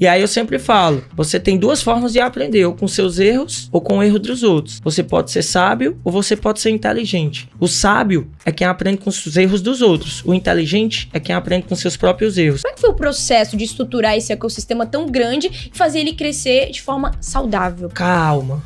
E aí eu sempre falo, você tem duas formas de aprender, ou com seus erros, ou com o erro dos outros. Você pode ser sábio, ou você pode ser inteligente. O sábio é quem aprende com os erros dos outros. O inteligente é quem aprende com seus próprios erros. Como é que foi o processo de estruturar esse ecossistema tão grande e fazer ele crescer de forma saudável? Calma.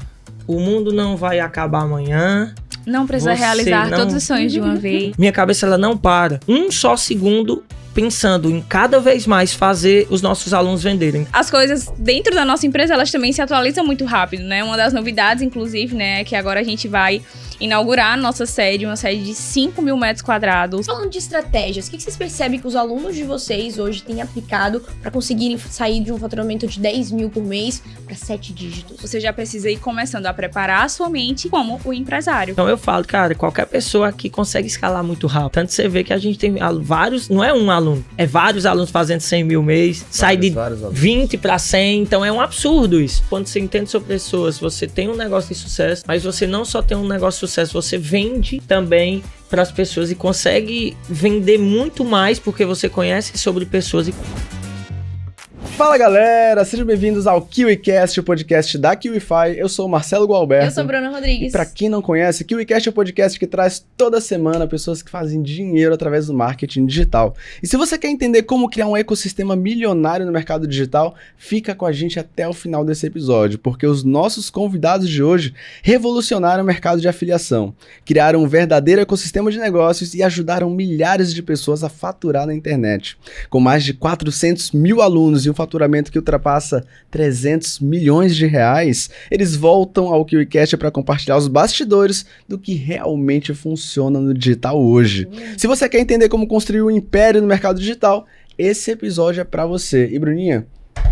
O mundo não vai acabar amanhã. Não precisa realizar todos os sonhos de uma vez. Minha cabeça, ela não para. Um só segundo pensando em cada vez mais fazer os nossos alunos venderem. As coisas dentro da nossa empresa, elas também se atualizam muito rápido, né? Uma das novidades, inclusive, né, é que agora a gente vai inaugurar a nossa sede, uma sede de 5 mil metros quadrados. Falando de estratégias, o que vocês percebem que os alunos de vocês hoje têm aplicado para conseguirem sair de um faturamento de 10 mil por mês para 7 dígitos? Você já precisa ir começando a preparar a sua mente como o empresário. Então eu falo, cara, qualquer pessoa aqui consegue escalar muito rápido. Tanto você vê que a gente tem vários, não é um aluno, é vários alunos fazendo 100 mil mês, sai de 20 para 100, então é um absurdo isso. Quando você entende sobre pessoas, você tem um negócio de sucesso, mas você não só tem um negócio de sucesso, você vende também para as pessoas e consegue vender muito mais porque você conhece sobre pessoas. Fala galera, sejam bem-vindos ao KiwiCast, o podcast da KiwiFi. Eu sou o Marcelo Gualberto. Eu sou Bruna Rodrigues. E pra quem não conhece, o KiwiCast é o podcast que traz toda semana pessoas que fazem dinheiro através do marketing digital. E se você quer entender como criar um ecossistema milionário no mercado digital, fica com a gente até o final desse episódio, porque os nossos convidados de hoje revolucionaram o mercado de afiliação, criaram um verdadeiro ecossistema de negócios e ajudaram milhares de pessoas a faturar na internet. Com mais de 400 mil alunos e um faturamento que ultrapassa 300 milhões de reais, eles voltam ao KiwiCast para compartilhar os bastidores do que realmente funciona no digital hoje. Se você quer entender como construir um império no mercado digital, esse episódio é para você. E Bruninha,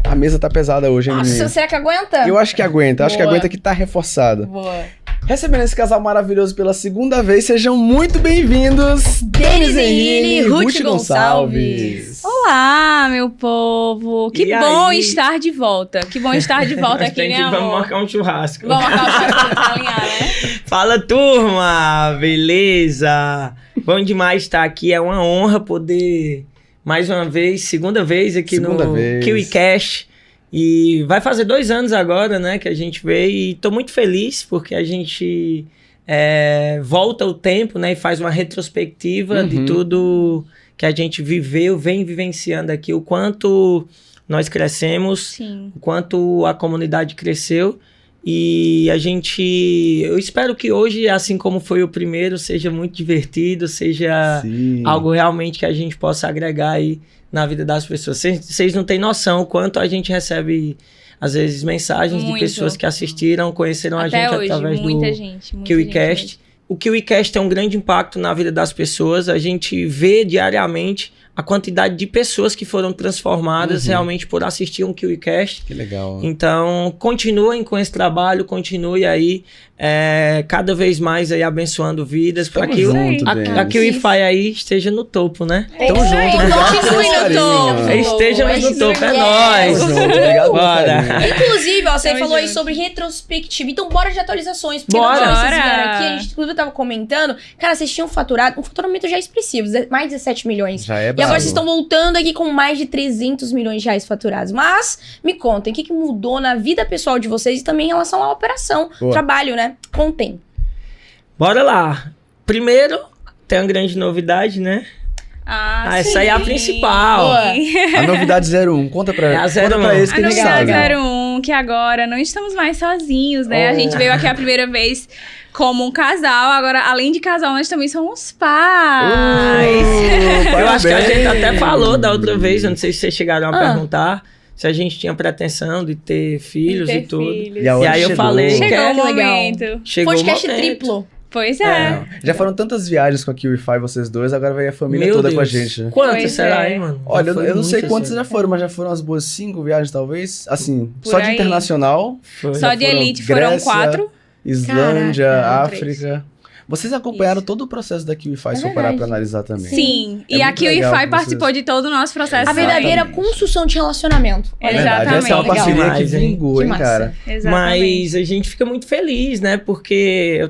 a mesa tá pesada hoje, hein, Bruninha? Nossa, será que aguenta? Eu acho que aguenta, acho que Boa. aguenta que tá reforçada. Boa. Recebendo esse casal maravilhoso pela segunda vez, sejam muito bem-vindos, Denis Henrique e Ruth Gonçalves. Olá, meu povo! Que E bom aí? estar de volta. Que bom estar de volta aqui, né, amor? Vamos marcar um churrasco. Vamos marcar um churrasco pra alinhar, né? Fala, turma! Beleza? Bom demais estar aqui. É uma honra poder, mais uma vez, segunda vez aqui no KiwiCast. E vai fazer 2 anos agora, né, que a gente veio. E tô muito feliz porque a gente volta o tempo, né, e faz uma retrospectiva de tudo que a gente viveu, vem vivenciando aqui, o quanto nós crescemos, Sim. o quanto a comunidade cresceu. E eu espero que hoje, assim como foi o primeiro, seja muito divertido, seja algo realmente que a gente possa agregar aí na vida das pessoas. Vocês não têm noção o quanto a gente recebe, às vezes, mensagens de pessoas que assistiram, conheceram Até a gente hoje, através muita do gente KiwiCast. O KiwiCast tem um grande impacto na vida das pessoas. A gente vê diariamente a quantidade de pessoas que foram transformadas realmente por assistir um KiwiCast. Que legal. Então, continuem com esse trabalho, continue aí cada vez mais aí abençoando vidas para que a KiwiFi aí esteja no topo, né? Tamo junto. Continue no topo. Estejamos no topo, é nóis. Obrigado, Bora. Inclusive, ó, você Tamo falou aí junto. sobre retrospectiva. Então, bora de atualizações. Porque Bora. na hora que vocês vieram Bora. aqui, a gente inclusive tava comentando, cara, vocês tinham faturado, um faturamento já expressivo, mais de 17 milhões. Já é E bravo. agora vocês estão voltando aqui com mais de 300 milhões de reais faturados. Mas, me contem, o que mudou na vida pessoal de vocês e também em relação à operação, trabalho, né? Contem. Bora lá. Primeiro, tem uma grande novidade, né? Essa aí é a principal. Boa. A novidade 01, conta pra, É a 01. conta pra eles que A nem novidade sabem. 01, que agora não estamos mais sozinhos, né? A gente veio aqui a primeira vez como um casal, agora, além de casal, nós também somos pais. Eu acho que a gente até falou da outra vez, eu não sei se vocês chegaram a perguntar se a gente tinha pretensão de ter filhos e tudo. Filhos. E a E aí eu chegou. falei que Chegou o que legal. momento. chegou Podcast o momento. triplo. Pois é. Já foram tantas viagens com a KiwiFi, vocês dois, agora vai a família Meu toda Deus. com a gente, né? Quantas Pois será, é. hein, mano? Olha, Já foi eu não sei muitas, quantas né? já foram, mas já foram umas boas 5 viagens, talvez. Assim, Por só de aí. internacional. Foi. Só de foram elite foram Grécia, 4. Islândia, Caraca, África. Vocês acompanharam todo o processo da KiwiFi, se for parar verdade. pra analisar também. Sim. É e a muito legal KiwiFi que participou vocês- de todo o nosso processo. A verdadeira Exatamente. construção de relacionamento. É verdade, Exatamente. essa é uma Legal. parceria Demais, que hein? vingou, Que hein, massa. cara? Exatamente. Mas a gente fica muito feliz, né? Porque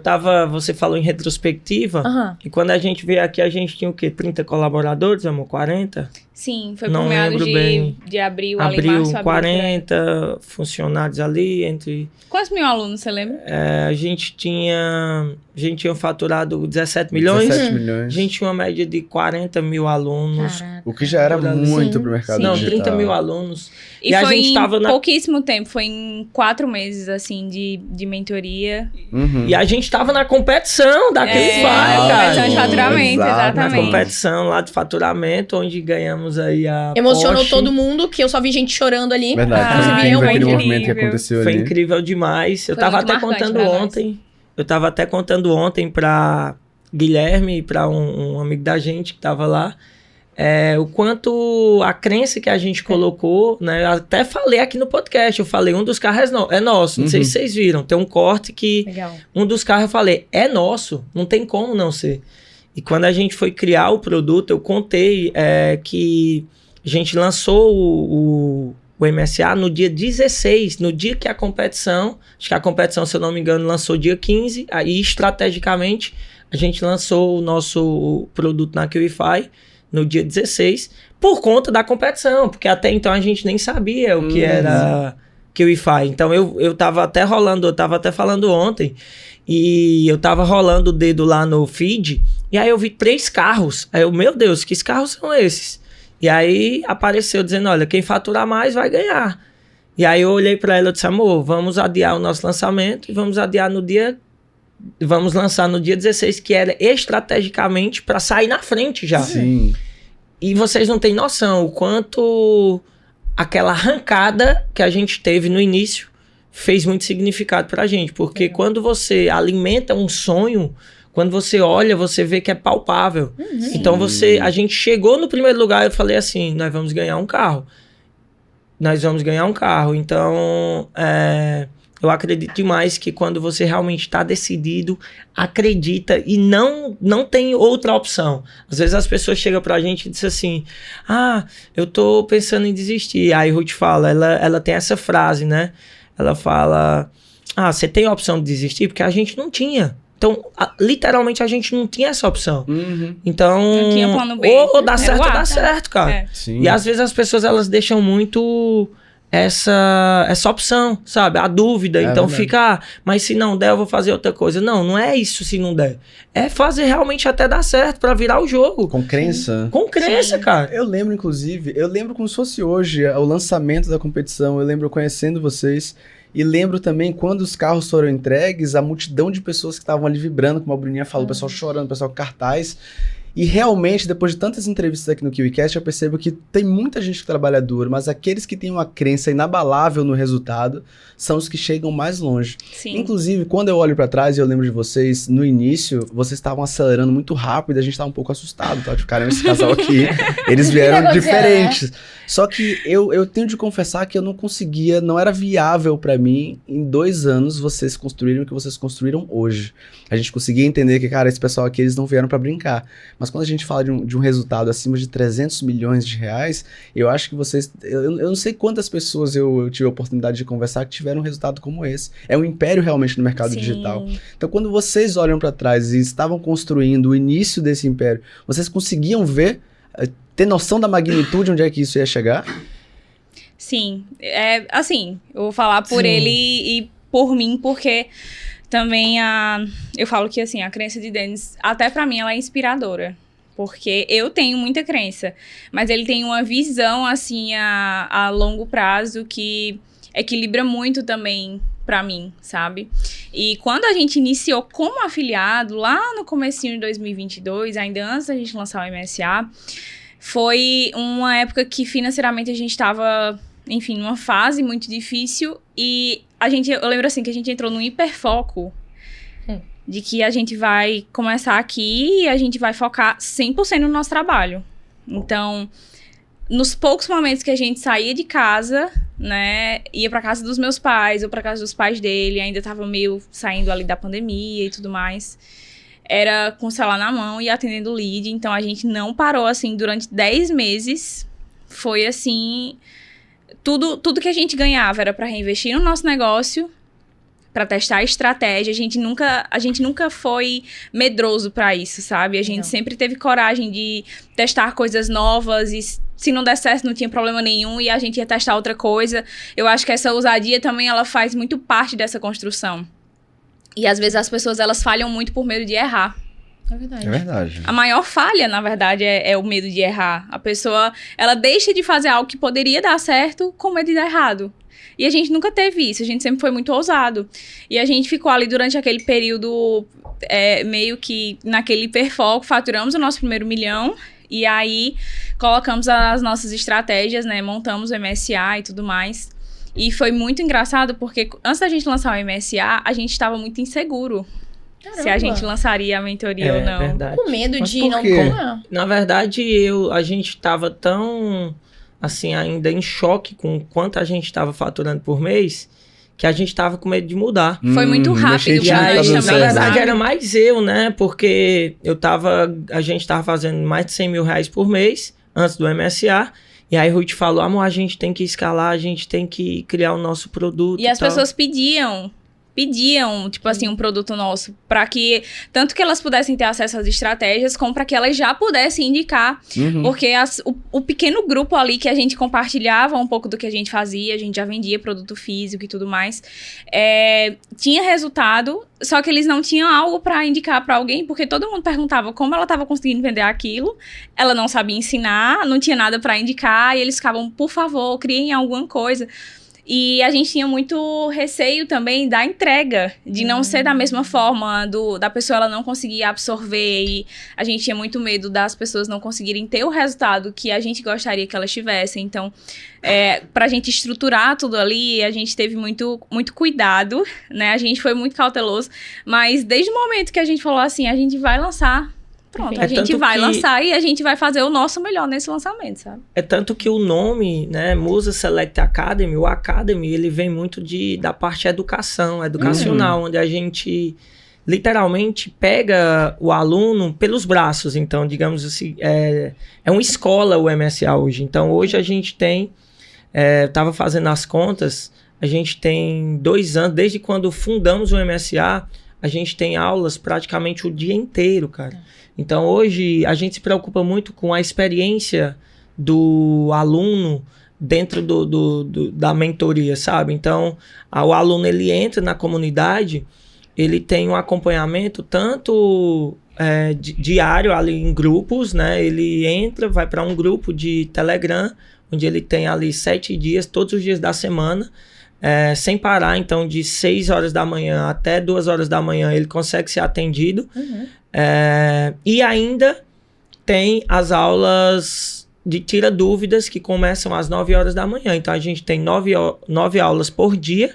você falou em retrospectiva, Aham. e quando a gente veio aqui, a gente tinha o quê? 30 colaboradores, amor? 40? Sim, foi Não por meados lembro bem. de abril, Abril, março, 40 funcionários ali, entre... Quantos mil alunos, você lembra? A gente tinha faturado 17 milhões. 17 milhões. A gente tinha uma média de 40 mil alunos. Caraca. O que já era muito pro mercado Não, digital. 30 mil alunos. E a foi gente em tava pouquíssimo tempo, foi em 4 meses, assim, de mentoria. Uhum. E a gente tava na competição daquele na competição de cara. faturamento, Exato. Na exatamente. competição lá de faturamento, onde ganhamos aí a Emocionou Porsche. todo mundo, que eu só vi gente chorando ali. Verdade, Ah, foi Inclusive incrível eu, aquele incrível. movimento que aconteceu Foi ali. incrível demais. Eu Foi tava muito até marcante contando pra nós. ontem. Eu tava até contando ontem pra Guilherme e pra um amigo da gente que tava lá. O quanto a crença que a gente colocou, né? Eu até falei aqui no podcast. Eu falei, um dos carros é nosso. Não sei se vocês viram. Tem um corte que Legal. um dos carros eu falei, é nosso. Não tem como não ser. E quando a gente foi criar o produto, eu contei que a gente lançou o MSA no dia 16, no dia que a competição, acho que a competição, se eu não me engano, lançou dia 15, aí estrategicamente a gente lançou o nosso produto na QIFI no dia 16, por conta da competição, porque até então a gente nem sabia o que era QIFI. Então eu tava até falando ontem, e eu tava rolando o dedo lá no feed, e aí eu vi 3 carros. Aí eu, meu Deus, que carros são esses? E aí apareceu dizendo, olha, quem faturar mais vai ganhar. E aí eu olhei pra ela e disse, amor, vamos adiar o nosso lançamento e vamos adiar vamos lançar no dia 16, que era estrategicamente para sair na frente já. Sim. E vocês não têm noção o quanto aquela arrancada que a gente teve no início fez muito significado pra gente. Porque quando você alimenta um sonho, quando você olha, você vê que é palpável. Então a gente chegou no primeiro lugar e eu falei assim, nós vamos ganhar um carro. Então, eu acredito demais que quando você realmente está decidido, acredita e não tem outra opção. Às vezes as pessoas chegam pra gente e dizem assim, eu tô pensando em desistir. Aí Ruth fala, ela tem essa frase, né? Ela fala, você tem a opção de desistir? Porque a gente não tinha. Então, literalmente, a gente não tinha essa opção. Então, Não tinha plano B. ou dá certo ou dá certo, cara. Sim. E às vezes as pessoas, elas deixam muito essa opção, sabe? A dúvida. Então verdade. fica, mas se não der, eu vou fazer outra coisa. Não é isso se não der. É fazer realmente até dar certo pra virar o jogo. Com crença. Com crença, cara. Eu lembro, inclusive, como se fosse hoje, o lançamento da competição. Eu lembro conhecendo vocês. E lembro também, quando os carros foram entregues, a multidão de pessoas que estavam ali vibrando, como a Bruninha falou, o pessoal chorando, o pessoal com cartaz. E realmente, depois de tantas entrevistas aqui no KiwiCast, eu percebo que tem muita gente que trabalha duro, mas aqueles que têm uma crença inabalável no resultado são os que chegam mais longe. Sim. Inclusive, quando eu olho pra trás e eu lembro de vocês, no início, vocês estavam acelerando muito rápido, a gente tava um pouco assustado, tá? Tipo, caramba, esse casal aqui, eles vieram diferentes. Só que eu tenho de confessar que eu não conseguia, não era viável pra mim, em 2 anos, vocês construírem o que vocês construíram hoje. A gente conseguia entender que, cara, esse pessoal aqui, eles não vieram pra brincar. Mas quando a gente fala de um resultado acima de 300 milhões de reais, eu acho que vocês... Eu não sei quantas pessoas eu tive a oportunidade de conversar que tiveram um resultado como esse. É um império realmente no mercado digital. Então, quando vocês olham para trás e estavam construindo o início desse império, vocês conseguiam ver, ter noção da magnitude onde é que isso ia chegar? Sim. Assim, eu vou falar por ele e por mim, porque... Também eu falo que assim, a crença de Denis, até pra mim, ela é inspiradora. Porque eu tenho muita crença, mas ele tem uma visão assim a longo prazo que equilibra muito também pra mim, sabe? E quando a gente iniciou como afiliado, lá no comecinho de 2022, ainda antes da gente lançar o MSA, foi uma época que financeiramente a gente tava, enfim, numa fase muito difícil e eu lembro assim que a gente entrou num hiperfoco de que a gente vai começar aqui e a gente vai focar 100% no nosso trabalho. Então, nos poucos momentos que a gente saía de casa, né, ia pra casa dos meus pais ou pra casa dos pais dele, ainda tava meio saindo ali da pandemia e tudo mais, era com o celular na mão e atendendo lead. Então, a gente não parou, assim, durante 10 meses. Foi, assim... Tudo que a gente ganhava era para reinvestir no nosso negócio, para testar a estratégia. A gente nunca foi medroso para isso, sabe? A gente sempre teve coragem de testar coisas novas e se não der certo não tinha problema nenhum e a gente ia testar outra coisa. Eu acho que essa ousadia também ela faz muito parte dessa construção. E às vezes as pessoas elas falham muito por medo de errar. É verdade. É verdade. A maior falha, na verdade, é o medo de errar. A pessoa, ela deixa de fazer algo que poderia dar certo com medo de dar errado. E a gente nunca teve isso, a gente sempre foi muito ousado. E a gente ficou ali durante aquele período, meio que naquele hiperfoco, faturamos o nosso primeiro 1 milhão. E aí, colocamos as nossas estratégias, né? Montamos o MSA e tudo mais. E foi muito engraçado, porque antes da gente lançar o MSA, a gente estava muito inseguro. Caramba. Se a gente lançaria a mentoria ou não. Verdade. Com medo Mas de por não... quê? Na verdade, a gente tava tão, assim, ainda em choque com quanto a gente tava faturando por mês, que a gente tava com medo de mudar. Foi muito rápido E aí, pra nós na também, verdade, sabe? era mais eu, né? Porque a gente tava fazendo mais de 100 mil reais por mês, antes do MSA. E aí, Ruth falou, amor, a gente tem que escalar, a gente tem que criar o nosso produto. E as tal. pessoas pediam, tipo assim, um produto nosso, para que, tanto que elas pudessem ter acesso às estratégias, como para que elas já pudessem indicar, porque o pequeno grupo ali que a gente compartilhava um pouco do que a gente fazia, a gente já vendia produto físico e tudo mais, tinha resultado, só que eles não tinham algo para indicar para alguém, porque todo mundo perguntava como ela estava conseguindo vender aquilo, ela não sabia ensinar, não tinha nada para indicar, e eles ficavam, por favor, criem alguma coisa. E a gente tinha muito receio também da entrega, de não ser da mesma forma, da pessoa ela não conseguir absorver, e a gente tinha muito medo das pessoas não conseguirem ter o resultado que a gente gostaria que elas tivessem. Então, pra gente estruturar tudo ali, a gente teve muito, muito cuidado, né? A gente foi muito cauteloso, mas desde o momento que a gente falou assim, a gente vai lançar... Pronto, a gente vai lançar e a gente vai fazer o nosso melhor nesse lançamento, sabe? É tanto que o nome, né, Musa Select Academy, o Academy, ele vem muito da parte educacional, onde a gente literalmente pega o aluno pelos braços. Então, digamos assim, é uma escola o MSA hoje. Então, hoje a gente tem, eu estava fazendo as contas, a gente tem 2 anos, desde quando fundamos o MSA, a gente tem aulas praticamente o dia inteiro, cara. Então, hoje, a gente se preocupa muito com a experiência do aluno dentro da mentoria, sabe? Então, o aluno, ele entra na comunidade, ele tem um acompanhamento tanto diário ali em grupos, né? Ele entra, vai para um grupo de Telegram, onde ele tem ali 7 dias, todos os dias da semana, sem parar. Então, de 6 horas da manhã até 2 horas da manhã, ele consegue ser atendido. E ainda tem as aulas de tira dúvidas que começam às 9 horas da manhã. Então, a gente tem 9 aulas por dia.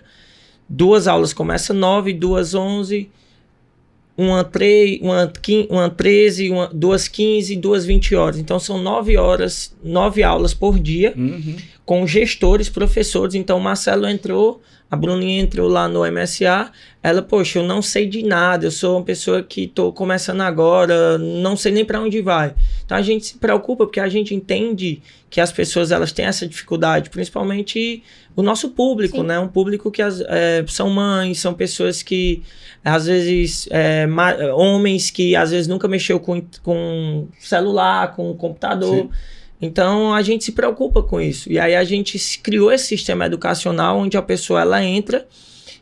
2 aulas começam 9, 2 11, uma 13, duas 15, 2 20 horas. Então, são 9 aulas por dia, com gestores, professores. Então, o Marcelo entrou, a Bruninha entrou lá no MSA, ela, poxa, eu não sei de nada, eu sou uma pessoa que estou começando agora, não sei nem para onde vai. Então, a gente se preocupa porque a gente entende que as pessoas, elas têm essa dificuldade, principalmente o nosso público, né? Um público que são mães, são pessoas que, às vezes, homens que, às vezes, nunca mexeu com celular, com computador. Sim. Então, a gente se preocupa com isso. E aí, a gente criou esse sistema educacional onde a pessoa, ela entra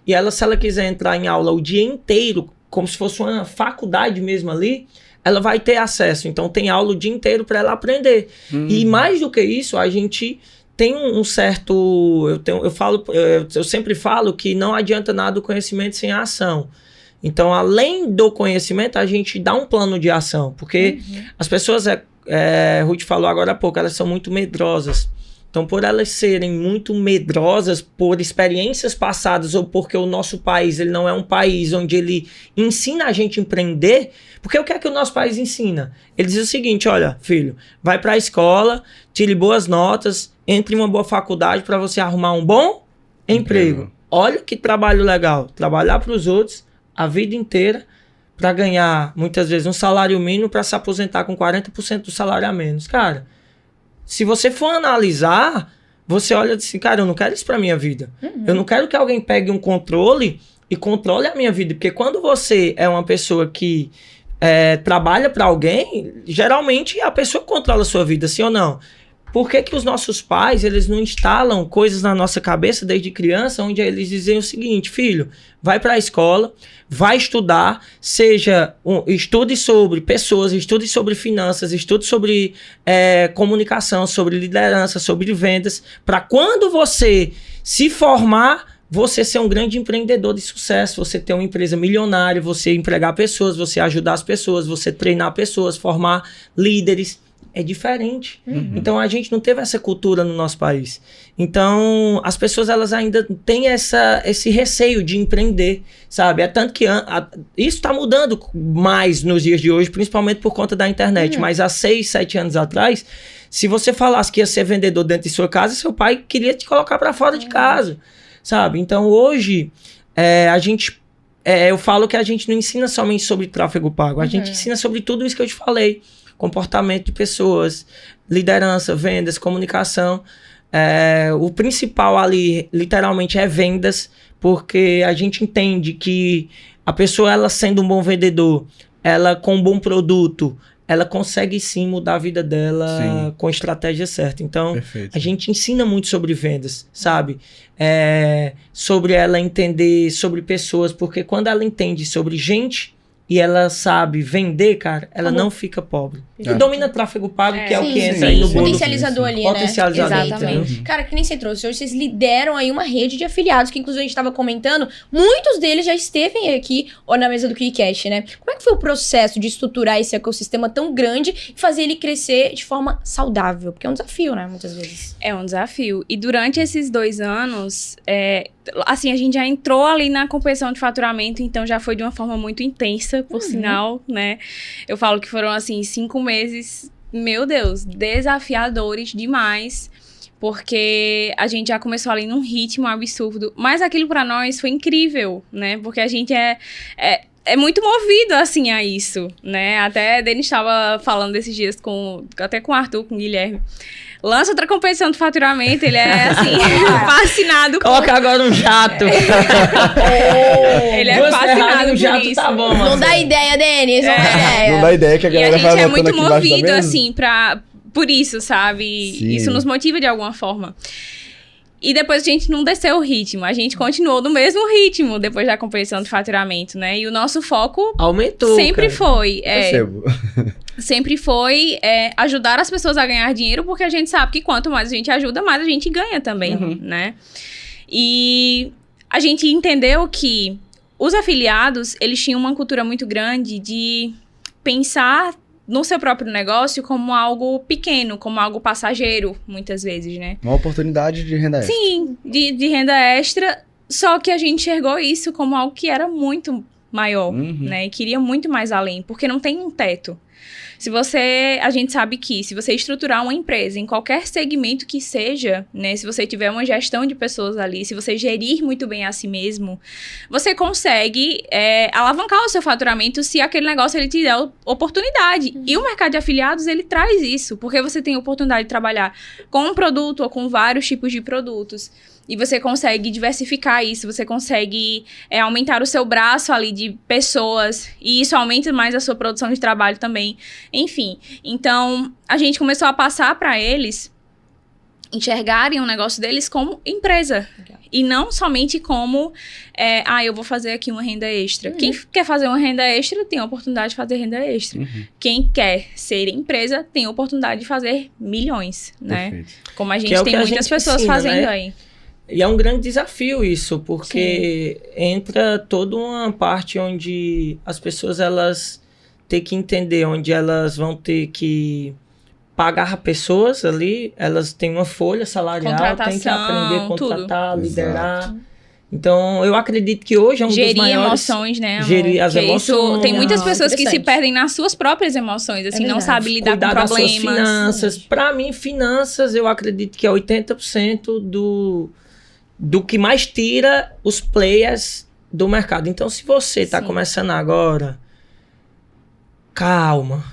e ela, se ela quiser entrar em aula o dia inteiro, como se fosse uma faculdade mesmo ali, ela vai ter acesso. Então, tem aula o dia inteiro para ela aprender. E mais do que isso, a gente tem um certo... Eu sempre falo que não adianta nada o conhecimento sem a ação. Então, além do conhecimento, a gente dá um plano de ação. Porque as pessoas... Ruth falou agora há pouco, elas são muito medrosas. Então, por elas serem muito medrosas, por experiências passadas, ou porque o nosso país ele não é um país onde ele ensina a gente a empreender, porque o que é que o nosso país ensina? Ele diz o seguinte, olha, filho, vai para a escola, tire boas notas, entre em uma boa faculdade para você arrumar um bom emprego. Olha que trabalho legal, trabalhar para os outros a vida inteira, para ganhar, muitas vezes, um salário mínimo para se aposentar com 40% do salário a menos. Cara, se você for analisar, você olha assim, cara, eu não quero isso para minha vida. Eu não quero que alguém pegue um controle e controle a minha vida. Porque quando você é uma pessoa que trabalha para alguém, geralmente a pessoa controla a sua vida, sim ou não? Por que que os nossos pais, eles não instalam coisas na nossa cabeça desde criança, onde eles dizem o seguinte: filho, vai para a escola, vai estudar, estude sobre pessoas, estude sobre finanças, estude sobre comunicação, sobre liderança, sobre vendas, para quando você se formar, você ser um grande empreendedor de sucesso, você ter uma empresa milionária, você empregar pessoas, você ajudar as pessoas, você treinar pessoas, formar líderes. É diferente. Então, a gente não teve essa cultura no nosso país. Então, as pessoas, elas ainda têm esse receio de empreender, sabe? É tanto que isso está mudando mais nos dias de hoje, principalmente por conta da internet. Mas há 6, 7 anos atrás, se você falasse que ia ser vendedor dentro de sua casa, seu pai queria te colocar para fora de casa, sabe? Então, hoje, eu falo que a gente não ensina somente sobre tráfego pago. A gente ensina sobre tudo isso que eu te falei. Comportamento de pessoas, liderança, vendas, comunicação. O principal ali, literalmente, é vendas, porque a gente entende que a pessoa, ela sendo um bom vendedor, ela com um bom produto, ela consegue sim mudar a vida dela com a estratégia certa. Então, perfeito. A gente ensina muito sobre vendas, sabe? Sobre ela entender sobre pessoas, porque quando ela entende sobre gente e ela sabe vender, cara, ela não fica pobre. E domina tráfego pago, que é o que entra aí no bolo. Potencializador ali, né? Potencializador. Exatamente. Cara, que nem você trouxe. Hoje vocês lideram aí uma rede de afiliados, que inclusive a gente estava comentando, muitos deles já esteve aqui ou na mesa do QuickCast, né? Como é que foi o processo de estruturar esse ecossistema tão grande e fazer ele crescer de forma saudável? Porque é um desafio, né? Muitas vezes. É um desafio. E durante esses 2 anos, assim, a gente já entrou ali na competição de faturamento, então já foi de uma forma muito intensa, por sinal, né? Eu falo que foram, assim, 5 meses, meu Deus, desafiadores demais, porque a gente já começou ali num ritmo absurdo, mas aquilo pra nós foi incrível, né? Porque a gente é muito movido, assim, a isso, né? Até Denis estava falando esses dias até com o Arthur, com o Guilherme. Lança outra competição de faturamento, ele é, assim, fascinado. Coloca agora um jato. Ele é fascinado por jato, isso. Tá bom, não dá ideia, Denis, não dá ideia. Não dá ideia que a galera vai E a gente é muito movido, assim, por isso, sabe? Sim. Isso nos motiva de alguma forma. E depois a gente não desceu o ritmo, a gente continuou no mesmo ritmo depois da competição de faturamento, né? E o nosso foco aumentou. Sempre cara. foi. Percebo. Sempre foi ajudar as pessoas a ganhar dinheiro, porque a gente sabe que quanto mais a gente ajuda, mais a gente ganha também, né? E a gente entendeu que os afiliados, eles tinham uma cultura muito grande de pensar no seu próprio negócio como algo pequeno, como algo passageiro, muitas vezes, né? Uma oportunidade de renda extra. Sim, de renda extra, só que a gente enxergou isso como algo que era muito maior, né? E queria muito mais além, porque não tem um teto. A gente sabe que se você estruturar uma empresa em qualquer segmento que seja, né, se você tiver uma gestão de pessoas ali, se você gerir muito bem a si mesmo, você consegue alavancar o seu faturamento se aquele negócio ele te der oportunidade. E o mercado de afiliados, ele traz isso, porque você tem a oportunidade de trabalhar com um produto ou com vários tipos de produtos. E você consegue diversificar isso, você consegue aumentar o seu braço ali de pessoas, e isso aumenta mais a sua produção de trabalho também. Enfim, então a gente começou a passar para eles enxergarem o negócio deles como empresa. Legal. E não somente como, eu vou fazer aqui uma renda extra. Quem quer fazer uma renda extra tem a oportunidade de fazer renda extra. Quem quer ser empresa tem a oportunidade de fazer milhões, né? Perfeito. Como a gente tem muitas pessoas ensina, fazendo, né? Aí. E é um grande desafio isso, porque entra toda uma parte onde as pessoas, elas têm que entender, onde elas vão ter que pagar pessoas ali, elas têm uma folha salarial, têm que aprender a contratar, tudo. Liderar. Exato. Então, eu acredito que hoje é um dos maiores... Gerir emoções, né, amor? Gerir as emoções. Tem muitas pessoas que se perdem nas suas próprias emoções, assim, não sabem lidar com problemas. Das suas finanças. Para mim, finanças, eu acredito que é 80% do que mais tira os players do mercado. Então, se você está começando agora, calma.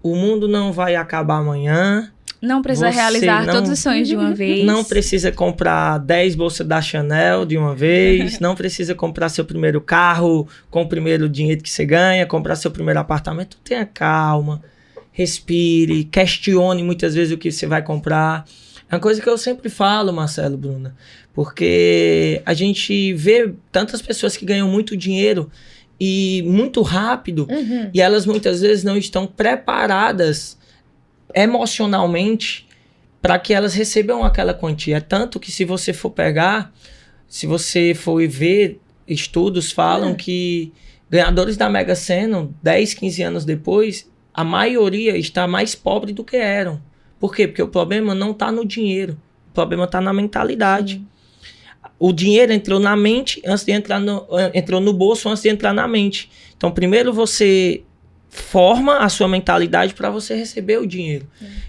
O mundo não vai acabar amanhã. Não precisa realizar todos os sonhos de uma vez. Não precisa comprar 10 bolsas da Chanel de uma vez. Não precisa comprar seu primeiro carro com o primeiro dinheiro que você ganha. Comprar seu primeiro apartamento. Tenha calma. Respire. Questione muitas vezes o que você vai comprar. É uma coisa que eu sempre falo, Marcelo, Bruna. Porque a gente vê tantas pessoas que ganham muito dinheiro e muito rápido. E elas muitas vezes não estão preparadas emocionalmente para que elas recebam aquela quantia. Tanto que se você for pegar, se você for ver, estudos falam que ganhadores da Mega Sena, 10, 15 anos depois, a maioria está mais pobre do que eram. Por quê? Porque o problema não está no dinheiro, o problema está na mentalidade. O dinheiro entrou na mente antes de entrar entrou no bolso antes de entrar na mente. Então, primeiro você forma a sua mentalidade para você receber o dinheiro.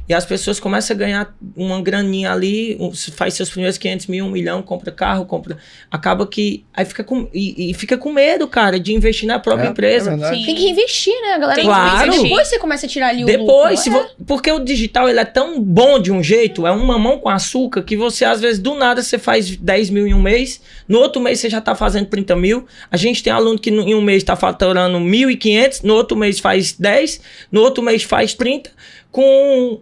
E as pessoas começam a ganhar uma graninha ali, faz seus primeiros 500 mil, 1 milhão, compra carro, acaba que aí fica com medo, cara, de investir na própria empresa. Tem que reinvestir, né, galera? Claro. Depois você começa a tirar ali depois, o lucro. Porque o digital, ele é tão bom de um jeito, é um mamão com açúcar, que você, às vezes, do nada, você faz 10 mil em um mês, no outro mês você já tá fazendo 30 mil. A gente tem aluno que em um mês tá faturando 1.500, no outro mês faz 10, no outro mês faz 30, com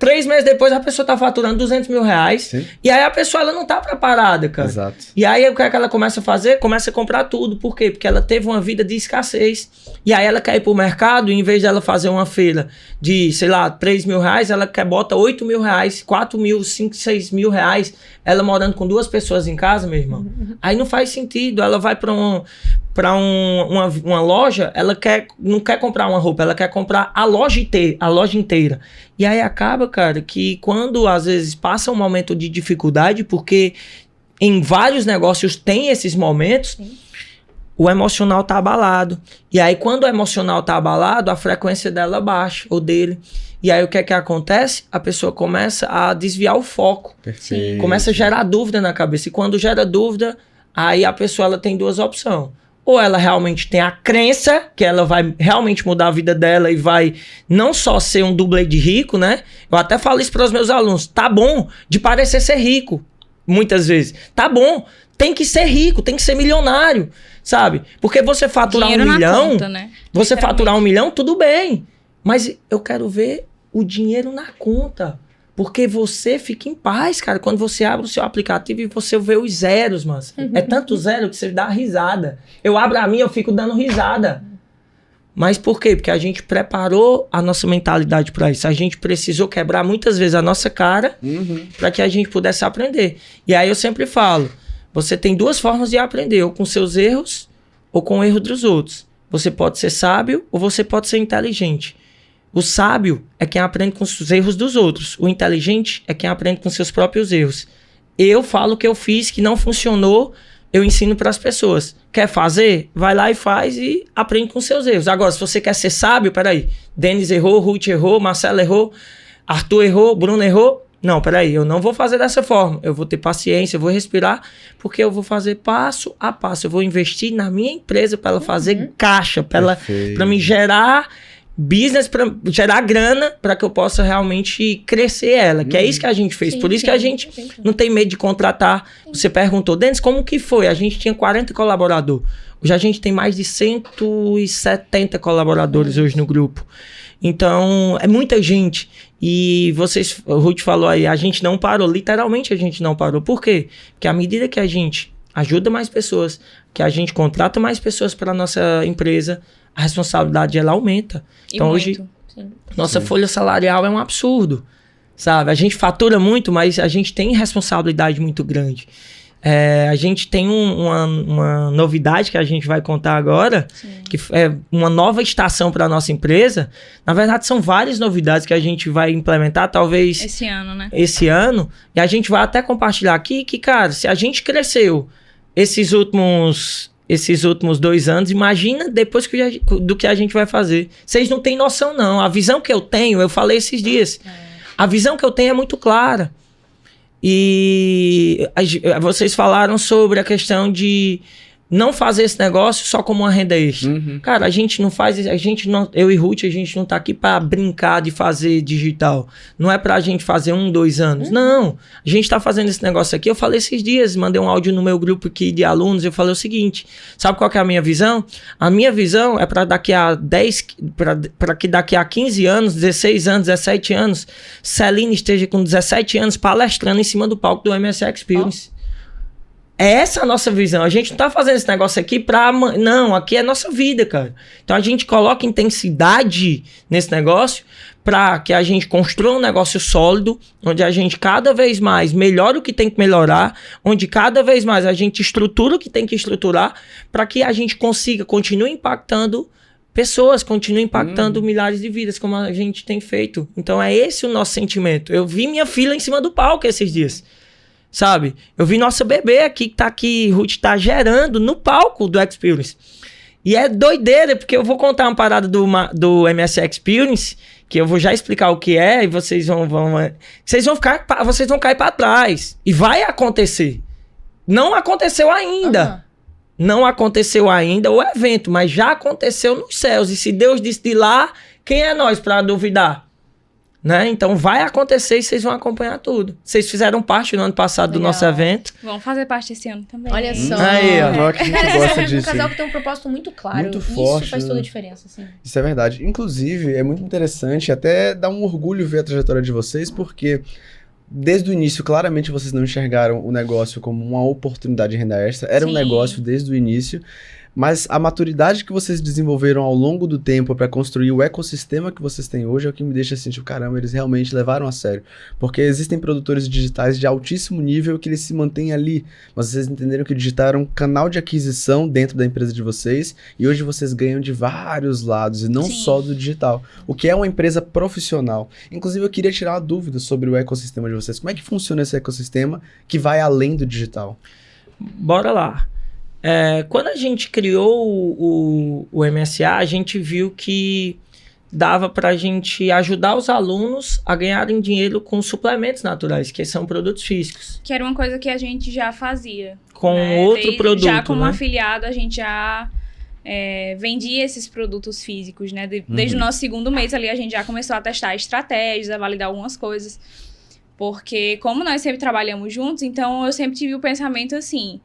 3 meses depois a pessoa tá faturando 200 mil reais. Sim. E aí a pessoa, ela não tá preparada, cara. Exato. E aí o que é que ela começa a fazer? Começa a comprar tudo. Por quê? Porque ela teve uma vida de escassez. E aí ela quer ir pro mercado, e em vez de ela fazer uma feira de, sei lá, 3 mil reais, ela bota 8 mil reais, 4 mil, 5, 6 mil reais, ela morando com 2 pessoas em casa, meu irmão. Aí não faz sentido. Ela vai pra uma loja, ela não quer comprar uma roupa, ela quer comprar a loja inteira. E aí acaba, cara, que quando às vezes passa um momento de dificuldade, porque em vários negócios tem esses momentos, o emocional tá abalado. E aí quando o emocional tá abalado, a frequência dela baixa, ou dele. E aí o que é que acontece? A pessoa começa a desviar o foco. Perfeito. Começa a gerar dúvida na cabeça. E quando gera dúvida, aí a pessoa ela tem 2 opções. Ou ela realmente tem a crença que ela vai realmente mudar a vida dela e vai não só ser um dublê de rico, né? Eu até falo isso para os meus alunos. Tá bom de parecer ser rico, muitas vezes. Tá bom, tem que ser rico, tem que ser milionário, sabe? Porque você faturar dinheiro 1 milhão, conta, né? Você faturar 1 milhão, tudo bem. Mas eu quero ver o dinheiro na conta. Porque você fica em paz, cara. Quando você abre o seu aplicativo e você vê os zeros, mano. É tanto zero que você dá risada. Eu abro a minha, eu fico dando risada. Mas por quê? Porque a gente preparou a nossa mentalidade para isso. A gente precisou quebrar muitas vezes a nossa cara para que a gente pudesse aprender. E aí eu sempre falo, você tem 2 formas de aprender. Ou com seus erros, ou com o erro dos outros. Você pode ser sábio, ou você pode ser inteligente. O sábio é quem aprende com os erros dos outros. O inteligente é quem aprende com seus próprios erros. Eu falo o que eu fiz, que não funcionou, eu ensino para as pessoas. Quer fazer? Vai lá e faz e aprende com seus erros. Agora, se você quer ser sábio, peraí. Denis errou, Ruth errou, Marcelo errou, Arthur errou, Bruno errou. Não, peraí, eu não vou fazer dessa forma. Eu vou ter paciência, eu vou respirar, porque eu vou fazer passo a passo. Eu vou investir na minha empresa para ela fazer caixa, para me gerar business, para gerar grana, para que eu possa realmente crescer ela, que é isso que a gente fez. Por isso que a gente não tem medo de contratar. Você perguntou, Denis, como que foi? A gente tinha 40 colaboradores. Hoje a gente tem mais de 170 colaboradores hoje no grupo. Então, é muita gente. E o Ruth falou aí, a gente não parou. Literalmente a gente não parou. Por quê? Porque à medida que a gente ajuda mais pessoas, que a gente contrata mais pessoas para a nossa empresa, a responsabilidade ela aumenta. Então hoje, nossa folha salarial é um absurdo, sabe? A gente fatura muito, mas a gente tem responsabilidade muito grande. A gente tem uma novidade que a gente vai contar agora, que é uma nova estação para a nossa empresa. Na verdade, são várias novidades que a gente vai implementar, talvez... Esse ano, né? Esse ano. E a gente vai até compartilhar aqui que, cara, se a gente cresceu esses últimos 2 anos, imagina depois do que a gente vai fazer. Vocês não têm noção, não. A visão que eu tenho, eu falei esses dias, a visão que eu tenho é muito clara. E vocês falaram sobre a questão de não fazer esse negócio só como uma renda extra. Cara, a gente não faz, eu e Ruth, a gente não tá aqui pra brincar de fazer digital. Não é pra gente fazer 1, 2 anos. Não, a gente tá fazendo esse negócio aqui. Eu falei esses dias, mandei um áudio no meu grupo aqui de alunos, eu falei o seguinte, sabe qual que é a minha visão? A minha visão é pra daqui a 15 anos, 16 anos, 17 anos, Celine esteja com 17 anos palestrando em cima do palco do MSA Experience. É essa a nossa visão. A gente não tá fazendo esse negócio aqui pra... Não, aqui é nossa vida, cara. Então a gente coloca intensidade nesse negócio pra que a gente construa um negócio sólido, onde a gente cada vez mais melhora o que tem que melhorar, onde cada vez mais a gente estrutura o que tem que estruturar, pra que a gente consiga, continue impactando pessoas, continue impactando milhares de vidas, como a gente tem feito. Então é esse o nosso sentimento. Eu vi minha filha em cima do palco esses dias. Sabe? Eu vi nossa bebê aqui, que tá aqui, Ruth, tá gerando no palco do Experience. E é doideira, porque eu vou contar uma parada do MSA Experience, que eu vou já explicar o que é, e vocês vão cair pra trás. E vai acontecer. Não aconteceu ainda. Não aconteceu ainda o evento, mas já aconteceu nos céus. E se Deus disse de lá, quem é nós pra duvidar? Né? Então vai acontecer e vocês vão acompanhar tudo. Vocês fizeram parte no ano passado do nosso evento. Vão fazer parte esse ano também. Olha só. Aí, ó. Que gosta disso, um casal que tem um propósito muito claro. Muito forte. Isso faz toda a diferença, assim. Isso é verdade. Inclusive, é muito interessante, até dá um orgulho ver a trajetória de vocês, porque desde o início, claramente, vocês não enxergaram o negócio como uma oportunidade de renda extra. Era um negócio desde o início. Mas a maturidade que vocês desenvolveram ao longo do tempo para construir o ecossistema que vocês têm hoje é o que me deixa sentir, caramba, eles realmente levaram a sério. Porque existem produtores digitais de altíssimo nível que eles se mantêm ali. Mas vocês entenderam que o digital era um canal de aquisição dentro da empresa de vocês e hoje vocês ganham de vários lados e não só do digital. O que é uma empresa profissional. Inclusive, eu queria tirar uma dúvida sobre o ecossistema de vocês. Como é que funciona esse ecossistema que vai além do digital? Bora lá. Quando a gente criou o MSA, a gente viu que dava para a gente ajudar os alunos a ganharem dinheiro com suplementos naturais, que são produtos físicos. Que era uma coisa que a gente já fazia. Com outro produto, já como né? afiliado, a gente já vendia esses produtos físicos, né? Desde o nosso segundo mês ali, a gente já começou a testar estratégias, a validar algumas coisas. Porque como nós sempre trabalhamos juntos, então eu sempre tive o pensamento assim...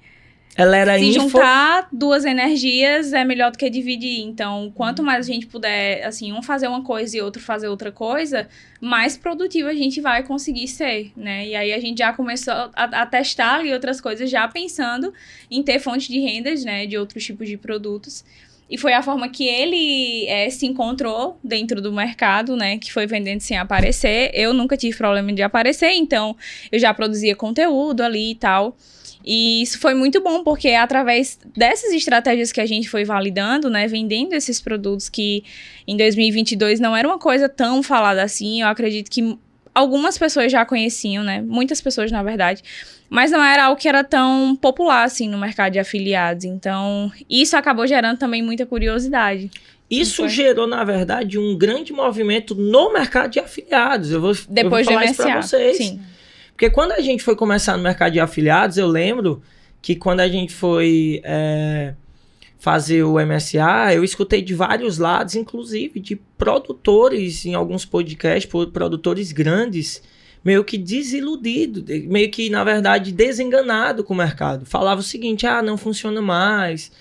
Se juntar duas energias é melhor do que dividir. Então, quanto mais a gente puder, assim, um fazer uma coisa e outro fazer outra coisa, mais produtivo a gente vai conseguir ser, né? E aí a gente já começou a testar ali outras coisas, já pensando em ter fonte de rendas, né? De outros tipos de produtos. E foi a forma que ele se encontrou dentro do mercado, né? Que foi vendendo sem aparecer. Eu nunca tive problema de aparecer, então eu já produzia conteúdo ali e tal. E isso foi muito bom, porque através dessas estratégias que a gente foi validando, né, vendendo esses produtos que em 2022 não era uma coisa tão falada assim, eu acredito que algumas pessoas já conheciam, né, muitas pessoas na verdade, mas não era algo que era tão popular assim no mercado de afiliados, então isso acabou gerando também muita curiosidade. Isso gerou, na verdade, um grande movimento no mercado de afiliados. Eu vou falar isso para vocês. Sim. Porque quando a gente foi começar no mercado de afiliados, eu lembro que quando a gente foi fazer o MSA, eu escutei de vários lados, inclusive de produtores em alguns podcasts, produtores grandes, meio que desiludido, meio que, na verdade, desenganado com o mercado. Falava o seguinte, não funciona mais,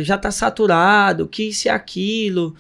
já tá saturado, que isso e aquilo,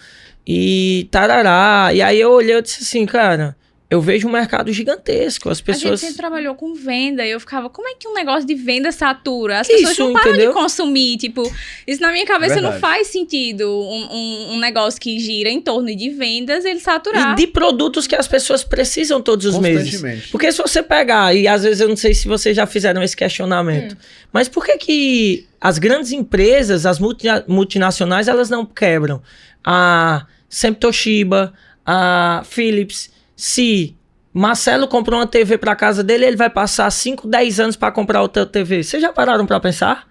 e tarará. E aí eu olhei e disse assim, cara... Eu vejo um mercado gigantesco. As pessoas... A gente sempre trabalhou com venda e eu ficava, como é que um negócio de venda satura? As pessoas não param de consumir. Tipo, isso na minha cabeça não faz sentido. Um negócio que gira em torno de vendas, ele saturar. E de produtos que as pessoas precisam todos os meses. Porque se você pegar, e às vezes eu não sei se vocês já fizeram esse questionamento, mas por que as grandes empresas, as multinacionais, elas não quebram? A sempre Toshiba, a Philips... Se Marcelo comprou uma TV para casa dele, ele vai passar 5, 10 anos para comprar outra TV. Vocês já pararam para pensar?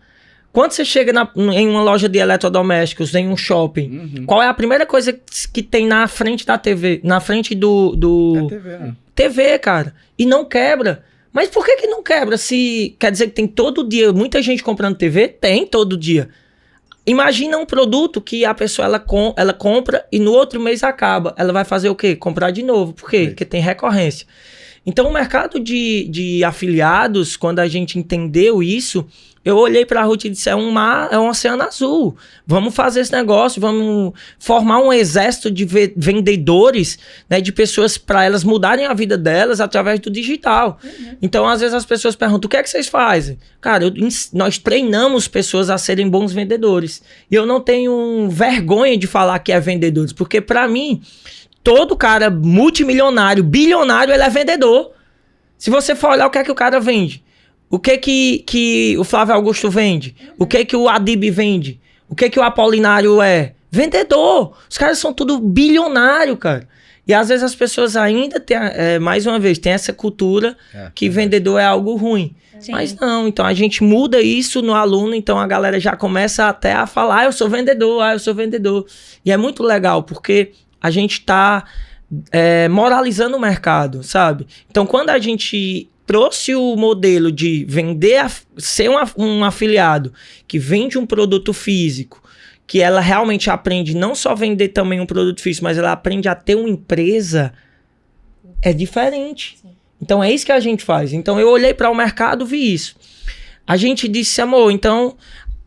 Quando você chega em uma loja de eletrodomésticos, em um shopping, qual é a primeira coisa que tem na frente da TV? Na frente do... É TV, né? TV, cara. E não quebra. Mas por que não quebra? Se quer dizer que tem todo dia muita gente comprando TV? Tem todo dia. Imagina um produto que a pessoa ela compra e no outro mês acaba. Ela vai fazer o quê? Comprar de novo. Por quê? Porque tem recorrência. Então, o mercado de afiliados, quando a gente entendeu isso, eu olhei para a Ruth e disse, é um oceano azul. Vamos fazer esse negócio, vamos formar um exército de vendedores, né, de pessoas para elas mudarem a vida delas através do digital. Então, às vezes as pessoas perguntam, o que é que vocês fazem? Cara, nós treinamos pessoas a serem bons vendedores. E eu não tenho vergonha de falar que é vendedores, porque para mim... Todo cara multimilionário, bilionário, ele é vendedor. Se você for olhar o que é que o cara vende, o que o Flávio Augusto vende, o que o Adib vende, o que o Apolinário é? Vendedor. Os caras são tudo bilionário, cara. E às vezes as pessoas ainda têm, mais uma vez, tem essa cultura que vendedor é algo ruim. Sim. Mas não, então a gente muda isso no aluno, então a galera já começa até a falar, eu sou vendedor, eu sou vendedor. E é muito legal, porque... a gente está moralizando o mercado, sabe? Então, quando a gente trouxe o modelo de vender, ser um afiliado que vende um produto físico, que ela realmente aprende não só vender também um produto físico, mas ela aprende a ter uma empresa, é diferente. Sim. Então, é isso que a gente faz. Então, eu olhei para o mercado e vi isso. A gente disse, amor, então,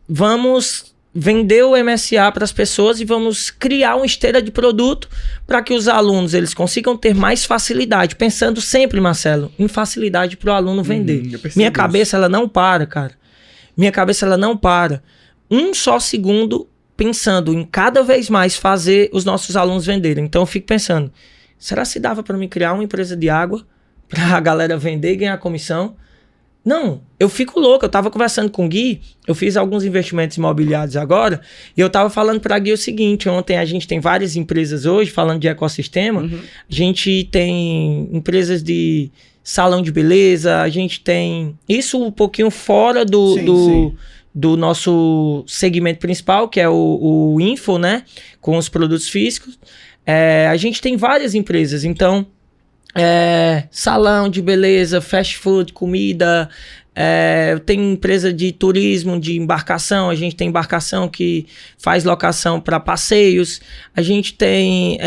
vamos... vender o MSA para as pessoas e vamos criar uma esteira de produto para que os alunos eles consigam ter mais facilidade. Pensando sempre, Marcelo, em facilidade para o aluno vender. Minha cabeça, ela não para, cara. Minha cabeça, ela não para. Um só segundo pensando em cada vez mais fazer os nossos alunos venderem. Então, eu fico pensando, será que dava para mim criar uma empresa de água para a galera vender e ganhar comissão? Não, eu fico louco. Eu tava conversando com o Gui, eu fiz alguns investimentos imobiliários agora, e eu tava falando para Gui o seguinte, ontem a gente tem várias empresas hoje, falando de ecossistema, a gente tem empresas de salão de beleza, a gente tem isso um pouquinho fora do nosso segmento principal, que é o Info, né, com os produtos físicos. A gente tem várias empresas, então... salão de beleza, fast food, comida, tem empresa de turismo, de embarcação, a gente tem embarcação que faz locação para passeios, a gente tem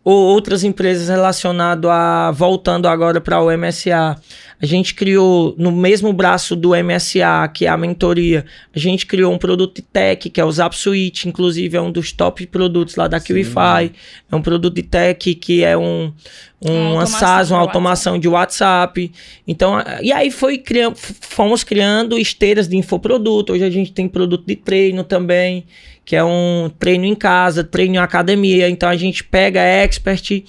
outras empresas relacionadas a, voltando agora para o MSA, a gente criou no mesmo braço do MSA, que é a mentoria, a gente criou um produto de tech, que é o Zap Suite, inclusive é um dos top produtos lá da QIFI, é um produto de tech que é uma SaaS, uma automação de WhatsApp. Então, e aí fomos criando esteiras de infoproduto, hoje a gente tem produto de treino também, que é um treino em casa, treino em academia, então a gente pega expert,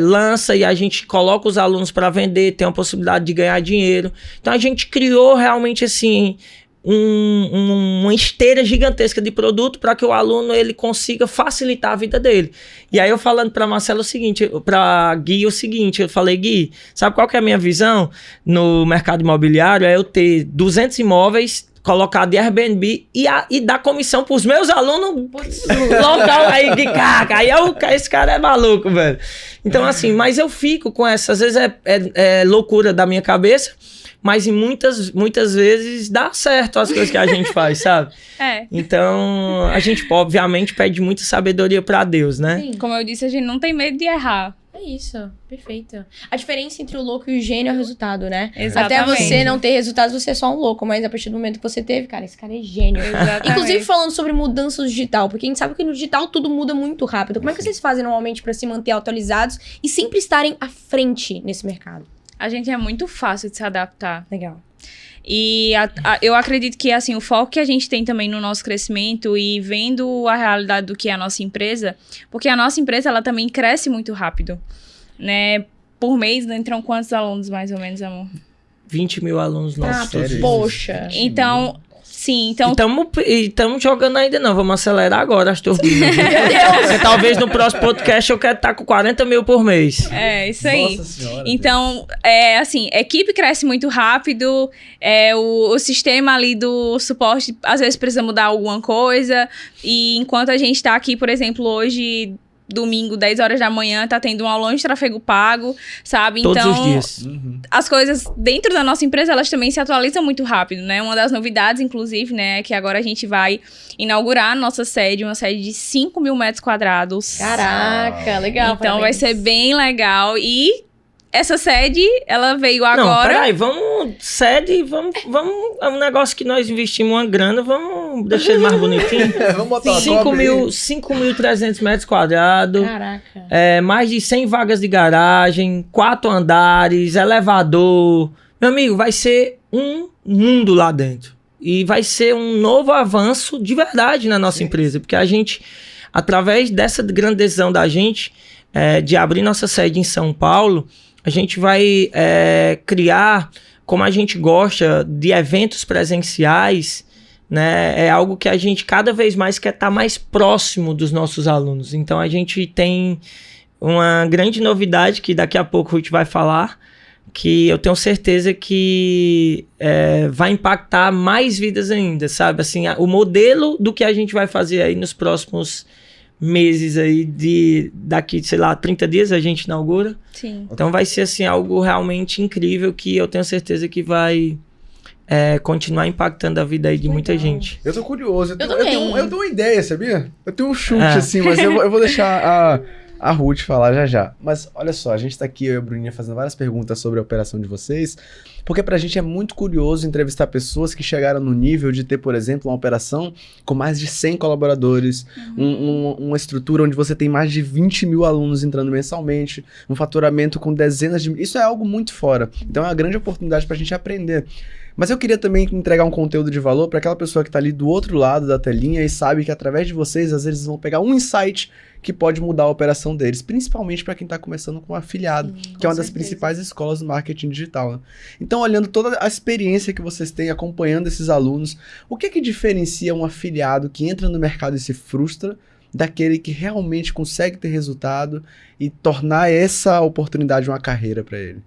lança e a gente coloca os alunos para vender, tem a possibilidade de ganhar dinheiro. Então a gente criou realmente assim uma esteira gigantesca de produto para que o aluno ele consiga facilitar a vida dele. E aí eu falando para Marcelo o seguinte, para Gui o seguinte, eu falei, Gui, sabe qual que é a minha visão no mercado imobiliário? É eu ter 200 imóveis colocar de Airbnb e dar comissão pros meus alunos local aí de caca. Aí esse cara é maluco, velho. Então, assim, mas eu fico com essa, às vezes é loucura da minha cabeça, mas em muitas vezes dá certo as coisas que a gente faz, sabe? Então, a gente, obviamente, pede muita sabedoria pra Deus, né? Sim. Como eu disse, a gente não tem medo de errar. É isso, perfeito. A diferença entre o louco e o gênio é o resultado, né? Exatamente. Até você não ter resultados, você é só um louco, mas a partir do momento que você teve, cara, esse cara é gênio. Exatamente. Inclusive falando sobre mudança digital, porque a gente sabe que no digital tudo muda muito rápido. Como é que vocês fazem normalmente pra se manter atualizados e sempre estarem à frente nesse mercado? A gente é muito fácil de se adaptar. Legal. E eu acredito que assim, o foco que a gente tem também no nosso crescimento e vendo a realidade do que é a nossa empresa, porque a nossa empresa ela também cresce muito rápido, né? Por mês entram quantos alunos mais ou menos, amor? 20 mil alunos nossos. Poxa. Então, sim, então... Estamos jogando ainda não, vamos acelerar agora as turbinas. Meu Deus! Talvez no próximo podcast eu quero estar com 40 mil por mês. É, isso aí. Nossa senhora, então, assim, a equipe cresce muito rápido, o sistema ali do suporte, às vezes precisa mudar alguma coisa, e enquanto a gente tá aqui, por exemplo, hoje... domingo, 10 horas da manhã, tá tendo um aulão de tráfego pago, sabe? Todos então, os dias. as coisas dentro da nossa empresa, elas também se atualizam muito rápido, né? Uma das novidades, inclusive, né, é que agora a gente vai inaugurar a nossa sede, uma sede de 5 mil metros quadrados. Caraca, legal. Então parabéns. vai ser bem legal. E essa sede, ela veio Não, agora... peraí, vamos, é um negócio que nós investimos uma grana, vamos deixar ele mais bonitinho. Vamos botar uma 5.300 metros quadrados, Caraca. mais de 100 vagas de garagem, 4 andares, elevador. Meu amigo, vai ser um mundo lá dentro. E vai ser um novo avanço de verdade na nossa empresa, porque a gente, através dessa grande decisão da gente, de abrir nossa sede em São Paulo, a gente vai criar, como a gente gosta de eventos presenciais, né? É algo que a gente cada vez mais quer estar mais próximo dos nossos alunos. Então a gente tem uma grande novidade que daqui a pouco a gente vai falar, que eu tenho certeza que vai impactar mais vidas ainda, sabe? Assim, o modelo do que a gente vai fazer aí nos próximos meses aí, daqui, sei lá, 30 dias a gente inaugura. Sim. Então vai ser, assim, algo realmente incrível que eu tenho certeza que vai continuar impactando a vida aí de muita gente. Eu tô curioso. Eu também. tenho uma ideia, sabia? Eu tenho um chute, assim, mas eu vou deixar a Ruth falar já. Mas olha só, a gente tá aqui, eu e a Bruninha, fazendo várias perguntas sobre a operação de vocês, porque pra gente é muito curioso entrevistar pessoas que chegaram no nível de ter, por exemplo, uma operação com mais de 100 colaboradores, uma estrutura onde você tem mais de 20 mil alunos entrando mensalmente, um faturamento com dezenas de... Isso é algo muito fora. Então é uma grande oportunidade pra gente aprender. Mas eu queria também entregar um conteúdo de valor para aquela pessoa que está ali do outro lado da telinha e sabe que através de vocês, às vezes, vão pegar um insight que pode mudar a operação deles, principalmente para quem está começando com um afiliado, que é uma das principais escolas do marketing digital. Né? Então, olhando toda a experiência que vocês têm, acompanhando esses alunos, o que diferencia um afiliado que entra no mercado e se frustra daquele que realmente consegue ter resultado e tornar essa oportunidade uma carreira para ele?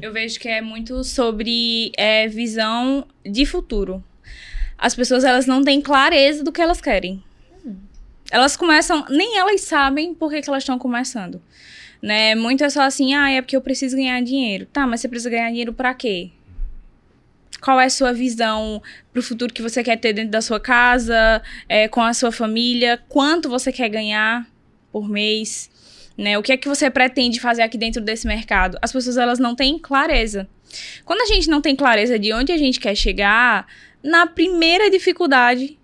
Eu vejo que é muito sobre visão de futuro. As pessoas, elas não têm clareza do que elas querem. Elas começam, nem elas sabem por que elas estão começando. Né? Muito é só assim, é porque eu preciso ganhar dinheiro. Tá, mas você precisa ganhar dinheiro pra quê? Qual é a sua visão pro futuro que você quer ter dentro da sua casa, com a sua família? Quanto você quer ganhar por mês? Né? O que é que você pretende fazer aqui dentro desse mercado? As pessoas, elas não têm clareza. Quando a gente não tem clareza de onde a gente quer chegar, na primeira dificuldade,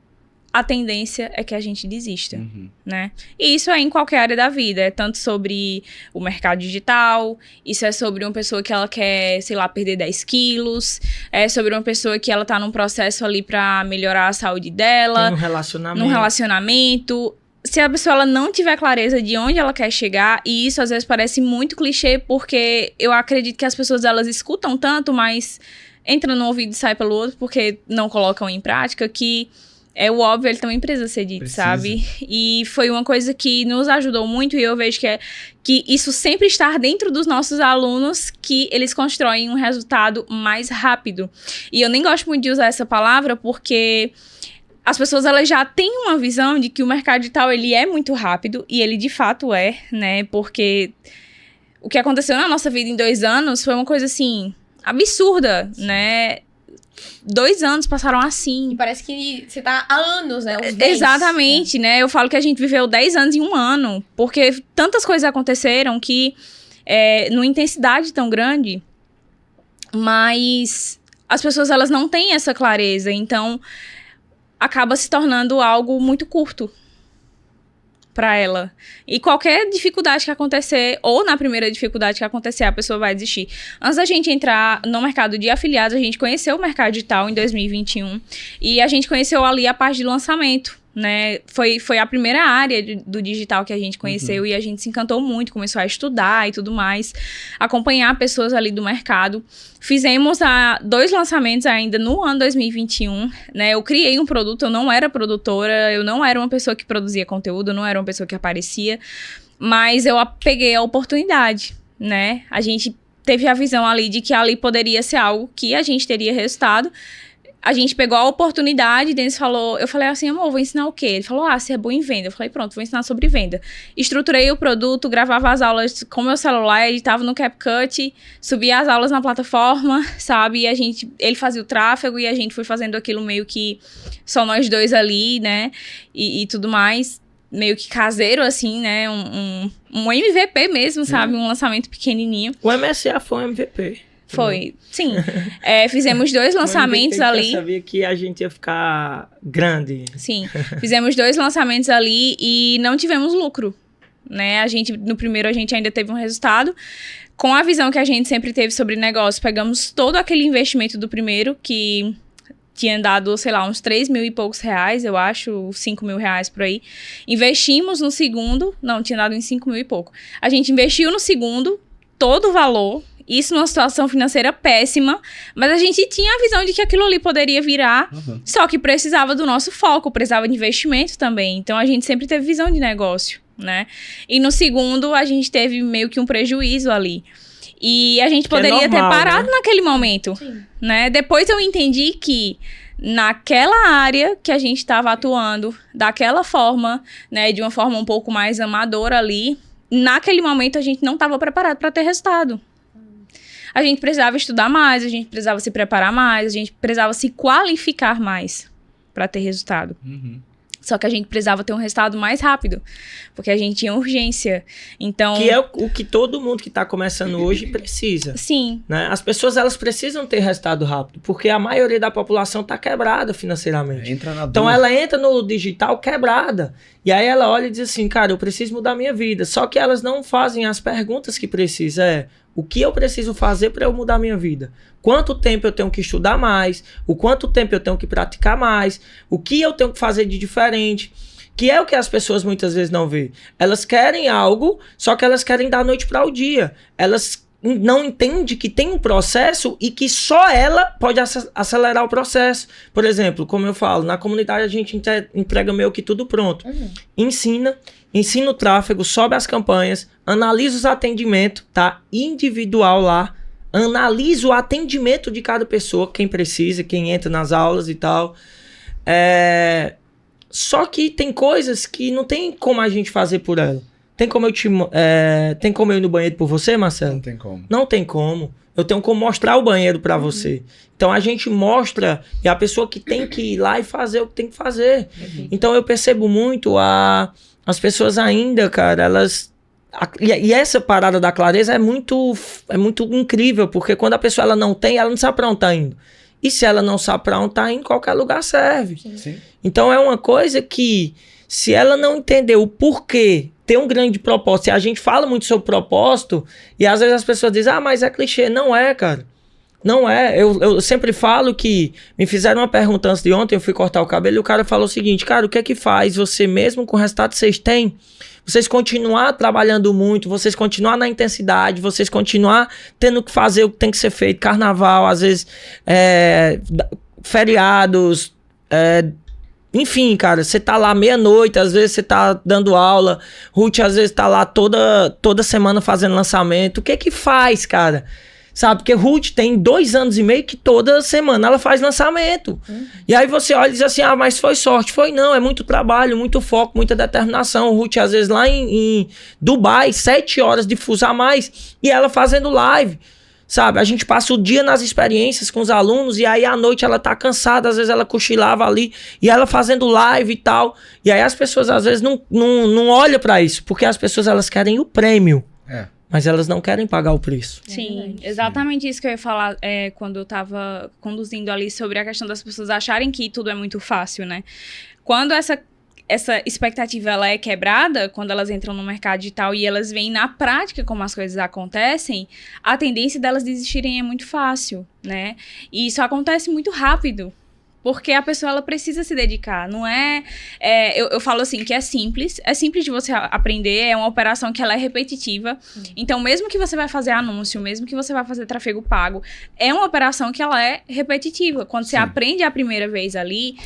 a tendência é que a gente desista, né? E isso é em qualquer área da vida. É tanto sobre o mercado digital, isso é sobre uma pessoa que ela quer, sei lá, perder 10 quilos, é sobre uma pessoa que ela tá num processo ali pra melhorar a saúde dela. Num relacionamento. Se a pessoa ela não tiver clareza de onde ela quer chegar, e isso às vezes parece muito clichê, porque eu acredito que as pessoas elas escutam tanto, mas entra no ouvido e sai pelo outro, porque não colocam em prática, que o óbvio, ele também precisa ser dito, sabe? E foi uma coisa que nos ajudou muito, e eu vejo que isso sempre está dentro dos nossos alunos, que eles constroem um resultado mais rápido. E eu nem gosto muito de usar essa palavra, porque as pessoas, elas já têm uma visão de que o mercado digital, ele é muito rápido, e ele de fato é, né? Porque o que aconteceu na nossa vida em 2 anos foi uma coisa, assim, absurda, né? 2 anos passaram assim. E parece que você tá há anos, né? Uns 10, exatamente, né? Eu falo que a gente viveu 10 anos em 1 ano, porque tantas coisas aconteceram que, numa intensidade tão grande, mas as pessoas, elas não têm essa clareza, então acaba se tornando algo muito curto para ela. E qualquer dificuldade que acontecer, ou na primeira dificuldade que acontecer, a pessoa vai desistir. Antes da gente entrar no mercado de afiliados, a gente conheceu o mercado digital em 2021, e a gente conheceu ali a parte de lançamento, né? Foi a primeira área do digital que a gente conheceu, e a gente se encantou muito, começou a estudar e tudo mais, acompanhar pessoas ali do mercado. Fizemos 2 lançamentos ainda no ano 2021, né? Eu criei um produto, eu não era produtora, eu não era uma pessoa que produzia conteúdo, eu não era uma pessoa que aparecia, mas eu peguei a oportunidade, né? A gente teve a visão ali de que ali poderia ser algo que a gente teria resultado. a gente pegou a oportunidade, Denis falou, eu falei assim, amor, vou ensinar o quê? Ele falou, você é bom em venda. Eu falei, pronto, vou ensinar sobre venda. Estruturei o produto, gravava as aulas com meu celular, editava no CapCut, subia as aulas na plataforma, sabe? E ele fazia o tráfego e a gente foi fazendo aquilo meio que só nós dois ali, né? E tudo mais, meio que caseiro, assim, né? Um MVP mesmo, sabe? Um lançamento pequenininho. O MSA foi um MVP. Foi, sim. Fizemos 2 lançamentos ali. Eu sabia que a gente ia ficar grande. Sim, fizemos 2 lançamentos ali e não tivemos lucro, né? No primeiro a gente ainda teve um resultado. Com a visão que a gente sempre teve sobre negócio, pegamos todo aquele investimento do primeiro, que tinha dado, sei lá, uns 3 mil e poucos reais, eu acho, 5 mil reais por aí. Investimos no segundo, não, tinha dado em 5 mil e pouco. A gente investiu no segundo, todo o valor. Isso numa situação financeira péssima, mas a gente tinha a visão de que aquilo ali poderia virar, só que precisava do nosso foco, precisava de investimento também. Então, a gente sempre teve visão de negócio, né? E no segundo, a gente teve meio que um prejuízo ali. E a gente poderia ter parado, né, naquele momento, né? Depois eu entendi que naquela área que a gente estava atuando, daquela forma, né, de uma forma um pouco mais amadora ali, naquele momento a gente não estava preparado para ter resultado. A gente precisava estudar mais, a gente precisava se preparar mais, a gente precisava se qualificar mais para ter resultado. Só que a gente precisava ter um resultado mais rápido, porque a gente tinha urgência. Então... Que é o que todo mundo que está começando hoje precisa. Sim. Né? As pessoas, elas precisam ter resultado rápido, porque a maioria da população está quebrada financeiramente. Então, ela entra no digital quebrada. E aí ela olha e diz assim, cara, eu preciso mudar minha vida. Só que elas não fazem as perguntas que precisa. O que eu preciso fazer para eu mudar minha vida? Quanto tempo eu tenho que estudar mais? O quanto tempo eu tenho que praticar mais? O que eu tenho que fazer de diferente? Que é o que as pessoas muitas vezes não veem. Elas querem algo, só que elas querem da noite para o dia. Elas não entendem que tem um processo e que só ela pode acelerar o processo. Por exemplo, como eu falo, na comunidade a gente entrega meio que tudo pronto. Ensina o tráfego, sobe as campanhas, analisa os atendimentos, tá? Individual lá. Analisa o atendimento de cada pessoa, quem precisa, quem entra nas aulas e tal. Só que tem coisas que não tem como a gente fazer por ela. Tem como eu ir no banheiro por você, Marcelo? Não tem como. Não tem como. Eu tenho como mostrar o banheiro pra você. Então a gente mostra e a pessoa que tem que ir lá e fazer o que tem que fazer. Então eu percebo muito as pessoas ainda, cara, elas... E essa parada da clareza é muito incrível, porque quando a pessoa ela não tem, ela não sabe pra onde tá indo. E se ela não sabe pra onde tá indo, qualquer lugar serve. Sim. Então é uma coisa que, se ela não entender o porquê, ter um grande propósito, e a gente fala muito sobre propósito, e às vezes as pessoas dizem, mas é clichê. Não é, cara. Não é. Eu sempre falo que me fizeram uma pergunta antes de ontem, eu fui cortar o cabelo, e o cara falou o seguinte, cara, o que é que faz você, mesmo com o resultado que vocês têm, vocês continuar trabalhando muito, vocês continuar na intensidade, vocês continuar tendo que fazer o que tem que ser feito, carnaval, às vezes feriados, enfim, cara, você tá lá meia-noite, às vezes você tá dando aula, Ruth às vezes tá lá toda semana fazendo lançamento. O que que faz, cara? Sabe, porque Ruth tem 2 anos e meio que toda semana ela faz lançamento. E aí você olha e diz assim, mas foi sorte. Foi não, é muito trabalho, muito foco, muita determinação. Ruth às vezes lá em Dubai, 7 horas de fuso a mais, e ela fazendo live. Sabe, a gente passa o dia nas experiências com os alunos e aí à noite ela tá cansada, às vezes ela cochilava ali e ela fazendo live e tal. E aí as pessoas às vezes não olham pra isso, porque as pessoas elas querem o prêmio. Mas elas não querem pagar o preço. Sim, exatamente isso que eu ia falar quando eu tava conduzindo ali sobre a questão das pessoas acharem que tudo é muito fácil, né? Quando essa expectativa ela é quebrada, quando elas entram no mercado digital e elas veem na prática como as coisas acontecem, a tendência delas desistirem é muito fácil, né? E isso acontece muito rápido. Porque a pessoa, ela precisa se dedicar, não eu falo assim, que é simples de você aprender, é uma operação que ela é repetitiva, então mesmo que você vai fazer anúncio, mesmo que você vai fazer tráfego pago, é uma operação que ela é repetitiva, quando você aprende a primeira vez ali,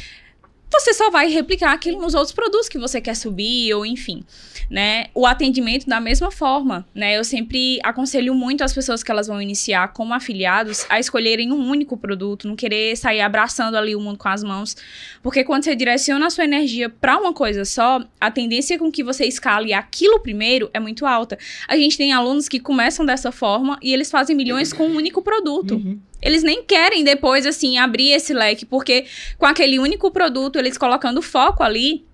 você só vai replicar aquilo nos outros produtos que você quer subir, ou enfim, né? O atendimento da mesma forma, né? Eu sempre aconselho muito as pessoas que elas vão iniciar como afiliados a escolherem um único produto, não querer sair abraçando ali o mundo com as mãos, porque quando você direciona a sua energia para uma coisa só, a tendência com que você escale aquilo primeiro é muito alta. A gente tem alunos que começam dessa forma e eles fazem milhões com um único produto. Uhum. Eles nem querem depois, assim, abrir esse leque, porque com aquele único produto, eles colocando foco ali,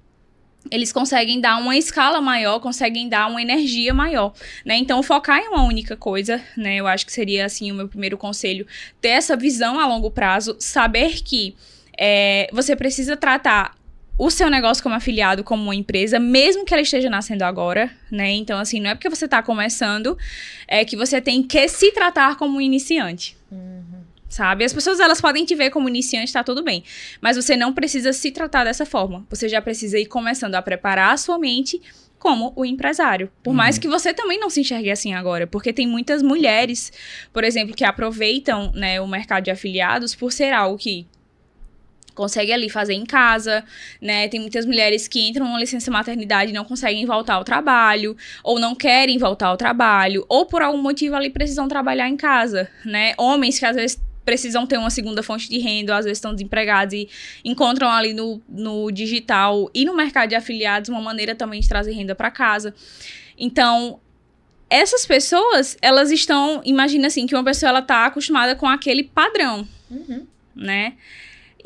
eles conseguem dar uma escala maior, conseguem dar uma energia maior, né? Então, focar em uma única coisa, né? Eu acho que seria, assim, o meu primeiro conselho, ter essa visão a longo prazo, saber que você precisa tratar o seu negócio como afiliado, como uma empresa, mesmo que ela esteja nascendo agora, né? Então, assim, não é porque você está começando, que você tem que se tratar como um iniciante. Sabe? As pessoas, elas podem te ver como iniciante, tá tudo bem. Mas você não precisa se tratar dessa forma. Você já precisa ir começando a preparar a sua mente como o empresário. Por mais que você também não se enxergue assim agora. Porque tem muitas mulheres, por exemplo, que aproveitam, né, o mercado de afiliados por ser algo que consegue ali fazer em casa, né? Tem muitas mulheres que entram numa licença maternidade e não conseguem voltar ao trabalho, ou não querem voltar ao trabalho, ou por algum motivo ali precisam trabalhar em casa, né? Homens que às vezes precisam ter uma segunda fonte de renda, ou às vezes estão desempregados e encontram ali no digital e no mercado de afiliados uma maneira também de trazer renda para casa. Então, essas pessoas, elas estão, imagina assim, que uma pessoa ela tá acostumada com aquele padrão, né?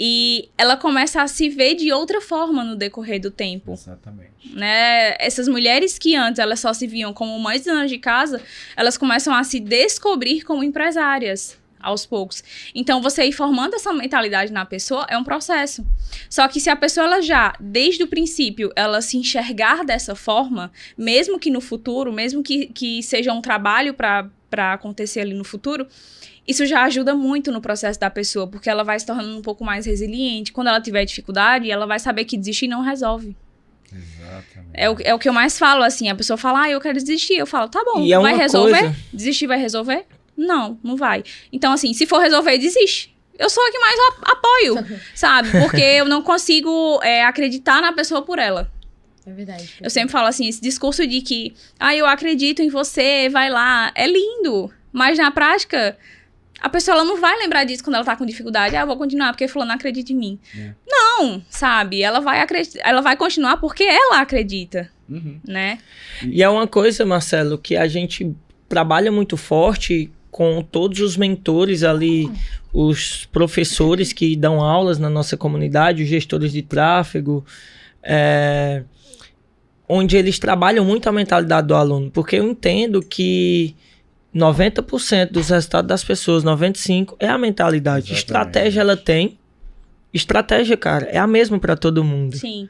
E ela começa a se ver de outra forma no decorrer do tempo. Exatamente. Né? Essas mulheres que antes elas só se viam como mães donas de casa, elas começam a se descobrir como empresárias aos poucos. Então, você ir formando essa mentalidade na pessoa é um processo. Só que se a pessoa, ela já, desde o princípio, ela se enxergar dessa forma, mesmo que no futuro, mesmo que seja um trabalho para acontecer ali no futuro, isso já ajuda muito no processo da pessoa, porque ela vai se tornando um pouco mais resiliente. Quando ela tiver dificuldade, ela vai saber que desistir não resolve. Exatamente. É o que eu mais falo, assim. A pessoa fala, eu quero desistir. Eu falo, tá bom, E é vai uma resolver? coisa... Desistir vai resolver? Não, não vai. Então, assim, se for resolver, desiste. Eu sou a que mais apoio, sabe? Porque eu não consigo acreditar na pessoa por ela. É verdade. Eu sempre falo assim, esse discurso de que, eu acredito em você, vai lá, é lindo. Mas na prática, a pessoa ela não vai lembrar disso quando ela tá com dificuldade. Eu vou continuar porque fulano acredita em mim. Não, sabe? Ela vai continuar porque ela acredita, né? E é uma coisa, Marcelo, que a gente trabalha muito forte com todos os mentores ali, os professores que dão aulas na nossa comunidade, os gestores de tráfego, onde eles trabalham muito a mentalidade do aluno, porque eu entendo que 90% dos resultados das pessoas, 95% é a mentalidade. Exatamente. Estratégia ela tem. Estratégia, cara, é a mesma para todo mundo. Sim.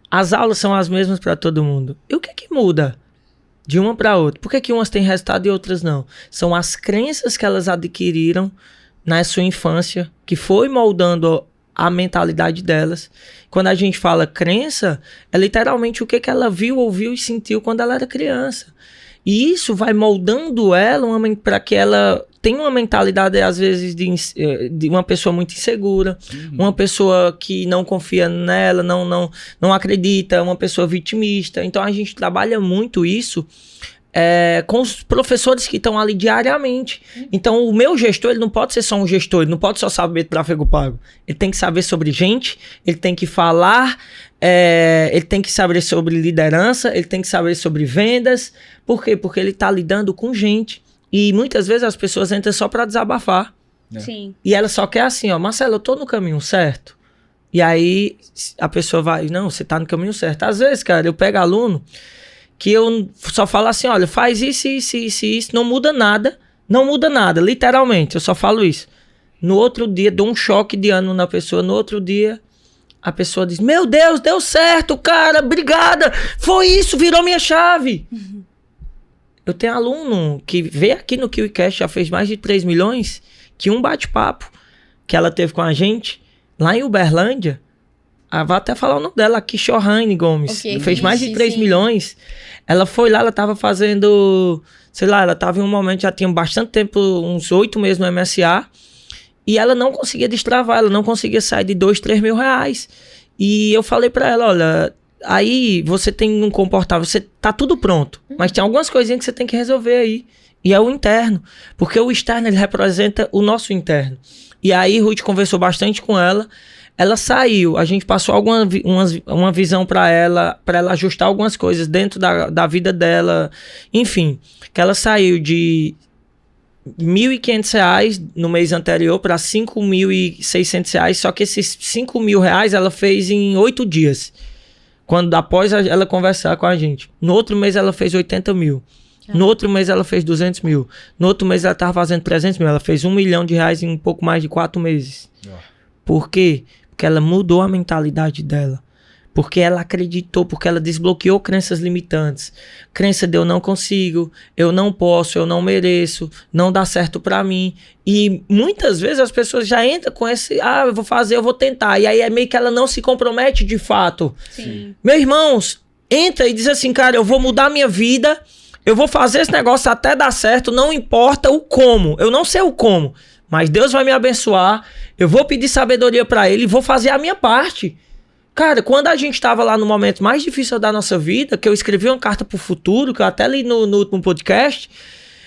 As aulas são as mesmas para todo mundo. E o que que muda de uma para outra? Por que que umas têm resultado e outras não? São as crenças que elas adquiriram na sua infância, que foi moldando a mentalidade delas. Quando a gente fala crença, é literalmente o que que ela viu, ouviu e sentiu quando ela era criança. E isso vai moldando ela para que ela tenha uma mentalidade, às vezes, de uma pessoa muito insegura, uma pessoa que não confia nela, não acredita, uma pessoa vitimista. Então, a gente trabalha muito isso com os professores que estão ali diariamente. Então, o meu gestor, ele não pode ser só um gestor, ele não pode só saber tráfego pago. Ele tem que saber sobre gente, ele tem que falar, ele tem que saber sobre liderança, ele tem que saber sobre vendas. Por quê? Porque ele está lidando com gente. E muitas vezes as pessoas entram só para desabafar. Sim. E ela só quer assim, ó, Marcelo, eu tô no caminho certo? E aí a pessoa vai, não, você tá no caminho certo. Às vezes, cara, eu pego aluno que eu só falo assim, olha, faz isso, não muda nada, literalmente, eu só falo isso. No outro dia, dou um choque de ânimo na pessoa, no outro dia, a pessoa diz, meu Deus, deu certo, cara, obrigada, foi isso, virou minha chave. Eu tenho aluno que veio aqui no KiwiCast, já fez mais de 3 milhões, que um bate-papo que ela teve com a gente, lá em Uberlândia, vou até falar o nome dela, Kishorane Gomes, fez mais de 3 milhões. Ela foi lá, ela tava fazendo, sei lá, ela tava em um momento, já tinha bastante tempo, uns 8 meses no MSA, e ela não conseguia destravar, ela não conseguia sair de 2, 3 mil reais. E eu falei pra ela, olha, aí você tem um comportamento, você tá tudo pronto, mas tem algumas coisinhas que você tem que resolver aí. E é o interno, porque o externo ele representa o nosso interno. E aí Ruth conversou bastante com ela, ela saiu, a gente passou uma visão para ela ajustar algumas coisas dentro da vida dela, enfim, que ela saiu de R$ 1.500 no mês anterior para R$ 5.600, só que esses R$ 5.000 ela fez em 8 dias, após ela conversar com a gente. No outro mês ela fez 80 mil. No outro mês ela fez 200 mil. No outro mês ela estava fazendo 300 mil. Ela fez R$ 1 milhão em um pouco mais de 4 meses. Por quê? Porque ela mudou a mentalidade dela. Porque ela acreditou, porque ela desbloqueou crenças limitantes. Crença de eu não consigo, eu não posso, eu não mereço, não dá certo pra mim. E muitas vezes as pessoas já entram com esse, eu vou fazer, eu vou tentar. E aí é meio que ela não se compromete de fato. Sim. Meus irmãos, entra e diz assim, cara, eu vou mudar minha vida, eu vou fazer esse negócio até dar certo, não importa o como. Eu não sei o como, mas Deus vai me abençoar, eu vou pedir sabedoria pra Ele e vou fazer a minha parte. Cara, quando a gente tava lá no momento mais difícil da nossa vida, que eu escrevi uma carta pro futuro, que eu até li no último podcast,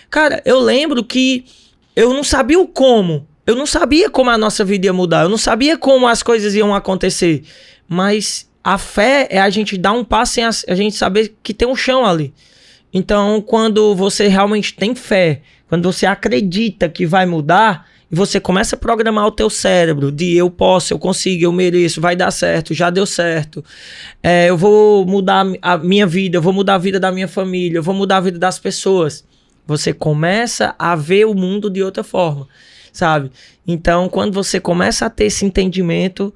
cara, eu lembro que eu não sabia o como. Eu não sabia como a nossa vida ia mudar, eu não sabia como as coisas iam acontecer. Mas a fé é a gente dar um passo sem a gente saber que tem um chão ali. Então, quando você realmente tem fé, quando você acredita que vai mudar, e você começa a programar o teu cérebro de eu posso, eu consigo, eu mereço, vai dar certo, já deu certo. Eu vou mudar a minha vida, eu vou mudar a vida da minha família, eu vou mudar a vida das pessoas. Você começa a ver o mundo de outra forma, sabe? Então, quando você começa a ter esse entendimento,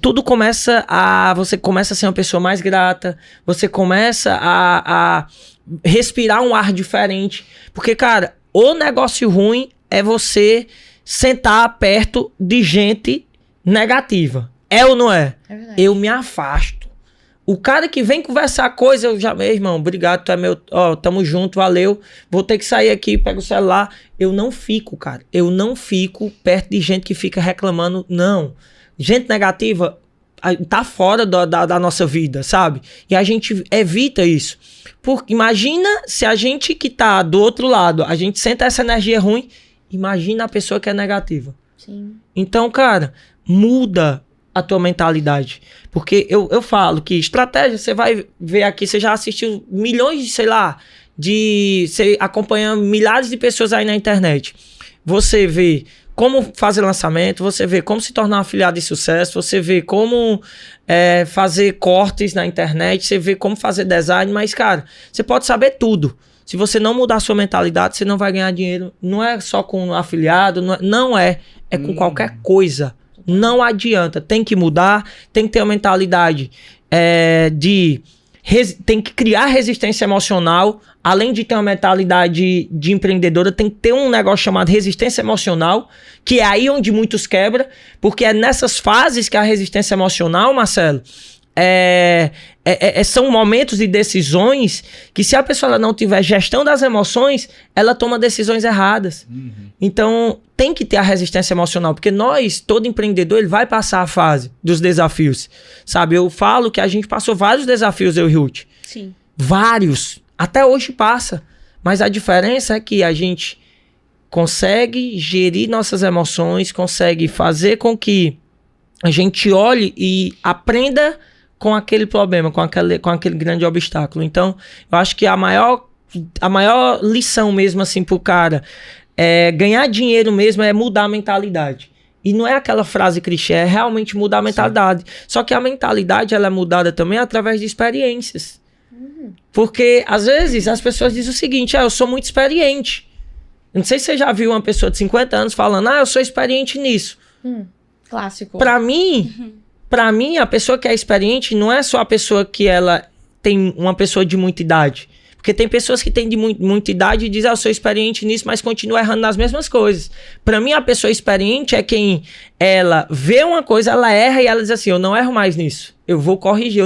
tudo começa você começa a ser uma pessoa mais grata, você começa a respirar um ar diferente. Porque, cara, o negócio ruim é você sentar perto de gente negativa. É ou não é? É verdade. Eu me afasto. O cara que vem conversar coisa, eu já, meu irmão, obrigado, tu é meu, tamo junto, valeu, vou ter que sair aqui, pega o celular. Eu não fico, cara, eu não fico perto de gente que fica reclamando, não. Gente negativa tá fora da nossa vida, sabe? E a gente evita isso. Porque imagina se a gente que tá do outro lado, a gente sente essa energia ruim, imagina a pessoa que é negativa. Sim. Então, cara, muda a tua mentalidade. Porque eu falo que estratégia, você vai ver aqui, você já assistiu milhões, sei lá, você acompanha milhares de pessoas aí na internet. Você vê como fazer lançamento, você vê como se tornar um afiliado de sucesso, você vê como fazer cortes na internet, você vê como fazer design, mas, cara, você pode saber tudo. Se você não mudar a sua mentalidade, você não vai ganhar dinheiro. Não é só com afiliado, não é. É com qualquer coisa. Não adianta. Tem que mudar, tem que ter uma mentalidade tem que criar resistência emocional. Além de ter uma mentalidade de empreendedora, tem que ter um negócio chamado resistência emocional, que é aí onde muitos quebram, porque é nessas fases que a resistência emocional, Marcelo, são momentos de decisões que, se a pessoa ela não tiver gestão das emoções, ela toma decisões erradas. Então tem que ter a resistência emocional, porque todo empreendedor, ele vai passar a fase dos desafios, sabe? Eu falo que a gente passou vários desafios, eu e Ruth. Sim. Vários. Até hoje passa. Mas a diferença é que a gente consegue gerir nossas emoções, consegue fazer com que a gente olhe e aprenda com aquele problema, com aquele grande obstáculo. Então, eu acho que a maior lição mesmo, assim, pro cara ganhar dinheiro mesmo é mudar a mentalidade. E não é aquela frase clichê, é realmente mudar a mentalidade. Sim. Só que a mentalidade, ela é mudada também através de experiências. Porque, às vezes, as pessoas dizem o seguinte, eu sou muito experiente. Eu não sei se você já viu uma pessoa de 50 anos falando, eu sou experiente nisso. Clássico. Pra mim, a pessoa que é experiente não é só a pessoa que ela tem uma pessoa de muita idade. Porque tem pessoas que têm de muita idade e dizem, eu sou experiente nisso, mas continua errando nas mesmas coisas. Pra mim, a pessoa experiente é quem ela vê uma coisa, ela erra e ela diz assim, eu não erro mais nisso. Eu vou corrigir,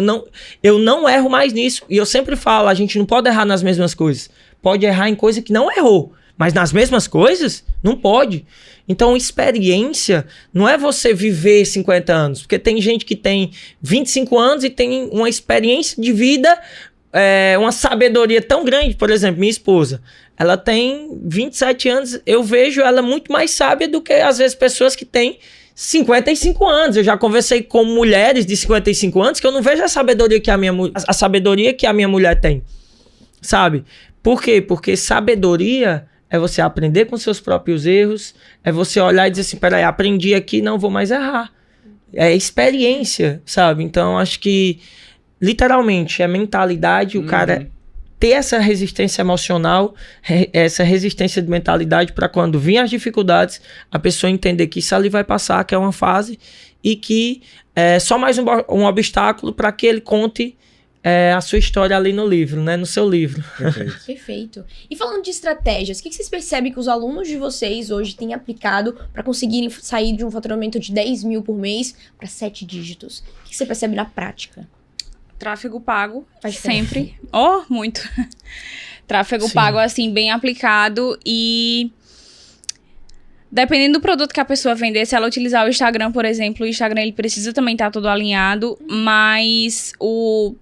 eu não erro mais nisso. E eu sempre falo, a gente não pode errar nas mesmas coisas. Pode errar em coisa que não errou, Mas nas mesmas coisas, não pode. Então, experiência não é você viver 50 anos. Porque tem gente que tem 25 anos e tem uma experiência de vida, uma sabedoria tão grande. Por exemplo, minha esposa, ela tem 27 anos. Eu vejo ela muito mais sábia do que, às vezes, pessoas que têm 55 anos. Eu já conversei com mulheres de 55 anos que eu não vejo a sabedoria que a minha mulher tem. Sabe? Por quê? Porque sabedoria é você aprender com seus próprios erros, é você olhar e dizer assim, peraí, aprendi aqui, não vou mais errar. É experiência, sabe? Então, acho que, literalmente, é mentalidade, o cara ter essa resistência emocional, essa resistência de mentalidade para quando vir as dificuldades, a pessoa entender que isso ali vai passar, que é uma fase, e que é só mais um obstáculo para que ele conte a sua história ali no livro, né? No seu livro. Perfeito. Perfeito. E falando de estratégias, o que vocês percebem que os alunos de vocês hoje têm aplicado para conseguirem sair de um faturamento de 10 mil por mês para 7 dígitos? O que você percebe na prática? Tráfego pago, Faz diferença. sempre. Muito. Tráfego pago, assim, bem aplicado e... Dependendo do produto que a pessoa vender, se ela utilizar o Instagram, por exemplo, o Instagram ele precisa também estar todo alinhado, mas o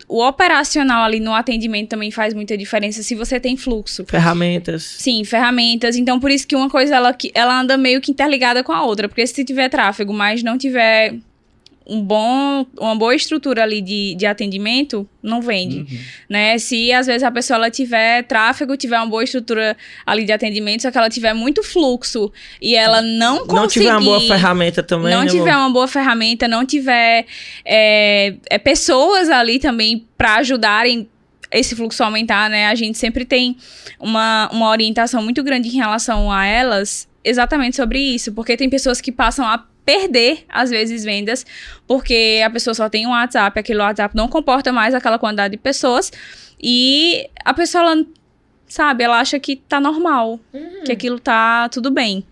operacional ali no atendimento também faz muita diferença se você tem fluxo. Ferramentas. Sim, ferramentas. Então, por isso que uma coisa, ela anda meio que interligada com a outra. Porque se tiver tráfego, mas não tiver uma boa estrutura ali de atendimento, não vende, né? Se, às vezes, a pessoa ela tiver tráfego, tiver uma boa estrutura ali de atendimento, só que ela tiver muito fluxo e ela não conseguir... Não tiver uma boa ferramenta também, não né, tiver amor? uma boa ferramenta, não tiver pessoas ali também para ajudarem esse fluxo a aumentar, né? A gente sempre tem uma orientação muito grande em relação a elas, exatamente sobre isso, porque tem pessoas que passam a perder, às vezes, vendas, porque a pessoa só tem um WhatsApp, aquele WhatsApp não comporta mais aquela quantidade de pessoas, e a pessoa, ela, sabe, ela acha que tá normal, que aquilo tá tudo bem.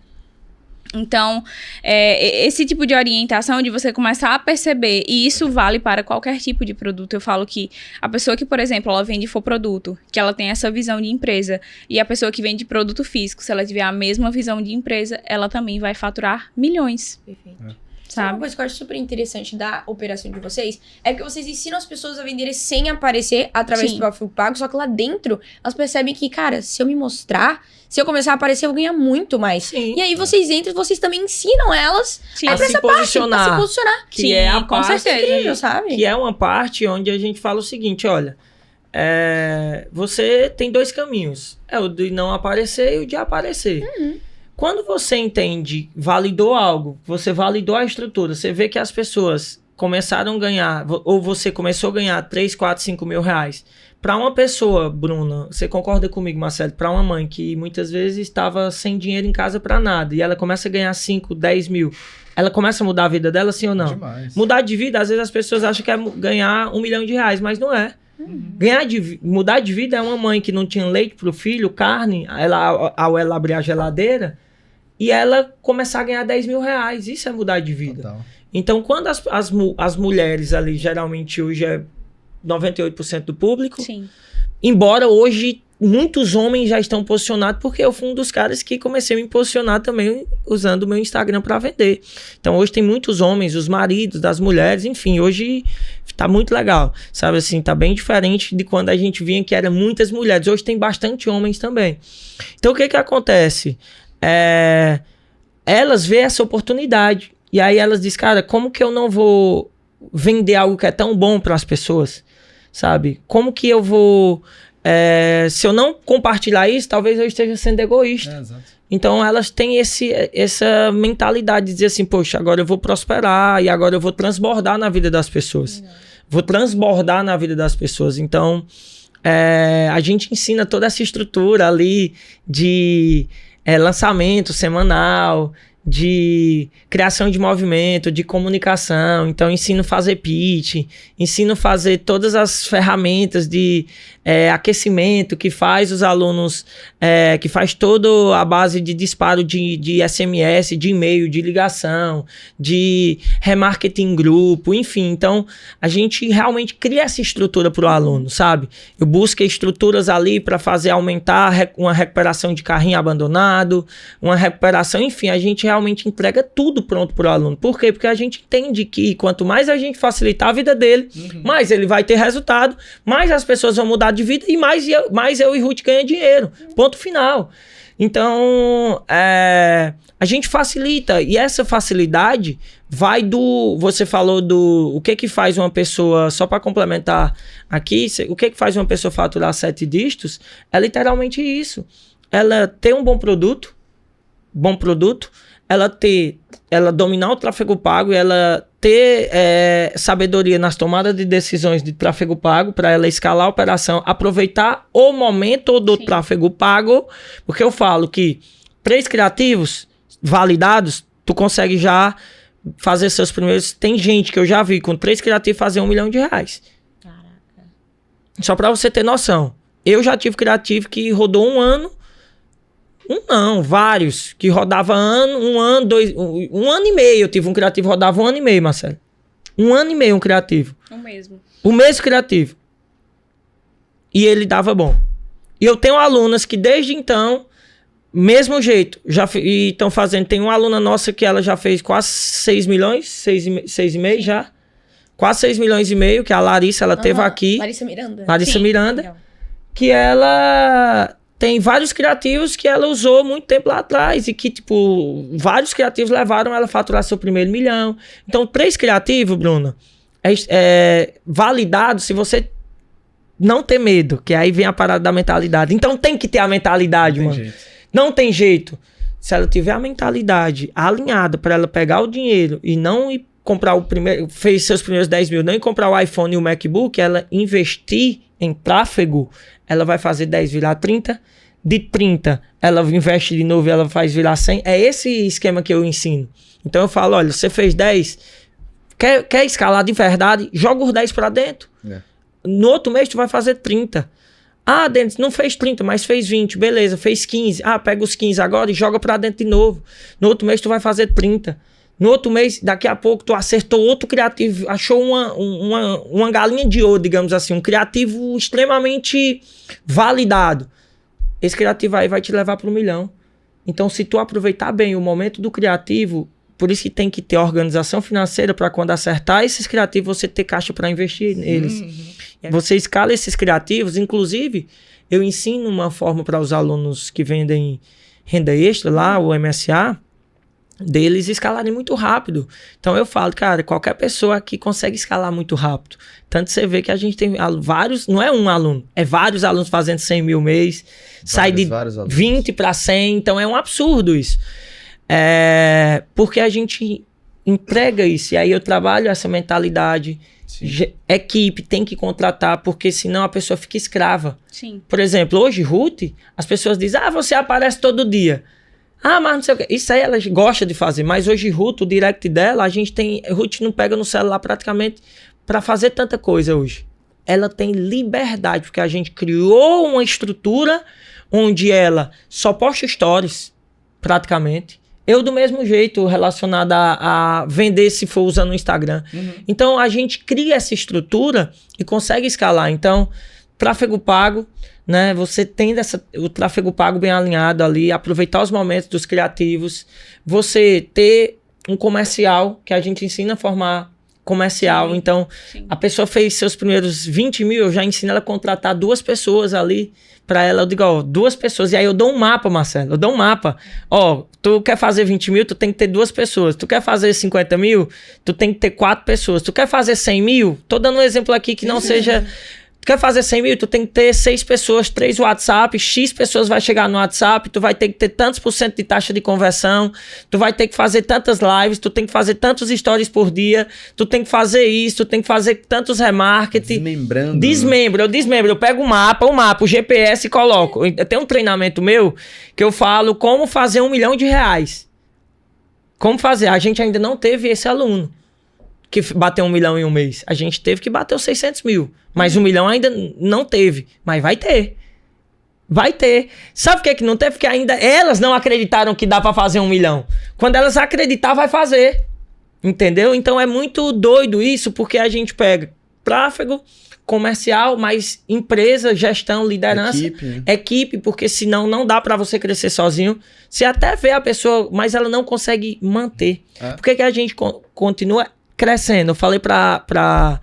Então, esse tipo de orientação de você começar a perceber, e isso vale para qualquer tipo de produto. Eu falo que a pessoa que, por exemplo, ela vende infoproduto, que ela tem essa visão de empresa, e a pessoa que vende produto físico, se ela tiver a mesma visão de empresa, ela também vai faturar milhões. Perfeito. Sabe? Uma coisa que eu acho super interessante da operação de vocês é que vocês ensinam as pessoas a venderem sem aparecer através Sim. do tráfego pago, só que lá dentro elas percebem que, cara, se eu me mostrar, se eu começar a aparecer, eu vou ganhar muito mais. Sim. E aí vocês entram e vocês também ensinam elas Sim. A se posicionar. a se posicionar. Que é a com parte, certeza. Incrível, sabe? que é uma parte onde a gente fala o seguinte, olha, você tem dois caminhos, é o de não aparecer e o de aparecer. Quando você entende, validou algo, você validou a estrutura, você vê que as pessoas começaram a ganhar, ou você começou a ganhar 3, 4, 5 mil reais. Para uma pessoa, Bruna, você concorda comigo, Marcelo? Para uma mãe que muitas vezes estava sem dinheiro em casa para nada, e ela começa a ganhar 5, 10 mil, ela começa a mudar a vida dela, sim ou não? Demais. Mudar de vida, às vezes as pessoas acham que é ganhar R$1 milhão, mas não é. Mudar de vida é uma mãe que não tinha leite pro filho, carne, ao ela abrir a geladeira e ela começar a ganhar 10 mil reais. Isso é mudar de vida. Total. Então, quando as mulheres ali, geralmente hoje é 98% do público, Sim. embora hoje muitos homens já estão posicionados, porque eu fui um dos caras que comecei a me posicionar também usando o meu Instagram para vender. Então hoje tem muitos homens, os maridos das mulheres, enfim, hoje tá muito legal, sabe assim, tá bem diferente de quando a gente vinha que eram muitas mulheres, hoje tem bastante homens também. Então o que que acontece? Elas veem essa oportunidade e aí elas dizem, cara, como que eu não vou vender algo que é tão bom para as pessoas, sabe? Como que eu vou... se eu não compartilhar isso, talvez eu esteja sendo egoísta. Exato. Então elas têm essa mentalidade de dizer assim, poxa, agora eu vou prosperar e agora eu vou transbordar na vida das pessoas. Vou transbordar na vida das pessoas. Então a gente ensina toda essa estrutura ali de lançamento semanal, de criação de movimento, de comunicação. Então, ensino a fazer pitch, ensino a fazer todas as ferramentas de aquecimento que faz os alunos, que faz toda a base de disparo de SMS, de e-mail, de ligação, de remarketing em grupo, enfim. Então, a gente realmente cria essa estrutura para o aluno, sabe? Eu busco estruturas ali para fazer aumentar uma recuperação de carrinho abandonado, uma recuperação, enfim, a gente realmente entrega tudo pronto para o aluno. Por quê? Porque a gente entende que quanto mais a gente facilitar a vida dele, mais ele vai ter resultado, mais as pessoas vão mudar de vida e mais eu e Ruth ganham dinheiro. Ponto final. Então, a gente facilita, e essa facilidade vai do... Você falou do... O que faz uma pessoa, só para complementar aqui, o que faz uma pessoa faturar 7 dígitos é literalmente isso. Ela ter um bom produto, ela dominar o tráfego pago, ela ter sabedoria nas tomadas de decisões de tráfego pago para ela escalar a operação, aproveitar o momento do tráfego pago, porque eu falo que 3 criativos validados, tu consegue já fazer seus primeiros... Tem gente que eu já vi com 3 criativos fazer R$1 milhão. Caraca. Só para você ter noção. Eu já tive criativo que rodou um ano, vários, que rodava um ano e meio. Eu tive um criativo que rodava 1 ano e meio, Marcelo. 1 ano e meio um criativo. O mesmo criativo. E ele dava bom. E eu tenho alunas que desde então, mesmo jeito, e estão fazendo. Tem uma aluna nossa que ela já fez quase 6 milhões, 6,5 já. Quase 6 milhões e meio, que é a Larissa, ela teve aqui. Larissa Miranda. Legal. Que ela... Tem vários criativos que ela usou muito tempo lá atrás e que, tipo, vários criativos levaram ela a faturar seu primeiro 1 milhão. Então, 3 criativos, Bruno, validado se você não ter medo, que aí vem a parada da mentalidade. Então, tem que ter a mentalidade, mano. Não tem jeito. Se ela tiver a mentalidade alinhada para ela pegar o dinheiro e não ir comprar fez seus primeiros 10 mil, não ir comprar o iPhone e o MacBook, ela investir em tráfego, ela vai fazer 10 virar 30, de 30 ela investe de novo e ela faz virar 100, é esse esquema que eu ensino. Então eu falo, olha, você fez 10, quer escalar de verdade, joga os 10 para dentro. No outro mês tu vai fazer 30. Ah, Denis, não fez 30, mas fez 20, beleza, fez 15. Ah, pega os 15 agora e joga para dentro de novo. No outro mês tu vai fazer 30. No outro mês, daqui a pouco, tu acertou outro criativo, achou uma galinha de ouro, digamos assim, um criativo extremamente validado. Esse criativo aí vai te levar para 1 milhão. Então, se tu aproveitar bem o momento do criativo, por isso que tem que ter organização financeira para quando acertar esses criativos, você ter caixa para investir neles. Você escala esses criativos, inclusive, eu ensino uma forma para os alunos que vendem renda extra lá, o MSA, deles escalarem muito rápido. Então eu falo, cara, qualquer pessoa aqui consegue escalar muito rápido. Tanto você vê que a gente tem vários, não é um aluno, é vários alunos fazendo 100 mil mês, sai de 20 para 100, então é um absurdo isso. Porque a gente entrega isso, e aí eu trabalho essa mentalidade. Equipe tem que contratar, porque senão a pessoa fica escrava. Por exemplo, hoje, Ruth, as pessoas dizem, você aparece todo dia. Ah, mas não sei o que. Isso aí ela gosta de fazer. Mas hoje, Ruth, o direct dela, Ruth não pega no celular praticamente para fazer tanta coisa hoje. Ela tem liberdade, porque a gente criou uma estrutura onde ela só posta stories, praticamente. Eu do mesmo jeito, relacionada a vender se for usando o Instagram. Então, a gente cria essa estrutura e consegue escalar. Então, tráfego pago, né? Você tem o tráfego pago bem alinhado ali, aproveitar os momentos dos criativos, você ter um comercial, que a gente ensina a formar comercial. Então, a pessoa fez seus primeiros 20 mil, eu já ensino ela a contratar 2 pessoas ali para ela. Eu digo, 2 pessoas. E aí eu dou um mapa, Marcelo. Eu dou um mapa. Tu quer fazer 20 mil, tu tem que ter 2 pessoas. Tu quer fazer 50 mil, tu tem que ter 4 pessoas. Tu quer fazer 100 mil, tô dando um exemplo aqui que não seja... Tu quer fazer 100 mil, tu tem que ter 6 pessoas, 3 WhatsApp, X pessoas vai chegar no WhatsApp, tu vai ter que ter tantos % de taxa de conversão, tu vai ter que fazer tantas lives, tu tem que fazer tantos stories por dia, tu tem que fazer isso, tu tem que fazer tantos remarketing. Desmembro, eu pego o mapa, o GPS e coloco. Eu tenho um treinamento meu que eu falo como fazer R$1 milhão. Como fazer? A gente ainda não teve esse aluno que bateu 1 milhão em um mês. A gente teve que bater os 600 mil. Mas 1 milhão ainda não teve. Mas vai ter. Vai ter. Sabe por que não teve? Porque ainda elas não acreditaram que dá pra fazer 1 milhão. Quando elas acreditar, vai fazer. Entendeu? Então é muito doido isso, porque a gente pega tráfego, comercial, mas empresa, gestão, liderança, equipe, porque senão não dá pra você crescer sozinho. Você até vê a pessoa, mas ela não consegue manter. Por que a gente continua crescendo? Eu falei pra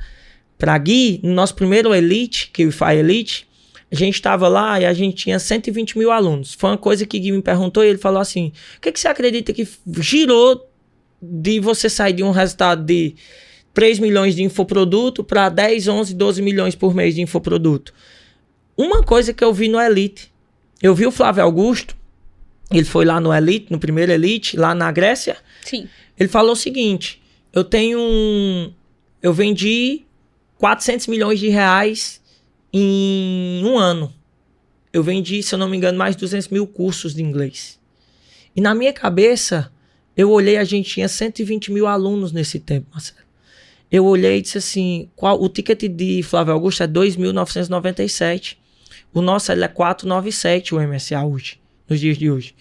Gui, no nosso primeiro Elite, que é o QIFI Elite, a gente estava lá e a gente tinha 120 mil alunos. Foi uma coisa que Gui me perguntou e ele falou assim, o que você acredita que girou de você sair de um resultado de 3 milhões de infoproduto para 10, 11, 12 milhões por mês de infoproduto? Uma coisa que eu vi no Elite. Eu vi o Flávio Augusto, ele foi lá no Elite, no primeiro Elite, lá na Grécia. Sim. Ele falou o seguinte, eu vendi 400 milhões de reais em um ano. Eu vendi, se eu não me engano, mais de 200 mil cursos de inglês. E na minha cabeça, eu olhei, a gente tinha 120 mil alunos nesse tempo, Marcelo. Eu olhei e disse assim, o ticket de Flávio Augusto é 2.997. O nosso ele é 497, o MSA hoje, nos dias de hoje.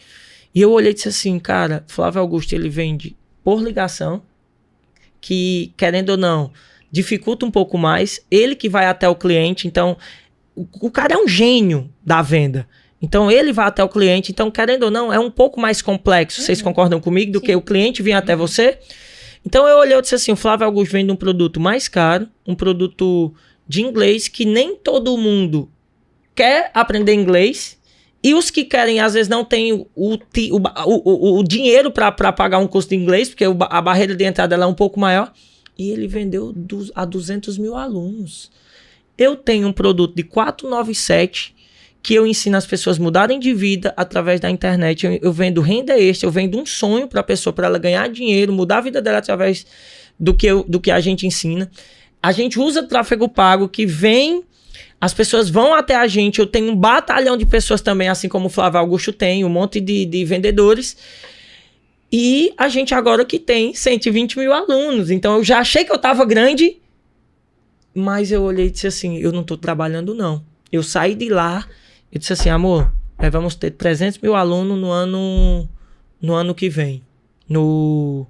E eu olhei e disse assim, cara, Flávio Augusto, ele vende por ligação, que, querendo ou não, dificulta um pouco mais. Ele que vai até o cliente, então, o cara é um gênio da venda. Então, ele vai até o cliente, então, querendo ou não, é um pouco mais complexo, vocês concordam comigo, do que o cliente vir até você? Então, eu olhei e disse assim, o Flávio Augusto vende um produto mais caro, um produto de inglês, que nem todo mundo quer aprender inglês, e os que querem, às vezes, não tem o dinheiro para pagar um curso de inglês, porque a barreira de entrada ela é um pouco maior, e ele vendeu a 200 mil alunos. Eu tenho um produto de 497, que eu ensino as pessoas a mudarem de vida através da internet. Eu vendo renda extra, eu vendo um sonho para a pessoa, para ela ganhar dinheiro, mudar a vida dela através do que a gente ensina. A gente usa tráfego pago, que vem, as pessoas vão até a gente. Eu tenho um batalhão de pessoas também, assim como o Flávio Augusto tem, um monte de vendedores. E a gente agora que tem 120 mil alunos. Então eu já achei que eu estava grande, mas eu olhei e disse assim, eu não estou trabalhando não. Eu saí de lá, eu disse assim, amor, nós vamos ter 300 mil alunos no ano que vem. No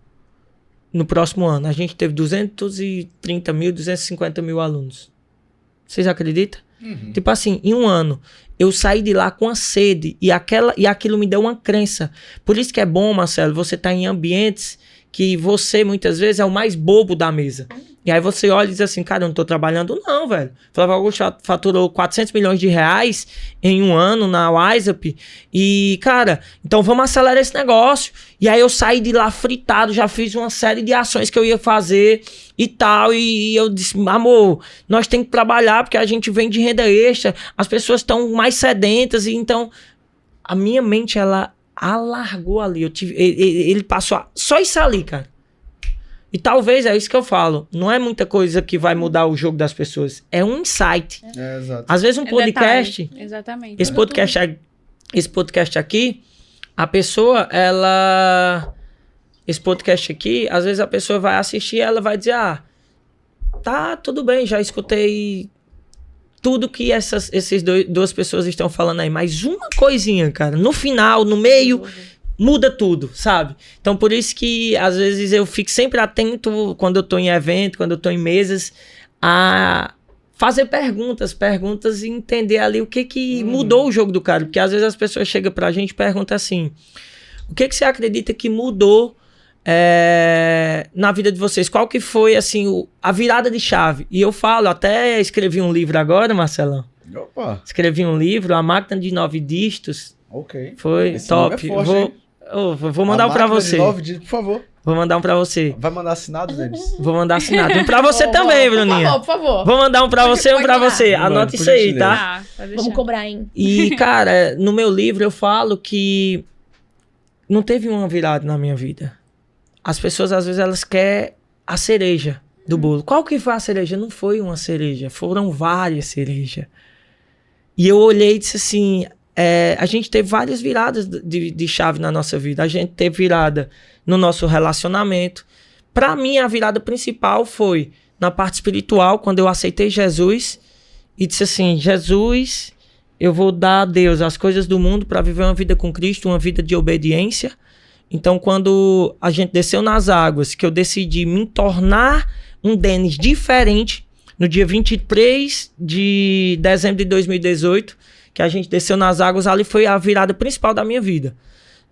próximo ano. A gente teve 230 mil, 250 mil alunos. Vocês acreditam? Tipo assim, em um ano, eu saí de lá com a sede e aquilo me deu uma crença. Por isso que é bom, Marcelo, você tá em ambientes que você, muitas vezes, é o mais bobo da mesa. E aí você olha e diz assim, cara, eu não tô trabalhando não, velho. Flávio Augusto faturou 400 milhões de reais em um ano na WhatsApp. E, cara, então vamos acelerar esse negócio. E aí eu saí de lá fritado, já fiz uma série de ações que eu ia fazer e tal. E eu disse, amor, nós temos que trabalhar porque a gente vem de renda extra. As pessoas estão mais sedentas. E então, a minha mente, ela alargou ali. Ele passou só isso ali, cara. E talvez é isso que eu falo. Não é muita coisa que vai mudar o jogo das pessoas. É um insight. Exato. Às vezes um podcast... Detalhe. Exatamente. Esse podcast aqui, a pessoa, essa esse podcast aqui, às vezes a pessoa vai assistir e ela vai dizer, tá, tudo bem, já escutei tudo que essas duas pessoas estão falando aí, mas uma coisinha, cara, no final, no meio, muda tudo, sabe? Então, por isso que, às vezes, eu fico sempre atento, quando eu tô em evento, quando eu tô em mesas, a fazer perguntas e entender ali o que mudou o jogo do cara, porque às vezes as pessoas chegam pra gente e perguntam assim, o que você acredita que mudou na vida de vocês? Qual que foi, assim, a virada de chave? E eu falo, até escrevi um livro agora, Marcelão. Opa! Escrevi um livro, A Máquina de 9 Dígitos. Ok. Foi Esse top. nome é forte, vou mandar um pra você. 9 dígitos, por favor. Vou mandar um pra você. Vai mandar assinado, Denis? Vou mandar assinado. Um pra você também, Bruninha. Por favor. Vou mandar um pra você e um pra você. Anota isso aí, tá? Vamos cobrar, hein? E, cara, no meu livro eu falo que não teve uma virada na minha vida. As pessoas, às vezes, elas querem a cereja do bolo. Qual que foi a cereja? Não foi uma cereja. Foram várias cerejas. E eu olhei e disse assim, a gente teve várias viradas de chave na nossa vida. A gente teve virada no nosso relacionamento. Para mim, a virada principal foi na parte espiritual, quando eu aceitei Jesus e disse assim, Jesus, eu vou dar a Deus as coisas do mundo para viver uma vida com Cristo, uma vida de obediência. Então, quando a gente desceu nas águas, que eu decidi me tornar um Denis diferente, no dia 23 de dezembro de 2018, que a gente desceu nas águas, ali foi a virada principal da minha vida.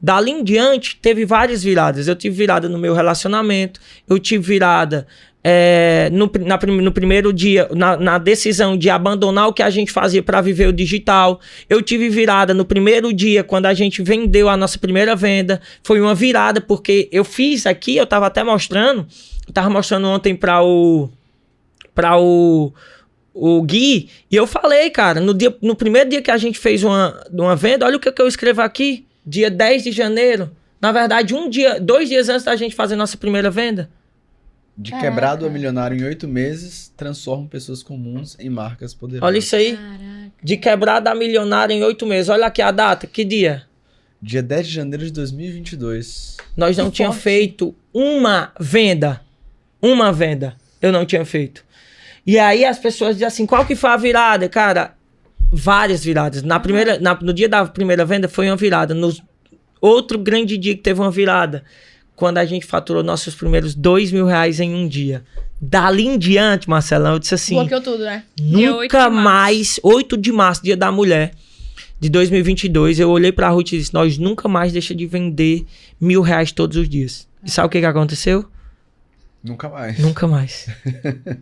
Dali em diante, teve várias viradas. Eu tive virada no meu relacionamento, eu tive virada no primeiro dia, na decisão de abandonar o que a gente fazia para viver o digital. Eu tive virada no primeiro dia, quando a gente vendeu a nossa primeira venda. Foi uma virada, porque eu fiz aqui, eu tava até mostrando, eu tava mostrando ontem para o Gui, e eu falei, cara, no primeiro dia que a gente fez uma venda, olha o que eu escrevo aqui, dia 10 de janeiro, na verdade 2 dias antes da gente fazer nossa primeira venda. De quebrado a milionário em 8 meses, transforma pessoas comuns em marcas poderosas. Olha isso aí, de quebrado a milionário em 8 meses, olha aqui a data, que dia? Dia 10 de janeiro de 2022. Nós não tínhamos feito uma venda, eu não tinha feito. E aí as pessoas dizem assim, qual que foi a virada? Cara, várias viradas. No dia da primeira venda foi uma virada. No outro grande dia que teve uma virada, quando a gente faturou nossos primeiros R$2.000 em um dia. Dali em diante, Marcelão, eu disse assim... Bloqueou tudo, né? Nunca mais, 8 de março, dia da mulher, de 2022, eu olhei pra Ruth e disse, nós nunca mais deixamos de vender R$1.000 todos os dias. E sabe o que aconteceu? Nunca mais. Nunca mais.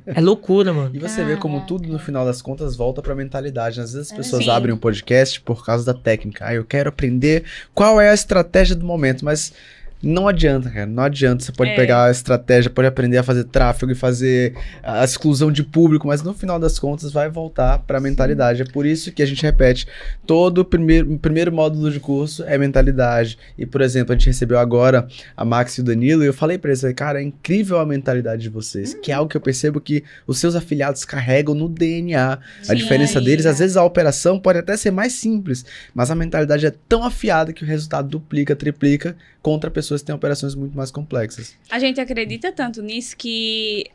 É loucura, mano. E você vê como tudo, no final das contas, volta pra mentalidade. Às vezes as pessoas abrem um podcast por causa da técnica. Eu quero aprender qual é a estratégia do momento, mas... Não adianta, cara. Não adianta. Você pode pegar a estratégia, pode aprender a fazer tráfego e fazer a exclusão de público, mas no final das contas vai voltar para a mentalidade. É por isso que a gente repete. Todo o primeiro módulo de curso é mentalidade. E, por exemplo, a gente recebeu agora a Max e o Danilo e eu falei para eles, cara, é incrível a mentalidade de vocês, que é algo que eu percebo que os seus afiliados carregam no DNA. A diferença deles, às vezes a operação pode até ser mais simples, mas a mentalidade é tão afiada que o resultado duplica, triplica contra pessoas que têm operações muito mais complexas. A gente acredita tanto nisso que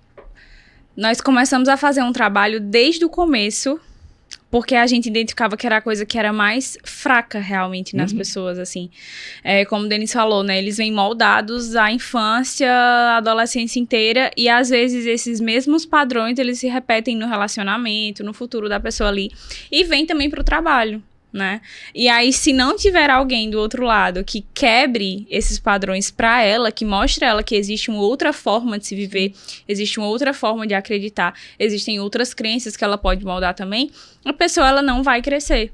nós começamos a fazer um trabalho desde o começo, porque a gente identificava que era a coisa que era mais fraca realmente nas pessoas, assim. Como o Denis falou, né? Eles vêm moldados à infância, à adolescência inteira, e às vezes esses mesmos padrões, eles se repetem no relacionamento, no futuro da pessoa ali, e vem também pro trabalho. Né? E aí, se não tiver alguém do outro lado que quebre esses padrões pra ela, que mostre a ela que existe uma outra forma de se viver, existe uma outra forma de acreditar, existem outras crenças que ela pode moldar também, a pessoa ela não vai crescer.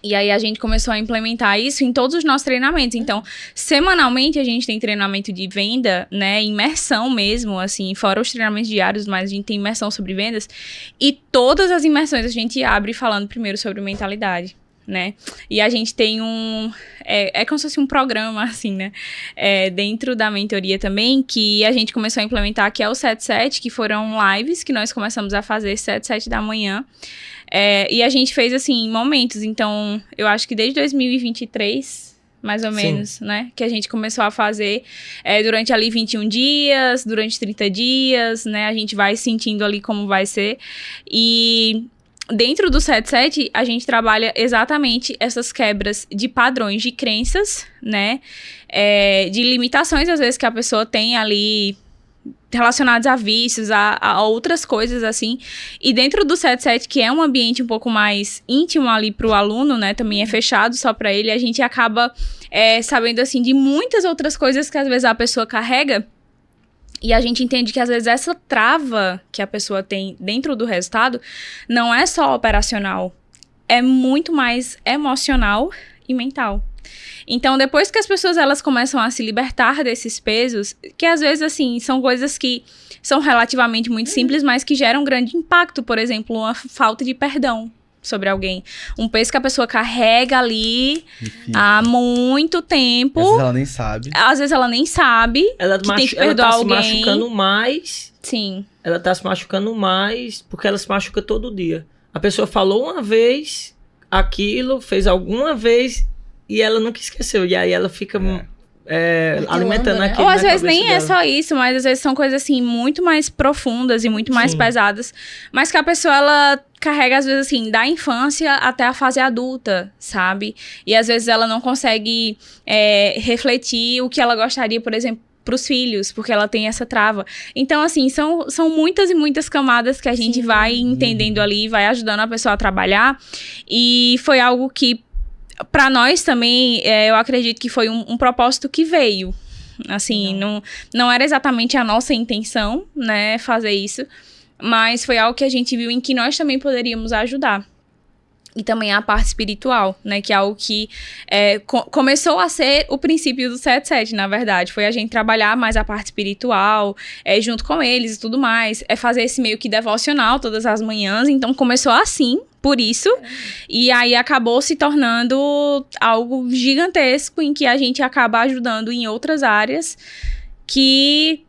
E aí a gente começou a implementar isso em todos os nossos treinamentos. Então, semanalmente a gente tem treinamento de venda, né, imersão mesmo, assim, fora os treinamentos diários, mas a gente tem imersão sobre vendas. E todas as imersões a gente abre falando primeiro sobre mentalidade, né? E a gente tem é como se fosse um programa, assim, né? Dentro da mentoria também, que a gente começou a implementar, que é o 7-7, que foram lives que nós começamos a fazer 7 da manhã. E a gente fez, assim, momentos. Então, eu acho que desde 2023, mais ou menos, né? Que a gente começou a fazer durante ali 21 dias, durante 30 dias, né? A gente vai sentindo ali como vai ser. E dentro do 7-7, a gente trabalha exatamente essas quebras de padrões de crenças, né? De limitações, às vezes, que a pessoa tem ali relacionados a vícios, a outras coisas, assim. E dentro do 7-7, que é um ambiente um pouco mais íntimo ali pro aluno, né? Também é fechado só pra ele. A gente acaba sabendo, assim, de muitas outras coisas que às vezes a pessoa carrega. E a gente entende que às vezes essa trava que a pessoa tem dentro do resultado não é só operacional. É muito mais emocional e mental. Então, depois que as pessoas elas começam a se libertar desses pesos, que às vezes, assim, são coisas que são relativamente muito simples, mas que geram grande impacto. Por exemplo, uma falta de perdão sobre alguém. Um peso que a pessoa carrega ali há muito tempo. Às vezes ela nem sabe. Às vezes ela nem sabe que tem que perdoar alguém. Ela tá se machucando mais. Sim. Ela tá se machucando mais porque ela se machuca todo dia. A pessoa falou uma vez... aquilo, fez alguma vez e ela nunca esqueceu. E aí ela fica alimentando né? aquilo. Ou às vezes nem dela. é só isso, mas às vezes são coisas assim muito mais profundas e muito mais pesadas, mas que a pessoa ela carrega às vezes assim da infância até a fase adulta, sabe? E às vezes ela não consegue refletir o que ela gostaria, por exemplo, para os filhos, porque ela tem essa trava. Então, assim, são muitas e muitas camadas que a gente vai entendendo ali, vai ajudando a pessoa a trabalhar. E foi algo que, para nós também, eu acredito que foi um propósito que veio. Assim, não era exatamente a nossa intenção, né, fazer isso, mas foi algo que a gente viu em que nós também poderíamos ajudar. E também a parte espiritual, né? Que é algo que começou a ser o princípio do 77, na verdade. Foi a gente trabalhar mais a parte espiritual, junto com eles e tudo mais. Fazer esse meio que devocional todas as manhãs. Então, começou assim, por isso. E aí, acabou se tornando algo gigantesco em que a gente acaba ajudando em outras áreas que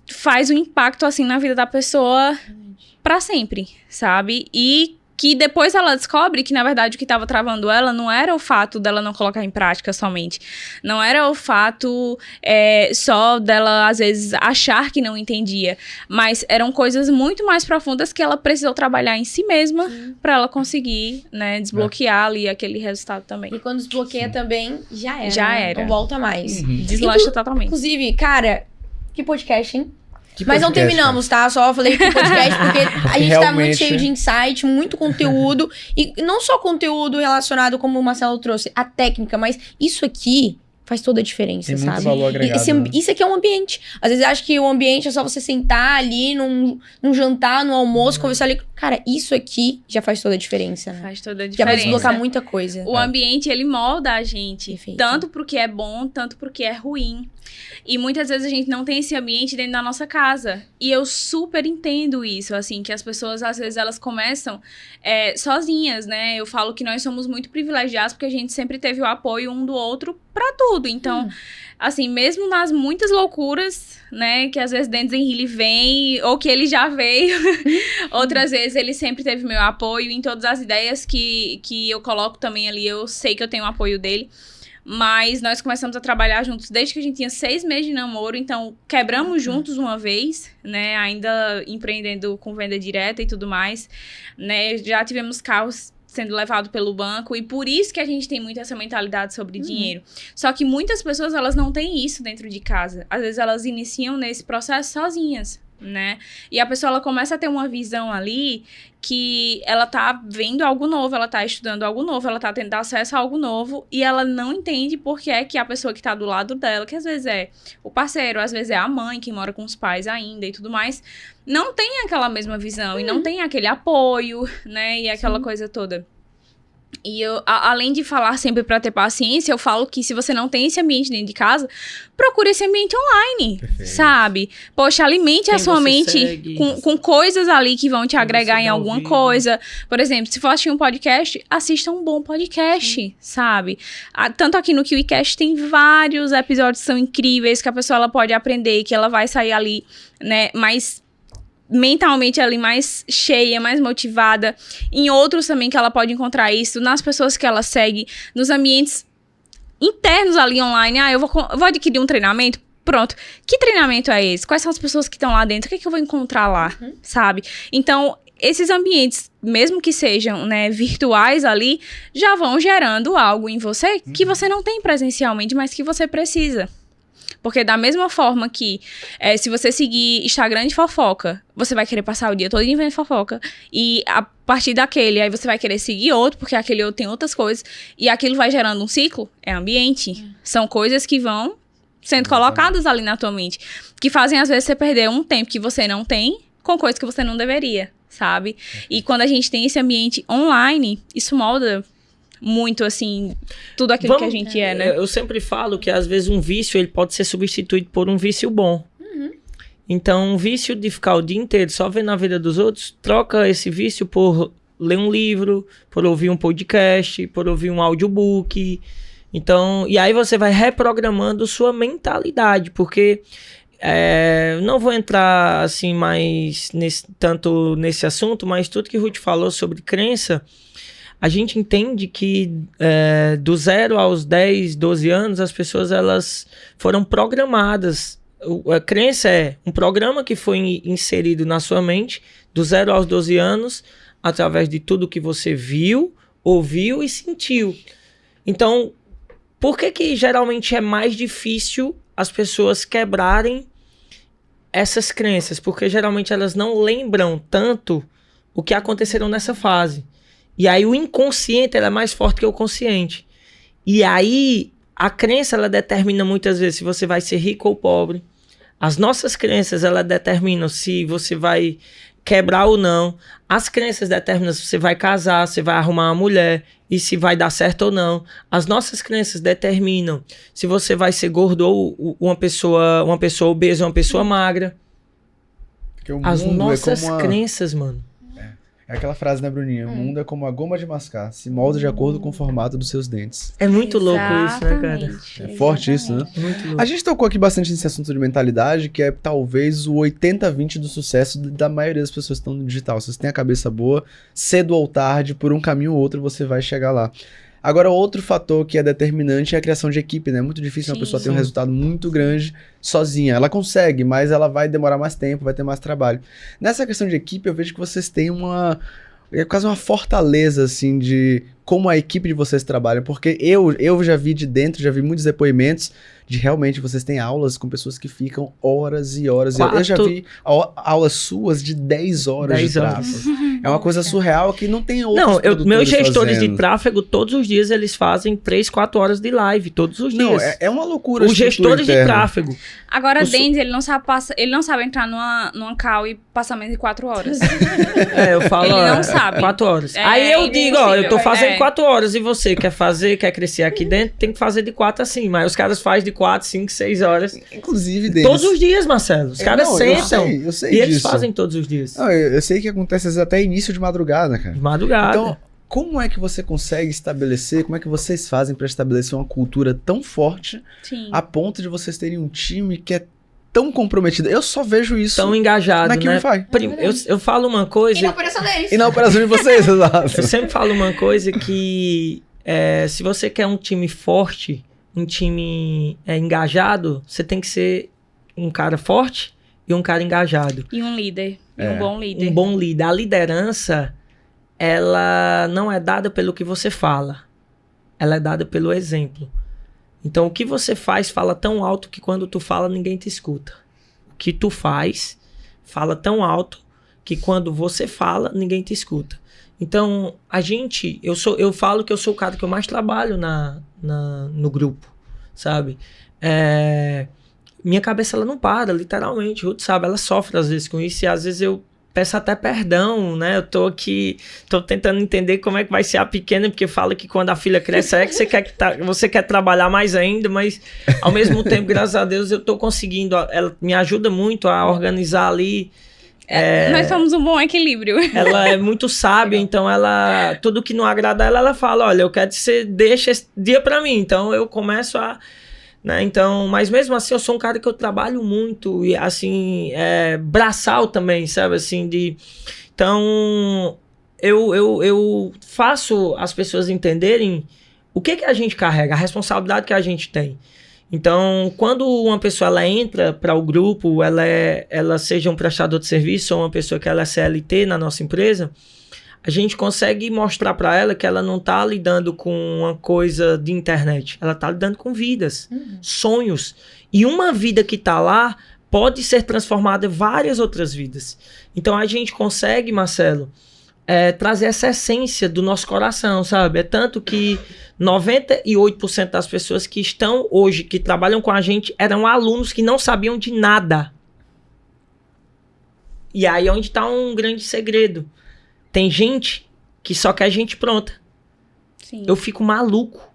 faz um impacto, assim, na vida da pessoa pra sempre, sabe? E que depois ela descobre que, na verdade, o que estava travando ela não era o fato dela não colocar em prática somente. Não era o fato só dela, às vezes, achar que não entendia. Mas eram coisas muito mais profundas que ela precisou trabalhar em si mesma para ela conseguir, né, desbloquear ali aquele resultado também. E quando desbloqueia também, já era. Já né? era. Não volta mais. Deslancha totalmente. Inclusive, cara, que podcast, hein? Mas não podcast, terminamos, tá? Só falei que podcast porque a gente tá muito Realmente. cheio de insight, muito conteúdo. E não só conteúdo relacionado, como o Marcelo trouxe, a técnica, mas isso aqui faz toda a diferença, Tem muito sabe? valor agregado, né? Isso aqui é um ambiente. Às vezes acho que o ambiente é só você sentar ali num jantar, no almoço, conversar ali. Cara, isso aqui já faz toda a diferença, né? Faz toda a Já vai diferença. desbloquear muita coisa. O ambiente, ele molda a gente. Perfeito. Tanto pro que é bom, tanto pro que é ruim. E muitas vezes a gente não tem esse ambiente dentro da nossa casa. E eu super entendo isso, assim, que as pessoas, às vezes, elas começam sozinhas, né? Eu falo que nós somos muito privilegiados porque a gente sempre teve o apoio um do outro pra tudo. Então, assim, mesmo nas muitas loucuras, né, que às vezes Dentes Henrique vem, ou que ele já veio, outras vezes ele sempre teve meu apoio em todas as ideias que eu coloco também ali, eu sei que eu tenho o apoio dele. Mas nós começamos a trabalhar juntos desde que a gente tinha 6 meses de namoro, então quebramos juntos uma vez, né, ainda empreendendo com venda direta e tudo mais, né, já tivemos carros sendo levados pelo banco e por isso que a gente tem muito essa mentalidade sobre dinheiro. Só que muitas pessoas, elas não têm isso dentro de casa, às vezes elas iniciam nesse processo sozinhas, né, e a pessoa, ela começa a ter uma visão ali que ela tá vendo algo novo, ela tá estudando algo novo, ela tá tendo acesso a algo novo e ela não entende por que é que a pessoa que tá do lado dela, que às vezes é o parceiro, às vezes é a mãe que mora com os pais ainda e tudo mais, não tem aquela mesma visão e não tem aquele apoio, né, e aquela coisa toda. E eu, além de falar sempre pra ter paciência, eu falo que se você não tem esse ambiente dentro de casa, procure esse ambiente online, sabe? Poxa, alimente a sua mente com coisas ali que vão te agregar em alguma coisa. Por exemplo, se for assistir um podcast, assista um bom podcast, sabe? Tanto aqui no KiwiCast tem vários episódios que são incríveis, que a pessoa ela pode aprender, que ela vai sair ali, né, mais mentalmente ali mais cheia, mais motivada. Em outros também que ela pode encontrar isso, nas pessoas que ela segue, nos ambientes internos ali online. Eu vou adquirir um treinamento, pronto. Que treinamento é esse? Quais são as pessoas que estão lá dentro? O que eu vou encontrar lá, sabe? Então, esses ambientes, mesmo que sejam, né, virtuais ali, já vão gerando algo em você que você não tem presencialmente, mas que você precisa. Porque da mesma forma que se você seguir Instagram de fofoca, você vai querer passar o dia todo vendo fofoca. E a partir daquele, aí você vai querer seguir outro, porque aquele outro tem outras coisas. E aquilo vai gerando um ciclo. É ambiente. São coisas que vão sendo colocadas ali na tua mente. Que fazem, às vezes, você perder um tempo que você não tem com coisas que você não deveria, sabe? E quando a gente tem esse ambiente online, isso molda muito, assim, tudo aquilo que a gente é, né? Eu sempre falo que, às vezes, um vício, ele pode ser substituído por um vício bom. Então, um vício de ficar o dia inteiro só vendo a vida dos outros, troca esse vício por ler um livro, por ouvir um podcast, por ouvir um audiobook. Então, e aí você vai reprogramando sua mentalidade, porque não vou entrar, assim, mais tanto nesse assunto, mas tudo que o Ruth falou sobre crença, a gente entende que do 0 aos 10, 12 anos, as pessoas elas foram programadas. A crença é um programa que foi inserido na sua mente do 0 aos 12 anos, através de tudo que você viu, ouviu e sentiu. Então, por que geralmente é mais difícil as pessoas quebrarem essas crenças? Porque geralmente elas não lembram tanto o que aconteceram nessa fase. E aí o inconsciente ela é mais forte que o consciente. E aí a crença ela determina muitas vezes se você vai ser rico ou pobre. As nossas crenças elas determinam se você vai quebrar ou não. As crenças determinam se você vai casar, se vai arrumar uma mulher e se vai dar certo ou não. As nossas crenças determinam se você vai ser gordo ou uma pessoa obesa ou uma pessoa magra. As nossas crenças, mano. É aquela frase, né, Bruninha? O mundo é como a goma de mascar, se molda de acordo com o formato dos seus dentes. É muito louco isso, né, cara? É forte isso, né? Muito louco. A gente tocou aqui bastante nesse assunto de mentalidade, que é talvez o 80-20 do sucesso da maioria das pessoas que estão no digital. Se você tem a cabeça boa, cedo ou tarde, por um caminho ou outro, você vai chegar lá. Agora, outro fator que é determinante é a criação de equipe, né? É muito difícil uma pessoa ter um resultado muito grande sozinha. Ela consegue, mas ela vai demorar mais tempo, vai ter mais trabalho. Nessa questão de equipe, eu vejo que vocês têm é quase uma fortaleza, assim, de como a equipe de vocês trabalha. Porque eu já vi de dentro, já vi muitos depoimentos de realmente vocês têm aulas com pessoas que ficam horas e horas. Eu já vi aulas suas de 10 horas de tráfego. É uma coisa surreal que não tem outros meus gestores de tráfego, todos os dias, eles fazem 3, 4 horas de live, todos os dias. Não, é uma loucura. Os gestores de tráfego. Agora, Denis, ele não sabe entrar numa call e passar menos de 4 horas. Eu falo, ele não sabe. 4 horas. Aí eu digo, eu tô fazendo 4 horas, e você quer crescer aqui dentro, tem que fazer de 4 assim, mas os caras fazem de 4, 5, 6 horas. Inclusive, Denis. Todos os dias, Marcelo. Os caras sentam. Eu sei e disso. eles fazem todos os dias. Não, eu sei que acontece às vezes até início de madrugada, cara. De madrugada. Então, como é que você consegue estabelecer, como é que vocês fazem para estabelecer uma cultura tão forte a ponto de vocês terem um time que é tão comprometido? Eu só vejo isso tão engajado, na QIWIFI. Eu falo uma coisa... E na operação deles. E na operação de vocês, exato. Eu sempre falo uma coisa que se você quer um time forte, um time engajado, você tem que ser um cara forte e um cara engajado. E um líder. E um bom líder. Um bom líder. A liderança, ela não é dada pelo que você fala. Ela é dada pelo exemplo. Então, o que você fala tão alto que quando tu fala, ninguém te escuta. O que tu fala tão alto que quando você fala, ninguém te escuta. Então, eu falo que eu sou o cara que eu mais trabalho no grupo, sabe? Minha cabeça, ela não para, literalmente, Ruth sabe, ela sofre às vezes com isso, e às vezes eu peço até perdão, né? Eu tô tentando entender como é que vai ser a pequena, porque fala que quando a filha cresce, que você quer trabalhar mais ainda, mas ao mesmo tempo, graças a Deus, eu tô conseguindo, ela me ajuda muito a organizar ali. Nós somos um bom equilíbrio. Ela é muito sábia, então tudo que não agrada ela fala, olha, eu quero que você deixe esse dia pra mim, então eu começo a... Né? Então, mas mesmo assim, eu sou um cara que eu trabalho muito, e assim, braçal também, sabe, assim, então, eu faço as pessoas entenderem o que a gente carrega, a responsabilidade que a gente tem. Então, quando uma pessoa ela entra para o grupo, ela seja um prestador de serviço ou uma pessoa que ela é CLT na nossa empresa, a gente consegue mostrar para ela que ela não está lidando com uma coisa de internet. Ela está lidando com vidas, sonhos. E uma vida que está lá pode ser transformada em várias outras vidas. Então, a gente consegue, Marcelo, trazer essa essência do nosso coração, sabe? É tanto que 98% das pessoas que estão hoje, que trabalham com a gente, eram alunos que não sabiam de nada. E aí é onde está um grande segredo. Tem gente que só quer gente pronta. Sim. Eu fico maluco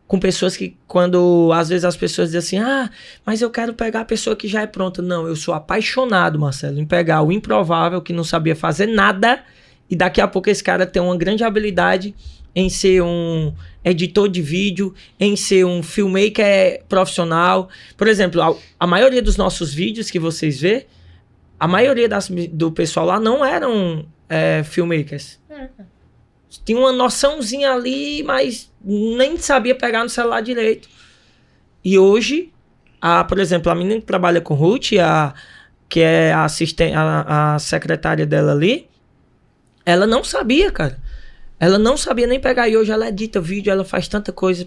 com pessoas que, às vezes as pessoas dizem assim, mas eu quero pegar a pessoa que já é pronta. Não, eu sou apaixonado, Marcelo, em pegar o improvável, que não sabia fazer nada, e daqui a pouco esse cara tem uma grande habilidade em ser um editor de vídeo, em ser um filmmaker profissional. Por exemplo, a maioria dos nossos vídeos que vocês vê, a maioria do pessoal lá não eram filmmakers. tinha uma noçãozinha ali, mas nem sabia pegar no celular direito. E hoje, por exemplo, a menina que trabalha com Ruth, que é a secretária dela ali, ela não sabia, cara. Ela não sabia nem pegar, e hoje ela edita vídeo, ela faz tanta coisa,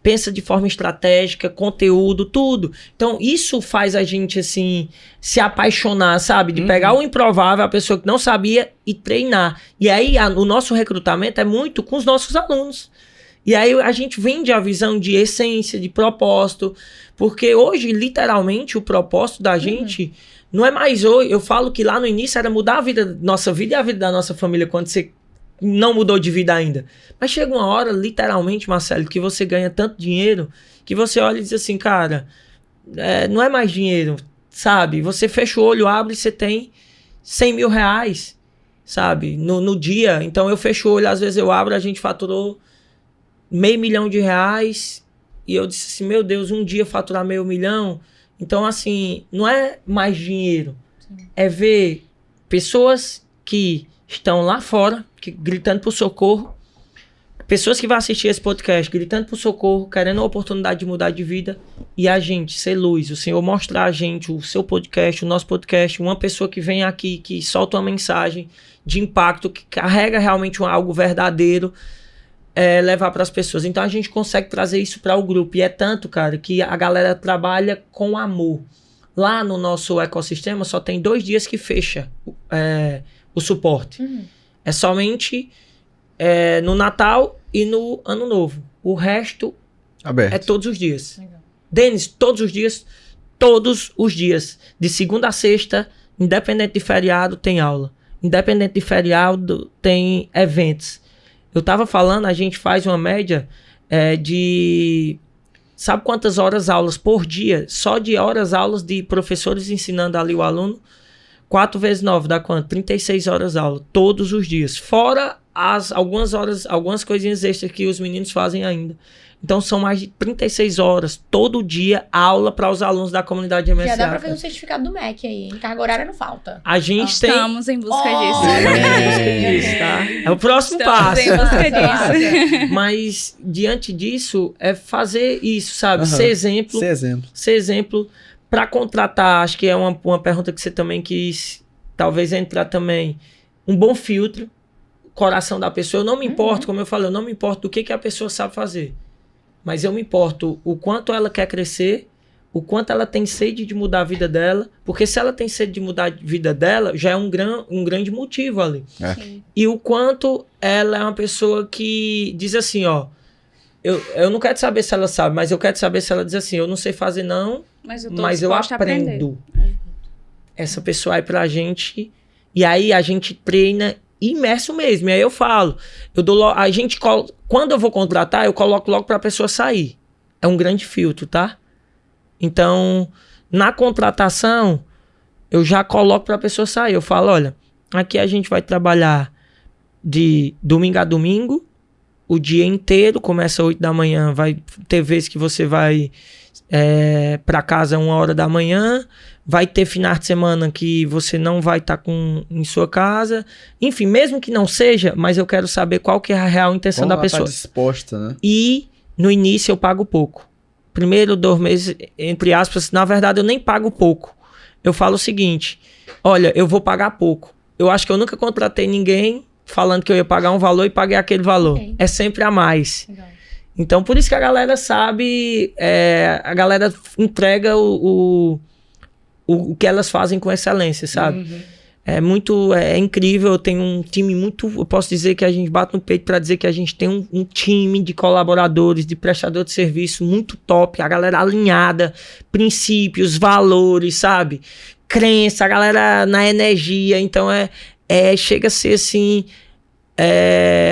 pensa de forma estratégica, conteúdo, tudo. Então, isso faz a gente, assim, se apaixonar, sabe? De pegar o improvável, a pessoa que não sabia, e treinar. E aí, o nosso recrutamento é muito com os nossos alunos. E aí, a gente vende a visão de essência, de propósito, porque hoje, literalmente, o propósito da gente não é mais hoje. Eu falo que lá no início era mudar a vida, nossa vida e a vida da nossa família, quando você não mudou de vida ainda. Mas chega uma hora, literalmente, Marcelo, que você ganha tanto dinheiro que você olha e diz assim, cara, não é mais dinheiro, sabe? Você fecha o olho, abre e você tem 100 mil reais, sabe? No dia. Então eu fecho o olho, às vezes eu abro, a gente faturou R$500 mil e eu disse assim, meu Deus, um dia faturar R$500 mil. Então assim, não é mais dinheiro. Sim. É ver pessoas que estão lá fora, gritando por socorro, pessoas que vão assistir esse podcast gritando por socorro, querendo a oportunidade de mudar de vida, e a gente ser luz, o Senhor mostrar a gente o seu podcast, o nosso podcast, uma pessoa que vem aqui, que solta uma mensagem de impacto, que carrega realmente algo verdadeiro, levar para as pessoas. Então a gente consegue trazer isso para o grupo, e é tanto, cara, que a galera trabalha com amor. Lá no nosso ecossistema só tem 2 dias que fecha o suporte. É somente no Natal e no Ano Novo. O resto aberto. É todos os dias. Denis, todos os dias. De segunda a sexta, independente de feriado, tem aula. Independente de feriado, tem eventos. Eu tava falando, a gente faz uma média de... Sabe quantas horas aulas por dia? Só de horas aulas de professores ensinando ali o aluno. 4 vezes 9 dá quanto? 36 horas aula, todos os dias. Fora algumas horas, algumas coisinhas extras que os meninos fazem ainda. Então são mais de 36 horas, todo dia, aula para os alunos da comunidade MSA. Já dá para fazer um certificado do MEC aí, em carga horária não falta. A gente Estamos em busca disso. Tá? É o próximo passo. Em busca disso. Mas diante disso, é fazer isso, sabe? Ser exemplo. Ser exemplo. Para contratar, acho que é uma pergunta que você também quis, talvez entrar também, um bom filtro, coração da pessoa. Eu não me importo, como eu falei, eu não me importo do que a pessoa sabe fazer, mas eu me importo o quanto ela quer crescer, o quanto ela tem sede de mudar a vida dela, porque se ela tem sede de mudar a vida dela, já é um grande motivo ali. E o quanto ela é uma pessoa que diz assim, ó, eu não quero saber se ela sabe, mas eu quero saber se ela diz assim, eu não sei fazer não, mas eu aprendo. Essa pessoa aí pra gente, e aí a gente treina imerso mesmo. E aí eu falo, quando eu vou contratar, eu coloco logo pra pessoa sair. É um grande filtro, tá? Então, na contratação, eu já coloco pra pessoa sair. Eu falo, olha, aqui a gente vai trabalhar de domingo a domingo, o dia inteiro, começa às 8 da manhã, vai ter vezes que você vai para casa 1 hora da manhã, vai ter finais de semana que você não vai estar em sua casa, enfim, mesmo que não seja, mas eu quero saber qual que é a real intenção da pessoa. Tá disposta, né? E no início eu pago pouco. Primeiro 2 meses, entre aspas, na verdade eu nem pago pouco. Eu falo o seguinte, olha, eu vou pagar pouco. Eu acho que eu nunca contratei ninguém falando que eu ia pagar um valor e paguei aquele valor. É sempre a mais. Legal. Então, por isso que a galera sabe, a galera entrega o que elas fazem com excelência, sabe? É incrível, eu tenho um time eu posso dizer que a gente bate no peito para dizer que a gente tem um time de colaboradores, de prestador de serviço muito top, a galera alinhada, princípios, valores, sabe? Crença, a galera na energia, então chega a ser assim,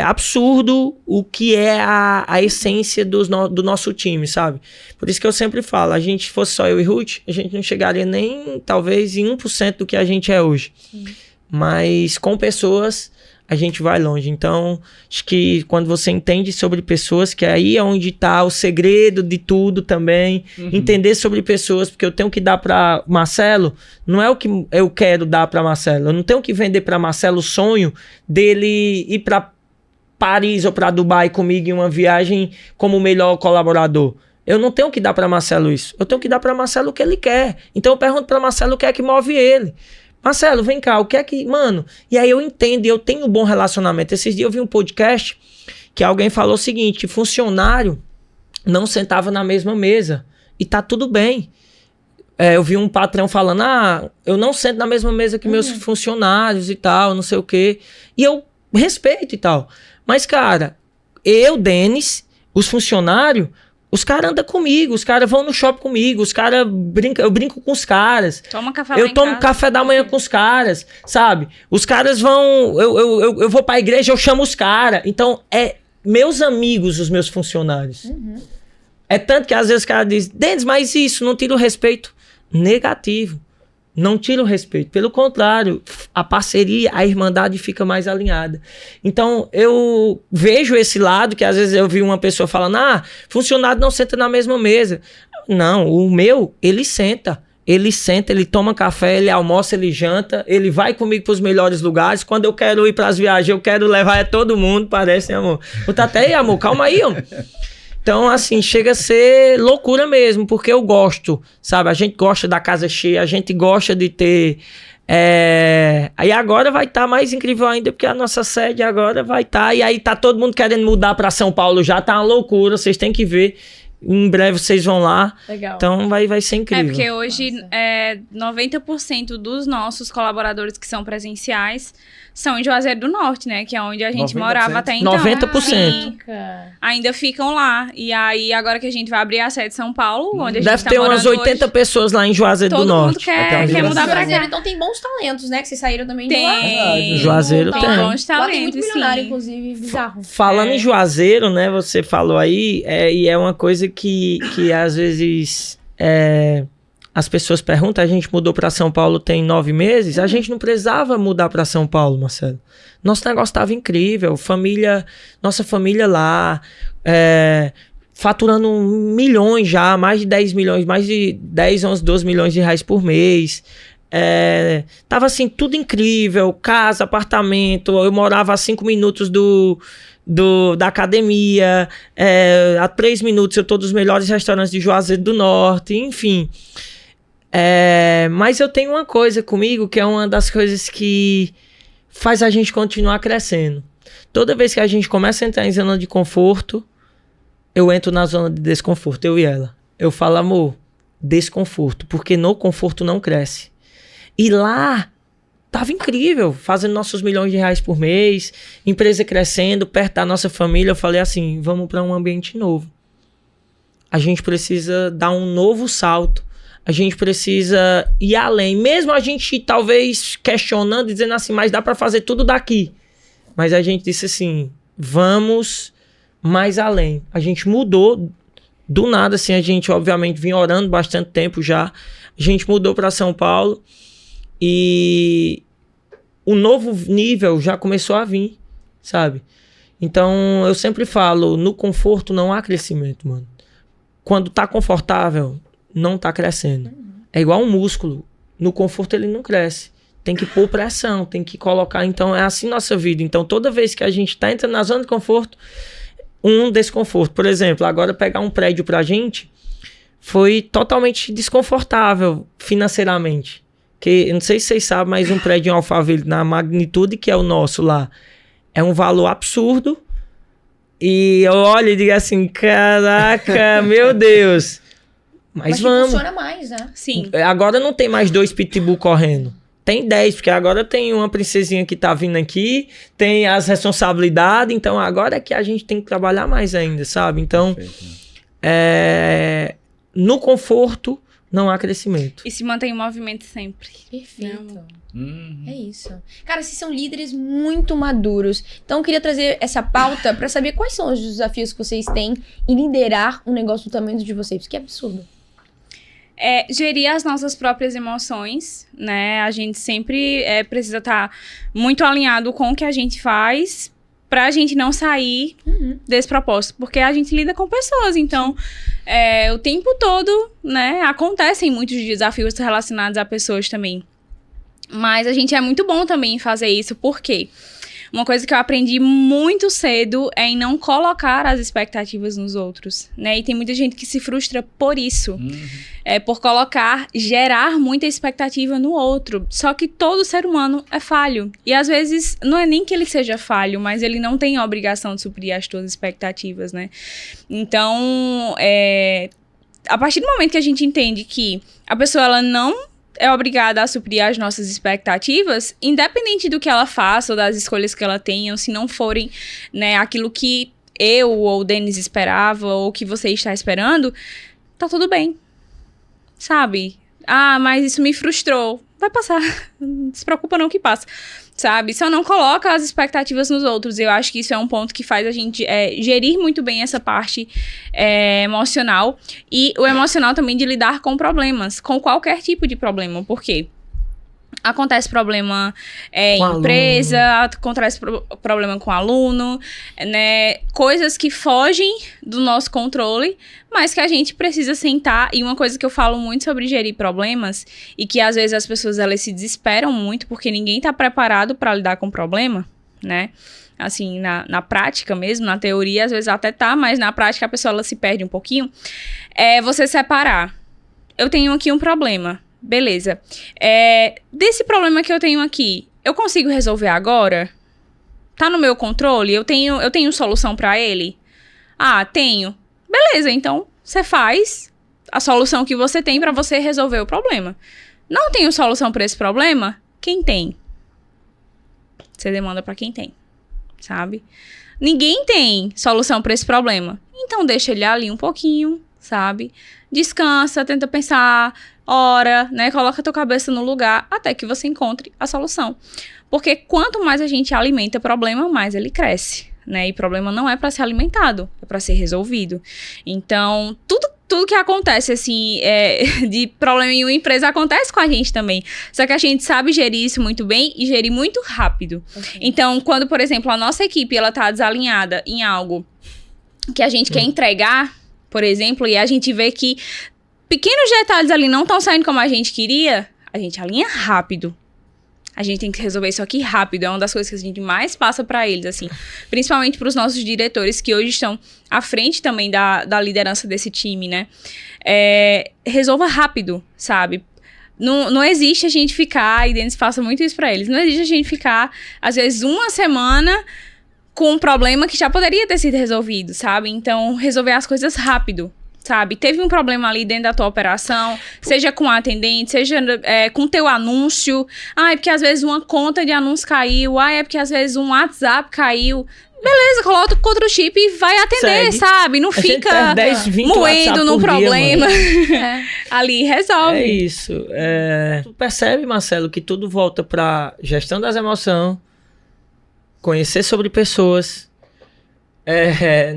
absurdo o que é a essência do nosso time, sabe? Por isso que eu sempre falo, a gente fosse só eu e Ruth, a gente não chegaria nem talvez em 1% do que a gente é hoje. Sim. Mas com pessoas a gente vai longe. Então, acho que quando você entende sobre pessoas, que aí é onde está o segredo de tudo também, entender sobre pessoas, porque eu tenho que dar para Marcelo, não é o que eu quero dar para Marcelo, eu não tenho que vender para Marcelo o sonho dele ir para Paris ou para Dubai comigo em uma viagem como o melhor colaborador. Eu não tenho que dar para Marcelo isso. Eu tenho que dar para Marcelo o que ele quer. Então eu pergunto para Marcelo o que é que move ele. Marcelo, vem cá, o que é que... Mano, e aí eu entendo, eu tenho um bom relacionamento. Esses dias eu vi um podcast que alguém falou o seguinte, que funcionário não sentava na mesma mesa. E tá tudo bem. Eu vi um patrão falando, eu não sento na mesma mesa que meus funcionários e tal, não sei o quê. E eu respeito e tal. Mas, cara, Denis, os funcionários, os caras andam comigo, os caras vão no shopping comigo, os caras brincam, eu brinco com os caras. Toma café eu tomo café da manhã com os caras, sabe? Os caras vão, eu vou pra igreja, eu chamo os caras. Então, meus amigos, os meus funcionários. É tanto que às vezes os caras dizem, Denis, mas isso não tira o respeito. Negativo. Não tira o respeito. Pelo contrário, a parceria, a irmandade fica mais alinhada. Então, eu vejo esse lado que às vezes eu vi uma pessoa falando, funcionário não senta na mesma mesa. Não, o meu, ele senta. Ele senta, ele toma café, ele almoça, ele janta, ele vai comigo para os melhores lugares. Quando eu quero ir para as viagens, eu quero levar todo mundo, parece, né, amor? Eu tô até aí, amor, calma aí, amor. Então, assim, chega a ser loucura mesmo, porque eu gosto, sabe? A gente gosta da casa cheia, a gente gosta de ter... Aí agora vai estar mais incrível ainda, porque a nossa sede agora vai estar... E aí tá todo mundo querendo mudar para São Paulo já, tá uma loucura, vocês têm que ver. Em breve vocês vão lá. Legal. Então vai ser incrível. Porque hoje 90% dos nossos colaboradores que são presenciais são em Juazeiro do Norte, né? Que é onde a gente 90%. Morava até então. 90%. Ainda ficam lá. E aí, agora que a gente vai abrir a sede de São Paulo, onde a gente deve ter umas 80 hoje, pessoas lá em Juazeiro do Norte. Todo mundo quer mudar pra cá. Então tem bons talentos, né? Que vocês saíram também de lá. Juazeiro tem. Bons talentos, lá tem muito milionário, inclusive, bizarro. Falando em Juazeiro, né? Você falou aí, e é uma coisa que às vezes... as pessoas perguntam, a gente mudou para São Paulo tem 9 meses, a gente não precisava mudar para São Paulo, Marcelo. Nosso negócio estava incrível, nossa família lá, faturando milhões já, mais de 10 milhões, mais de 10, 11, 12 milhões de reais por mês. Tava assim, tudo incrível, casa, apartamento, eu morava a 5 minutos da academia, a 3 minutos eu tô dos melhores restaurantes de Juazeiro do Norte, enfim... mas eu tenho uma coisa comigo que é uma das coisas que faz a gente continuar crescendo. Toda vez que a gente começa a entrar em zona de conforto, eu entro na zona de desconforto, eu e ela. Eu falo, amor, desconforto, porque no conforto não cresce. E lá, tava incrível, fazendo nossos milhões de reais por mês, empresa crescendo, perto da nossa família. Eu falei assim, vamos para um ambiente novo. A gente precisa dar um novo salto. A gente precisa ir além. Mesmo a gente talvez questionando, dizendo assim, mas dá para fazer tudo daqui. Mas a gente disse assim, vamos mais além. A gente mudou do nada, assim, a gente obviamente vinha orando bastante tempo já. A gente mudou para São Paulo e o novo nível já começou a vir, sabe? Então eu sempre falo, no conforto não há crescimento, mano. Quando tá confortável... não tá crescendo. É igual um músculo. No conforto ele não cresce. Tem que pôr pressão, tem que colocar. Então é assim nossa vida. Então toda vez que a gente tá entrando na zona de conforto, um desconforto. Por exemplo, agora pegar um prédio pra gente foi totalmente desconfortável financeiramente. Que eu não sei se vocês sabem, mas um prédio em Alphaville, na magnitude que é o nosso lá, é um valor absurdo. E eu olho e digo assim, caraca, meu Deus. Mas vamos. Funciona mais, né? Sim. Agora não tem mais 2 pitbull correndo. Tem 10, porque agora tem uma princesinha que tá vindo aqui, tem as responsabilidades, então agora é que a gente tem que trabalhar mais ainda, sabe? Então, no conforto não há crescimento. E se mantém em movimento sempre. Perfeito. É isso. Cara, vocês são líderes muito maduros. Então, eu queria trazer essa pauta pra saber quais são os desafios que vocês têm em liderar um negócio do tamanho de vocês. Que é absurdo. Gerir as nossas próprias emoções, né? A gente sempre precisa estar muito alinhado com o que a gente faz pra gente não sair desse propósito. Porque a gente lida com pessoas, então o tempo todo, né? Acontecem muitos desafios relacionados a pessoas também. Mas a gente é muito bom também em fazer isso, por quê? uma coisa que eu aprendi muito cedo é em não colocar as expectativas nos outros, né? E tem muita gente que se frustra por isso. Por gerar muita expectativa no outro. Só que todo ser humano é falho. E às vezes, não é nem que ele seja falho, mas ele não tem a obrigação de suprir as tuas expectativas, né? Então, a partir do momento que a gente entende que a pessoa, ela não é obrigada a suprir as nossas expectativas, independente do que ela faça ou das escolhas que ela tenha, se não forem, né, aquilo que eu ou o Denis esperava ou que você está esperando, tá tudo bem. Sabe? Ah, mas isso me frustrou. Vai passar. Não se preocupa não que passa. Sabe? Só não coloca as expectativas nos outros. Eu acho que isso é um ponto que faz a gente gerir muito bem essa parte emocional. E o emocional também de lidar com problemas. Com qualquer tipo de problema. Por quê? Acontece problema em empresa, acontece problema com aluno, né? Coisas que fogem do nosso controle, mas que a gente precisa sentar. E uma coisa que eu falo muito sobre gerir problemas, e que às vezes as pessoas elas se desesperam muito, porque ninguém está preparado para lidar com problema, né? Assim, na prática mesmo, na teoria às vezes até tá, mas na prática a pessoa ela se perde um pouquinho. É você separar. Eu tenho aqui um problema. Beleza. Desse problema que eu tenho aqui, eu consigo resolver agora? Tá no meu controle? Eu tenho solução pra ele? Ah, tenho. Beleza, então você faz a solução que você tem pra você resolver o problema. Não tenho solução pra esse problema? Quem tem? Você demanda pra quem tem, sabe? Ninguém tem solução pra esse problema. Então deixa ele ali um pouquinho, sabe? Descansa, tenta pensar, ora, né? Coloca a tua cabeça no lugar até que você encontre a solução. Porque quanto mais a gente alimenta o problema, mais ele cresce, né? E problema não é para ser alimentado, é para ser resolvido. Então, tudo que acontece, assim, de problema em uma empresa acontece com a gente também. Só que a gente sabe gerir isso muito bem e gerir muito rápido. Okay. Então, quando, por exemplo, a nossa equipe, ela tá desalinhada em algo que a gente quer entregar, por exemplo, e a gente vê que pequenos detalhes ali não estão saindo como a gente queria, a gente alinha rápido. A gente tem que resolver isso aqui rápido. É uma das coisas que a gente mais passa para eles, assim. Principalmente para os nossos diretores, que hoje estão à frente também da liderança desse time, né? Resolva rápido, sabe? Não existe a gente ficar, e Denis passa muito isso para eles, não existe a gente ficar, às vezes, uma semana com um problema que já poderia ter sido resolvido, sabe? Então, resolver as coisas rápido, sabe? Teve um problema ali dentro da tua operação, seja com a atendente, seja com o teu anúncio. Ah, é porque às vezes uma conta de anúncio caiu. Ah, é porque às vezes um WhatsApp caiu. Beleza, coloca contra o chip e vai atender, sabe? Não fica 10, 20 moendo no problema. Ali, resolve. É isso. Tu percebe, Marcelo, que tudo volta pra gestão das emoções, conhecer sobre pessoas,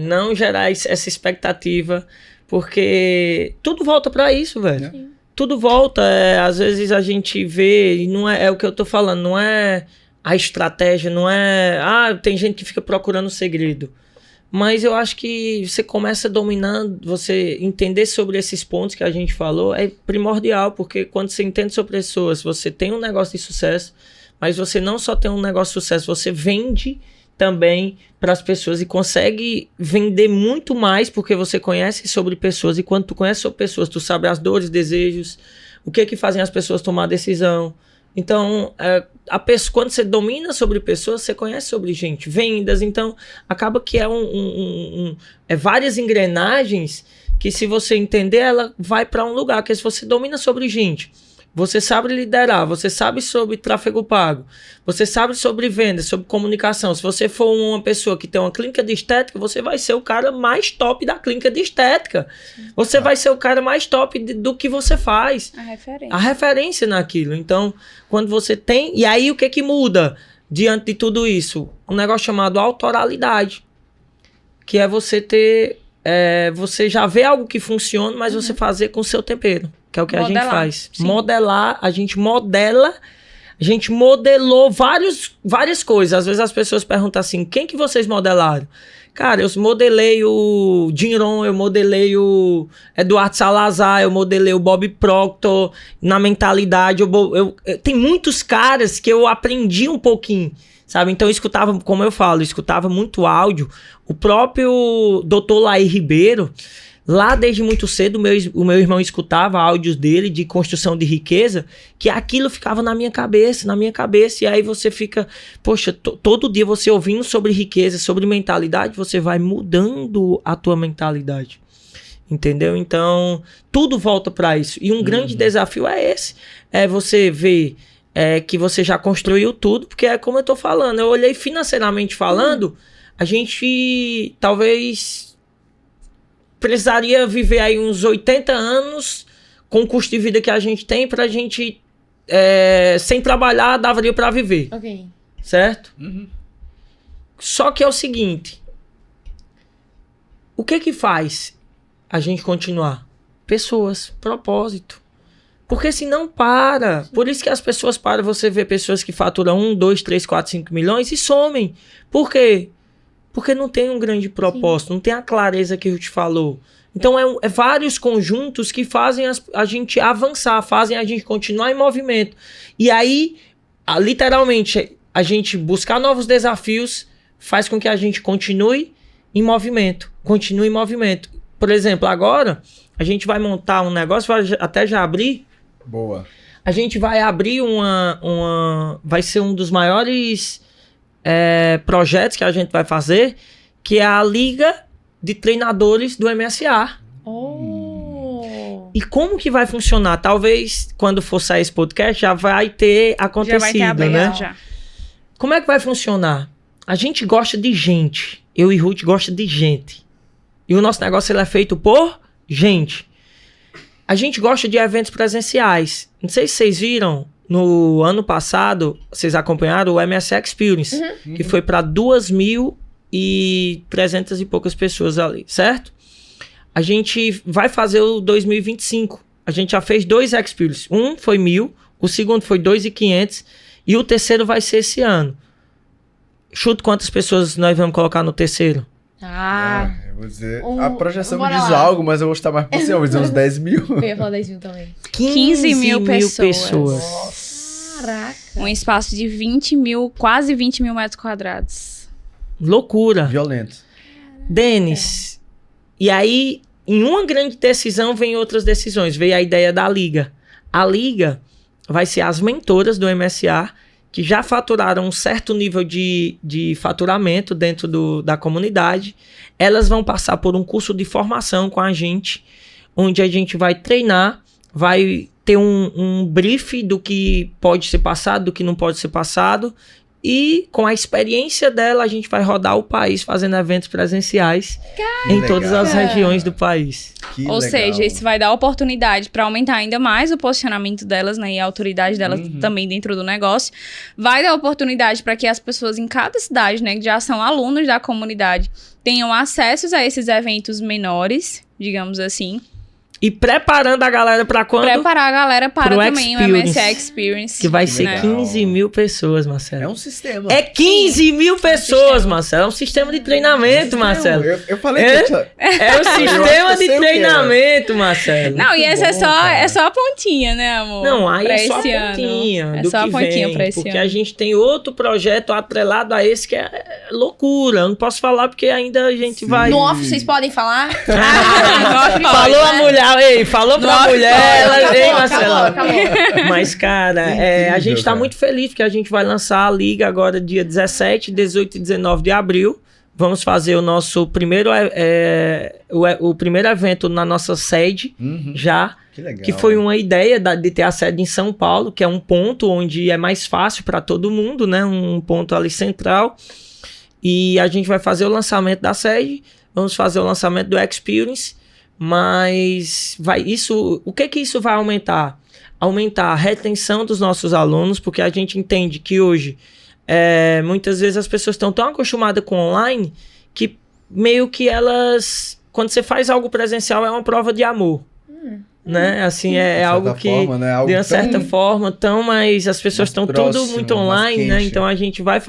não gerar essa expectativa, porque tudo volta pra isso, velho. Sim. Tudo volta. Às vezes a gente vê, e não é o que eu tô falando, não é a estratégia, não é... tem gente que fica procurando segredo. Mas eu acho que você começa dominando, você entender sobre esses pontos que a gente falou, é primordial, porque quando você entende sobre pessoas, você tem um negócio de sucesso, mas você não só tem um negócio de sucesso, você vende também para as pessoas e consegue vender muito mais porque você conhece sobre pessoas, e quando tu conhece sobre pessoas, tu sabe as dores, desejos, o que fazem as pessoas tomar decisão. Então, quando você domina sobre pessoas, você conhece sobre gente, vendas, então acaba que várias engrenagens que, se você entender, ela vai para um lugar, que se você domina sobre gente, você sabe liderar, você sabe sobre tráfego pago, você sabe sobre vendas, sobre comunicação. Se você for uma pessoa que tem uma clínica de estética, você vai ser o cara mais top da clínica de estética. Você vai ser o cara mais top do que você faz. A referência naquilo. Então, quando você tem... E aí, o que muda diante de tudo isso? Um negócio chamado autoralidade, que é você ter... você já vê algo que funciona, mas você fazer com o seu tempero. Que é o que a gente faz. Sim. Modelar, a gente modela, a gente modelou várias coisas. Às vezes as pessoas perguntam assim, quem que vocês modelaram? Cara, eu modelei o Jim Rohn, eu modelei o Eduardo Salazar, eu modelei o Bob Proctor na mentalidade. Tem muitos caras que eu aprendi um pouquinho, sabe? Então eu escutava, como eu falo, eu escutava muito áudio. O próprio Dr. Laí Ribeiro, lá desde muito cedo, o meu irmão escutava áudios dele de construção de riqueza, que aquilo ficava na minha cabeça, e aí você fica, poxa, todo dia você ouvindo sobre riqueza, sobre mentalidade, você vai mudando a tua mentalidade, entendeu? Então, tudo volta para isso, e um grande desafio é esse, é você ver que você já construiu tudo, porque é como eu tô falando, eu olhei financeiramente falando, a gente talvez precisaria viver aí uns 80 anos com o custo de vida que a gente tem pra gente, sem trabalhar, daria pra viver. Ok. Certo? Só que é o seguinte, o que faz a gente continuar? Pessoas, propósito. Porque senão para. Por isso que as pessoas param, você vê pessoas que faturam 1, 2, 3, 4, 5 milhões e somem. Por quê? Porque não tem um grande propósito, não tem a clareza que eu te falou. Então é vários conjuntos que fazem a gente avançar, fazem a gente continuar em movimento. E aí, literalmente, a gente buscar novos desafios faz com que a gente continue em movimento. Por exemplo, agora a gente vai montar um negócio, até já abrir. Boa. A gente vai abrir vai ser um dos maiores projetos que a gente vai fazer, que é a Liga de Treinadores do MSA. E como que vai funcionar? Talvez quando for sair esse podcast já vai ter acontecido, já vai ter aberto, né? Já. Como é que vai funcionar? A gente gosta de gente. Eu e Ruth gosta de gente. E o nosso negócio ele é feito por gente. A gente gosta de eventos presenciais. Não sei se vocês viram, no ano passado, vocês acompanharam o MSA Experience, que foi para 2.300 e poucas pessoas ali, certo? A gente vai fazer o 2025. A gente já fez 2 Experience. Um foi 1.000, o segundo foi 2.500 e o terceiro vai ser esse ano. Chuta quantas pessoas nós vamos colocar no terceiro? Eu vou dizer, a projeção me diz algo, mas eu vou estar mais por cima, eu vou dizer uns 10 mil. Eu ia falar 10 mil também. 15 mil pessoas. Caraca. Um espaço de 20 mil, quase 20 mil metros quadrados. Loucura. Violento. Denis, e aí, em uma grande decisão, vem outras decisões. Veio a ideia da Liga. A Liga vai ser as mentoras do MSA, que já faturaram um certo nível de faturamento dentro da comunidade. Elas vão passar por um curso de formação com a gente, onde a gente vai treinar, vai ter um brief do que pode ser passado, do que não pode ser passado, e com a experiência dela a gente vai rodar o país fazendo eventos presenciais em todas as regiões do país. Ou seja, isso vai dar oportunidade para aumentar ainda mais o posicionamento delas, né, e a autoridade delas também dentro do negócio. Vai dar oportunidade para que as pessoas em cada cidade, né, que já são alunos da comunidade, tenham acesso a esses eventos menores, digamos assim. E preparando a galera para quando? Preparar a galera para também o MSA Experience. Que vai ser 15 mil pessoas, Marcelo. É um sistema. É 15 mil pessoas, Marcelo. É um sistema de treinamento, Marcelo. Eu falei que... É um sistema de treinamento, Marcelo. Não, e essa é só a pontinha, né, amor? Não, aí é só a pontinha do que vem. Porque a gente tem outro projeto atrelado a esse que é loucura. Eu não posso falar porque ainda a gente vai... No off, vocês podem falar? Falou a mulher. Ei, falou pra mulher, ela, ei, Marcelo. Acabou. Mas, cara, a gente tá muito feliz porque a gente vai lançar a Liga agora dia 17, 18 e 19 de abril. Vamos fazer o nosso primeiro, o primeiro evento na nossa sede, já. Que legal. Que foi uma ideia de ter a sede em São Paulo, que é um ponto onde é mais fácil para todo mundo, né? Um ponto ali central. E a gente vai fazer o lançamento da sede, vamos fazer o lançamento do Experience. Mas o que isso vai aumentar? Aumentar a retenção dos nossos alunos, porque a gente entende que hoje muitas vezes as pessoas estão tão acostumadas com online que meio que elas, quando você faz algo presencial, é uma prova de amor. Né? Assim, é algo que forma, né? Algo de uma certa forma, mas as pessoas estão tudo muito online, né? Então a gente vai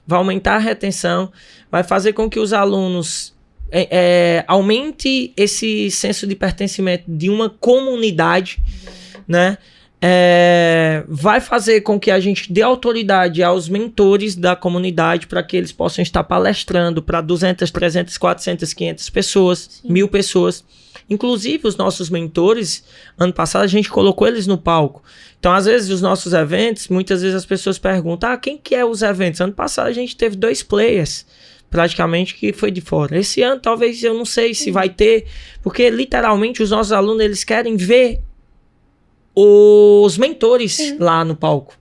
aumentar a retenção, vai fazer com que os alunos aumente esse senso de pertencimento de uma comunidade, né? vai fazer com que a gente dê autoridade aos mentores da comunidade para que eles possam estar palestrando para 200, 300, 400, 500 pessoas, 1.000 pessoas. Inclusive, os nossos mentores, ano passado, a gente colocou eles no palco. Então, às vezes, os nossos eventos, muitas vezes as pessoas perguntam, quem que é os eventos? Ano passado, a gente teve 2 players, praticamente, que foi de fora. Esse ano, talvez, eu não sei se vai ter, porque, literalmente, os nossos alunos, eles querem ver os mentores lá no palco.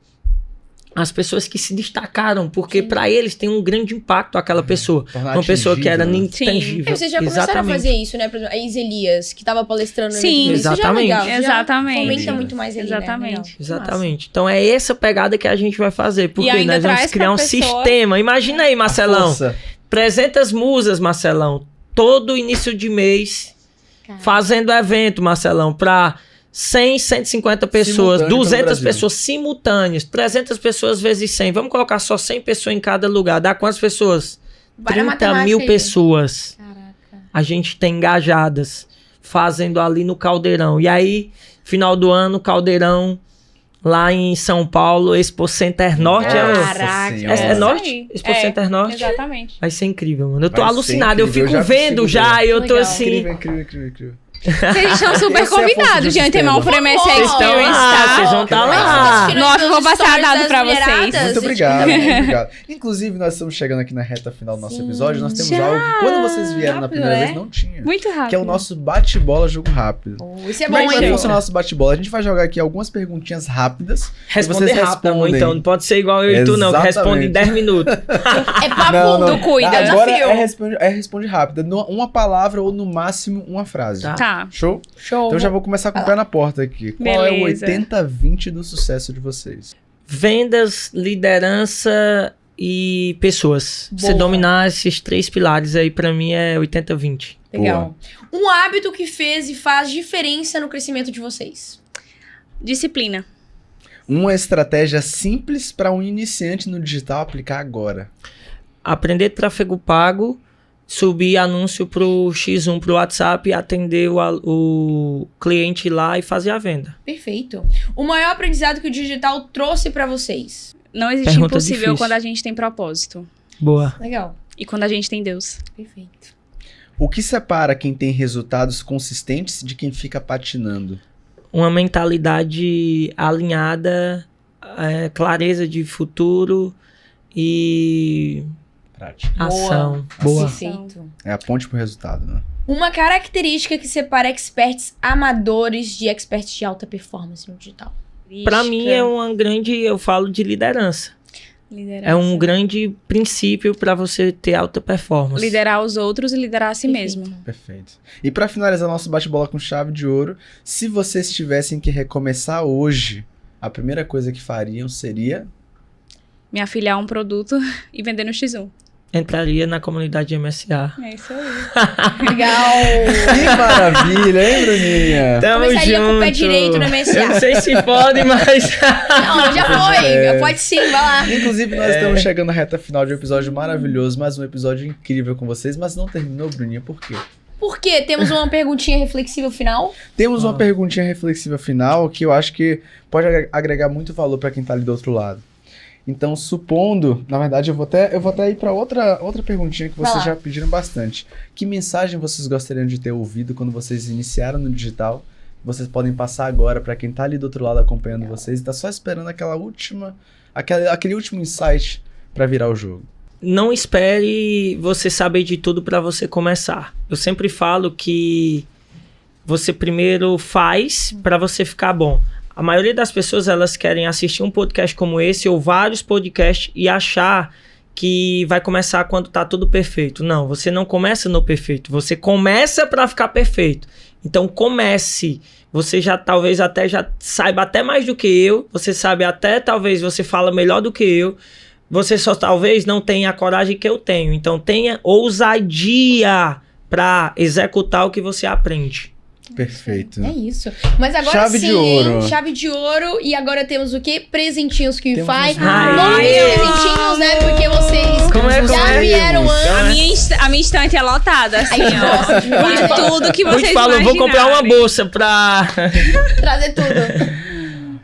As pessoas que se destacaram, porque para eles tem um grande impacto aquela pessoa. Uma pessoa que era intangível. Vocês já começaram a fazer isso, né? Por exemplo, a Isa Elias, que tava palestrando no Sim, exatamente. Exatamente. Fomenta muito mais ali, exatamente. Né? Exatamente. Então é essa pegada que a gente vai fazer. Porque nós vamos criar um sistema. Imagina aí, Marcelão. 300 musas, Marcelão. Todo início de mês, fazendo evento, Marcelão, pra 100, 150 pessoas, 200 pessoas simultâneas, 300 pessoas vezes 100. Vamos colocar só 100 pessoas em cada lugar. Dá quantas pessoas? 30.000 pessoas. Caraca. A gente tem engajadas, fazendo ali no Caldeirão. E aí, final do ano, Caldeirão, lá em São Paulo, Expo Center Norte. Caraca. É Norte? Expo Center Norte? Exatamente. Vai ser incrível, mano. Eu tô Vai alucinado, eu incrível, fico vendo já, e eu tô assim... Incrível. Vocês estão super convidados de antemão pro MSA Vocês estão Experience, lá, tá? vocês vão estar lá. Nossa, vou passar dado pra vocês. Muito obrigado. Inclusive, nós estamos chegando aqui na reta final do nosso episódio. Nós temos algo que quando vocês vieram na primeira vez não tinha. Muito rápido. Que é o nosso bate-bola jogo rápido. Isso é Como bom, é que vai hein? funcionar o nosso bate-bola? A gente vai jogar aqui algumas perguntinhas rápidas. Responder vocês rápido, amor, respondem. então. Não pode ser igual eu e tu, não. Que responde em 10 minutos. É papo, tu cuida. Agora desafio. responde rápido. Uma palavra ou no máximo uma frase. Tá. Show? Show. Então já vou começar com o pé na porta aqui. Qual é o Beleza. 80-20 do sucesso de vocês? Vendas, liderança e pessoas. Boa. Você dominar esses 3 pilares aí, pra mim, é 80-20. Legal. Um hábito que fez e faz diferença no crescimento de vocês. Disciplina. Uma estratégia simples para um iniciante no digital aplicar agora. Aprender tráfego pago, subir anúncio pro X1, pro WhatsApp, atender o cliente lá e fazer a venda. Perfeito. O maior aprendizado que o digital trouxe pra vocês. Não existe Pergunta impossível difícil. quando a gente tem propósito. Boa. Legal. E quando a gente tem Deus. Perfeito. O que separa quem tem resultados consistentes de quem fica patinando? Uma mentalidade alinhada, clareza de futuro e Prática. ação. Boa. Perfeito. É a ponte pro resultado, né? Uma característica que separa experts amadores de experts de alta performance no digital. Pra mim é uma grande, eu falo de liderança. Liderança. É um grande princípio para você ter alta performance. Liderar os outros e liderar a si Perfeito. mesmo. Perfeito. E para finalizar nosso bate-bola com chave de ouro, se vocês tivessem que recomeçar hoje, a primeira coisa que fariam seria... Me afiliar a um produto e vender no X1. Entraria na comunidade MSA. É isso aí. Legal. Que maravilha, hein, Bruninha? Tamo Começaria com o pé junto. direito no MSA. Eu não sei se pode, mas... Não, já foi. Pode sim, vai lá. Inclusive, nós estamos chegando na reta final de um episódio maravilhoso, mais um episódio incrível com vocês, mas não terminou, Bruninha, por quê? Por quê? Temos uma perguntinha reflexiva final. Temos uma perguntinha reflexiva final que eu acho que pode agregar muito valor para quem tá ali do outro lado. Então, supondo, na verdade, eu vou até ir para outra perguntinha que Vai vocês lá. já pediram bastante. Que mensagem vocês gostariam de ter ouvido quando vocês iniciaram no digital? Vocês podem passar agora para quem tá ali do outro lado acompanhando vocês e tá só esperando aquele último insight para virar o jogo. Não espere você saber de tudo para você começar. Eu sempre falo que você primeiro faz para você ficar bom. A maioria das pessoas, elas querem assistir um podcast como esse ou vários podcasts e achar que vai começar quando tá tudo perfeito. Não, você não começa no perfeito. Você começa para ficar perfeito. Então comece. Você já talvez até já saiba até mais do que eu. Você sabe até talvez você fala melhor do que eu. Você só talvez não tenha a coragem que eu tenho. Então tenha ousadia para executar o que você aprende. Perfeito. É isso. Mas agora Chave sim, de ouro. hein? Chave de ouro. E agora temos o quê? Presentinhos que Temos faz. uns Nome de Ai. presentinhos, né? Porque vocês Como é, já como é? vieram antes. A minha estante é lotada, assim, Ai, nossa, ó. demais. De tudo que Eu vocês te falo, vou comprar uma imaginarem. bolsa pra... Trazer tudo.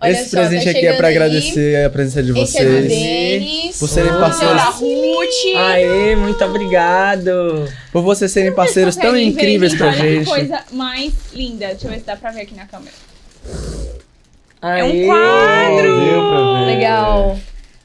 Olha Esse só, presente tá aqui é pra chegando aí. agradecer a presença de Esse é do vocês. Denis. Por serem o parceiros. da Ruth. Aê, muito obrigado. Por vocês serem parceiros tão Conseguem ver, incríveis gente? pra Olha que gente. coisa mais linda. Deixa eu ver se dá pra ver aqui na câmera. Aê. um quadro! Deu pra ver. Legal.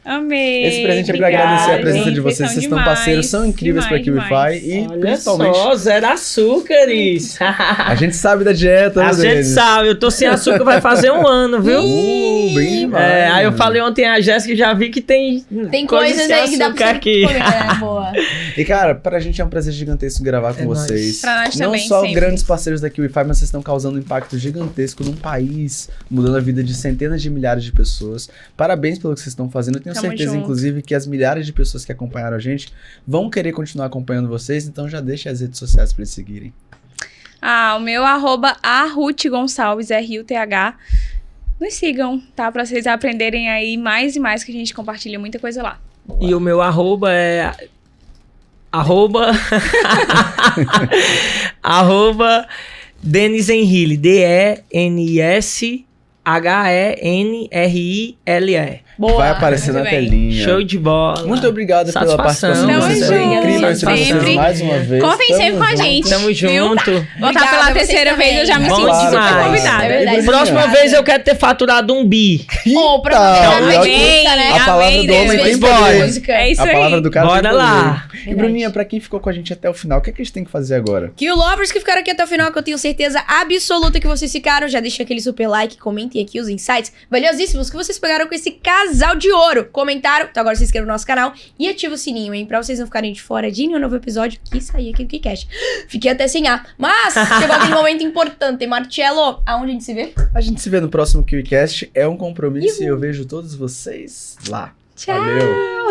Amei. Esse presente é pra Obrigada, agradecer a presença gente. de vocês. Vocês estão demais, parceiros, são incríveis pra demais, KiwiFi demais. e Olha principalmente só, zero açúcares. a gente sabe da dieta, né, A gente Denis? sabe, eu tô sem açúcar vai fazer um ano, viu? Bem demais. É, aí eu falei ontem a Jéssica e já vi que tem Coisas sem aí que dá pra açúcar você aqui. comer, né? Boa. E cara, pra gente é um prazer gigantesco gravar com É nóis. vocês. Pra nós Não também, só sempre. grandes parceiros da KiwiFi, mas vocês estão causando um impacto gigantesco num país, mudando a vida de centenas de milhares de pessoas. Parabéns pelo que vocês estão fazendo. Eu tenho Tamo certeza, junto. inclusive, que as milhares de pessoas que acompanharam a gente vão querer continuar acompanhando vocês, então já deixa as redes sociais pra eles seguirem. O meu @Ruth Gonçalves, RUTH. Nos sigam, tá? Pra vocês aprenderem aí mais e mais, que a gente compartilha muita coisa lá. E o meu arroba é arroba Denis Henrile, DENISHENRILE. Boa. Vai aparecer muito na bem. telinha. Show de bola. Muito obrigado pela Satisfação. participação de Tamo vocês. Foi junto, incrível esse sempre. parceiro mais uma vez. Contem Tamo sempre com a junto. gente. Tamo viu? junto. Voltar Obrigada pela a vocês terceira também. vez, eu já me Bom sinto super demais. convidada. É verdade. Próxima Obrigada. vez eu quero ter faturado um bi. Bom, pra Tá, você melhor a que- música, né? A palavra Amém, do homem Deus. tem Bora. poder. Música. É isso A palavra aí. do cara Bora tem poder. lá. E Verdade. Bruninha, pra quem ficou com a gente até o final, o que a gente tem que fazer agora? Que o lovers que ficaram aqui até o final, que eu tenho certeza absoluta que vocês ficaram, já deixa aquele super like, comentem aqui os insights valiosíssimos que vocês pegaram com esse casal de ouro. Comentaram, então agora se inscreva no nosso canal e ativa o sininho, hein, pra vocês não ficarem de fora de nenhum novo episódio que sair aqui do KiCast. Fiquei até sem ar. Mas chegou aquele momento importante. Marcelo, aonde a gente se vê? A gente se vê no próximo KiwiCast. É um compromisso e eu vejo todos vocês lá. Tchau. Valeu.